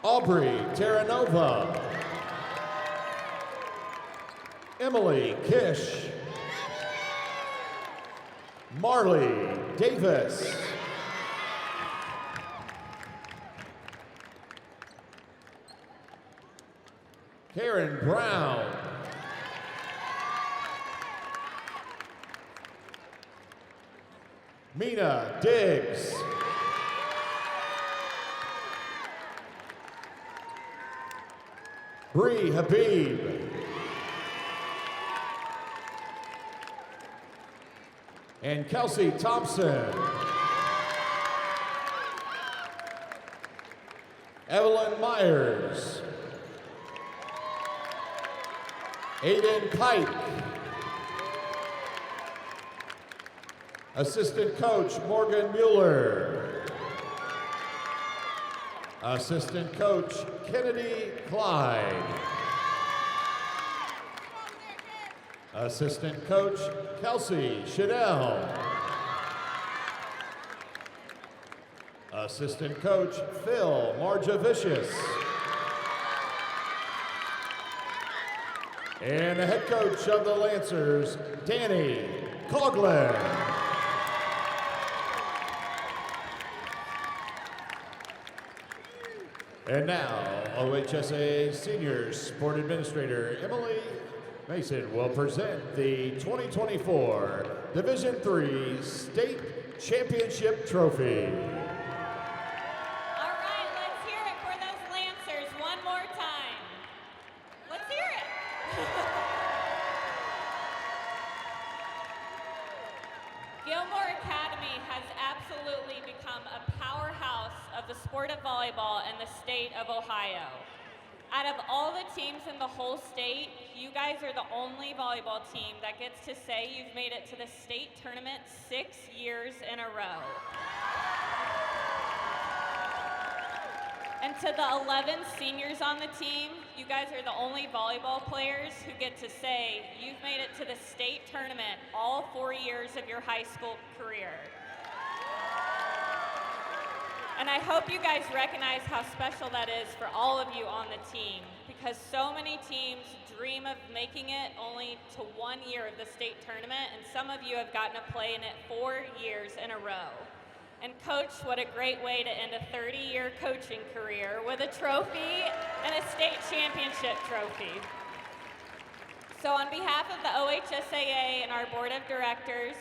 [SPEAKER 7] Aubrey Terranova. Emily Kish. Marley Davis. Karen Brown. Mina Diggs. Bree Habib. And Kelsey Thompson. Evelyn Myers. Aiden Pike. Assistant Coach Morgan Mueller. Assistant Coach Kennedy Clyde. Assistant Coach Kelsey Chanel. Assistant Coach Phil Marjavicius. And the head coach of the Lancers, Danny Coughlin. And now, OHSAA Senior Sport Administrator Emily Mason will present the 2024 Division III State Championship Trophy.
[SPEAKER 22] All right, let's hear it for those Lancers one more time. Let's hear it. Gilmour Academy has absolutely become a powerhouse of the sport of volleyball in the state of Ohio. Out of all the teams in the whole state, you guys are the only volleyball team that gets to say you've made it to the state tournament 6 years in a row. And to the 11 seniors on the team, you guys are the only volleyball players who get to say you've made it to the state tournament all 4 years of your high school career. And I hope you guys recognize how special that is for all of you on the team, because so many teams dream of making it only to 1 year of the state tournament, and some of you have gotten to play in it 4 years in a row. And Coach, what a great way to end a 30-year coaching career with a trophy and a state championship trophy. So on behalf of the OHSAA and our Board of Directors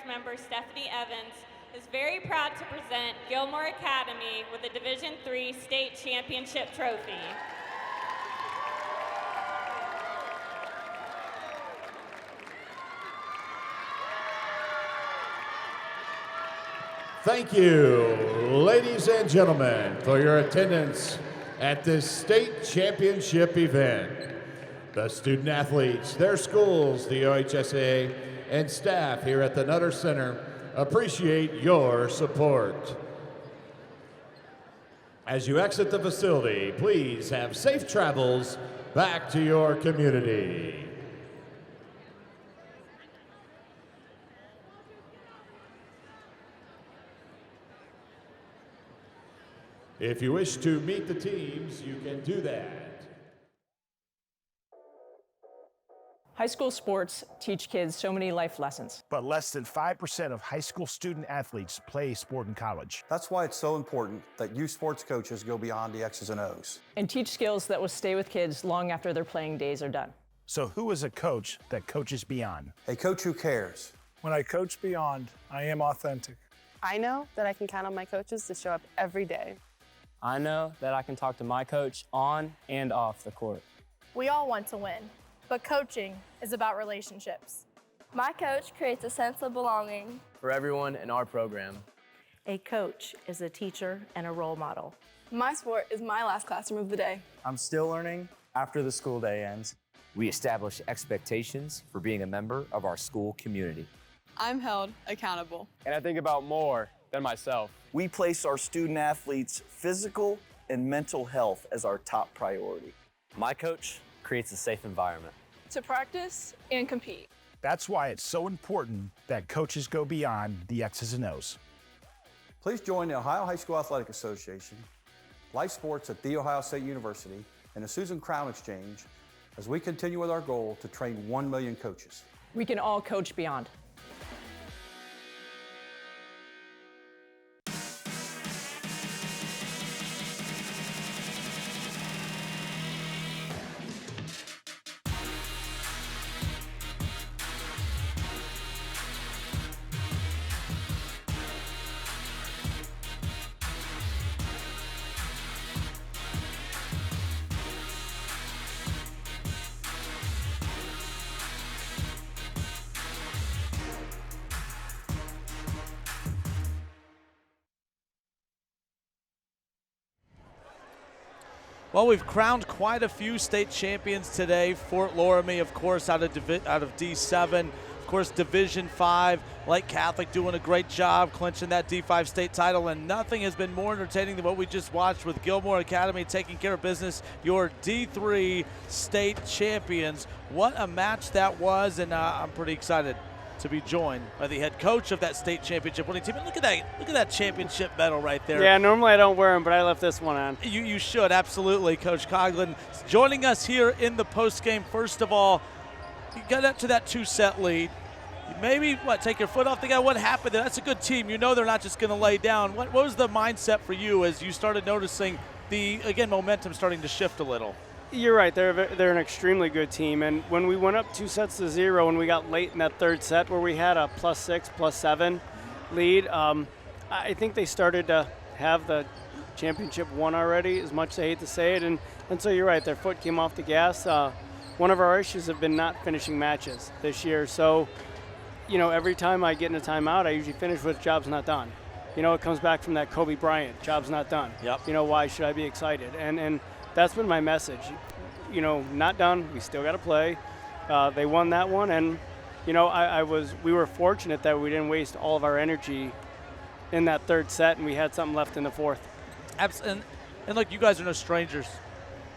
[SPEAKER 22] member Stephanie Evans is very proud to present Gilmour Academy with the Division III state championship trophy.
[SPEAKER 7] Thank you, ladies and gentlemen, for your attendance at this state championship event. The student athletes, their schools, the OHSAA, and staff here at the Nutter Center appreciate your support. As you exit the facility, please have safe travels back to your community. If you wish to meet the teams, you can do that.
[SPEAKER 1] High school sports teach kids so many life lessons.
[SPEAKER 2] But less than 5% of high school student athletes play sport in college.
[SPEAKER 9] That's why it's so important that you sports coaches go beyond the X's and O's.
[SPEAKER 1] And teach skills that will stay with kids long after their playing days are done.
[SPEAKER 2] So who is a coach that coaches beyond?
[SPEAKER 9] A coach who cares.
[SPEAKER 23] When I coach beyond, I am authentic.
[SPEAKER 24] I know that I can count on my coaches to show up every day.
[SPEAKER 12] I know that I can talk to my coach on and off the court.
[SPEAKER 18] We all want to win, but coaching is about relationships.
[SPEAKER 20] My coach creates a sense of belonging
[SPEAKER 12] For everyone in our program.
[SPEAKER 10] A coach is a teacher and a role model.
[SPEAKER 24] My sport is my last classroom of the day.
[SPEAKER 12] I'm still learning after the school day ends.
[SPEAKER 25] We establish expectations for being a member of our school community.
[SPEAKER 24] I'm held accountable.
[SPEAKER 12] And I think about more than myself.
[SPEAKER 26] We place our student athletes' physical and mental health as our top priority.
[SPEAKER 12] My coach creates a safe environment
[SPEAKER 24] To practice and compete.
[SPEAKER 2] That's why it's so important that coaches go beyond the X's and O's.
[SPEAKER 9] Please join the Ohio High School Athletic Association, Life Sports at The Ohio State University, and the Susan Crown Exchange as we continue with our goal to train 1 million coaches.
[SPEAKER 1] We can all coach beyond.
[SPEAKER 5] Well, we've crowned quite a few state champions today. Fort Loramie, of course, out of D7. Of course, Division 5. Lake Catholic doing a great job clinching that D5 state title. And nothing has been more entertaining than what we just watched with Gilmour Academy taking care of business, your D3 state champions. What a match that was, and I'm pretty excited to be joined by the head coach of that state championship winning team. And look at that championship medal right there.
[SPEAKER 27] Yeah, normally I don't wear them, but I left this one on.
[SPEAKER 5] You should, absolutely. Coach Coughlin joining us here in the postgame. First of all, you got up to that 2-set lead. Maybe, take your foot off the guy? What happened there? That's a good team. You know they're not just going to lay down. What was the mindset for you as you started noticing the, again, momentum starting to shift a little?
[SPEAKER 27] You're right. They're an extremely good team. And when we went up 2-0 and we got late in that third set where we had a +6, +7 lead, I think they started to have the championship won already, as much as I hate to say it. And so you're right. Their foot came off the gas. One of our issues have been not finishing matches this year. So, every time I get in a timeout, I usually finish with job's not done. It comes back from that Kobe Bryant, job's not done.
[SPEAKER 5] Yep.
[SPEAKER 27] Why should I be excited? And that's been my message. Not done. We still got to play. They won that one, and we were fortunate that we didn't waste all of our energy in that third set, and we had something left in the fourth.
[SPEAKER 5] And look, you guys are no strangers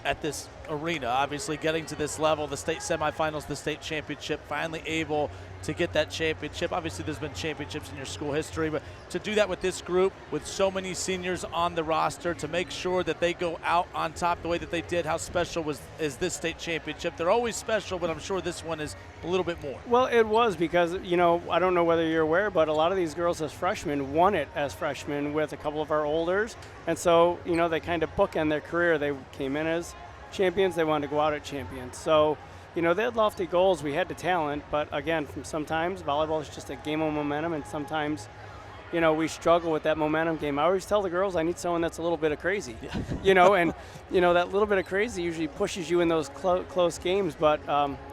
[SPEAKER 5] at this arena. Obviously, getting to this level, the state semifinals, the state championship, finally able to get that championship. Obviously, there's been championships in your school history, but to do that with this group, with so many seniors on the roster, to make sure that they go out on top the way that they did, how special is this state championship? They're always special, but I'm sure this one is a little bit more.
[SPEAKER 27] Well, it was because, you know, I don't know whether you're aware, but a lot of these girls as freshmen won it as freshmen with a couple of our olders. And so, you know, they kind of bookend their career. They came in as champions. They wanted to go out as champions. So, you know, they had lofty goals. We had the talent. But, again, sometimes volleyball is just a game of momentum, and sometimes, you know, we struggle with that momentum game. I always tell the girls I need someone that's a little bit of crazy, you know, and, you know, that little bit of crazy usually pushes you in those close games. But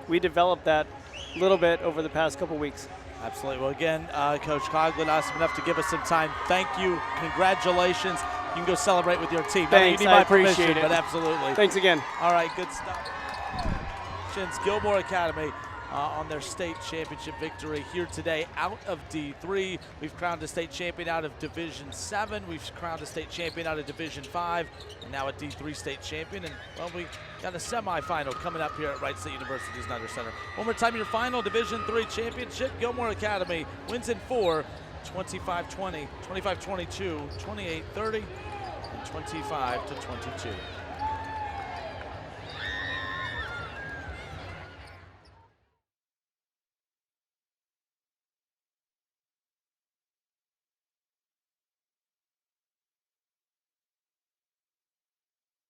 [SPEAKER 27] we developed that little bit over the past couple weeks.
[SPEAKER 5] Absolutely. Well, again, Coach Coughlin, awesome enough to give us some time. Thank you. Congratulations. You can go celebrate with your team.
[SPEAKER 27] Thanks.
[SPEAKER 5] You need
[SPEAKER 27] I
[SPEAKER 5] my
[SPEAKER 27] appreciate
[SPEAKER 5] permission,
[SPEAKER 27] it.
[SPEAKER 5] but absolutely.
[SPEAKER 27] Thanks again.
[SPEAKER 5] All right, good stuff. Gilmour Academy on their state championship victory here today out of D3. We've crowned a state champion out of Division 7. We've crowned a state champion out of Division 5, and now a D3 state champion. And, well, we got a semifinal coming up here at Wright State University's Nutter Center. One more time, your final Division 3 championship. Gilmour Academy wins in 4, 25-20, 25-22, 28-30, and 25-22.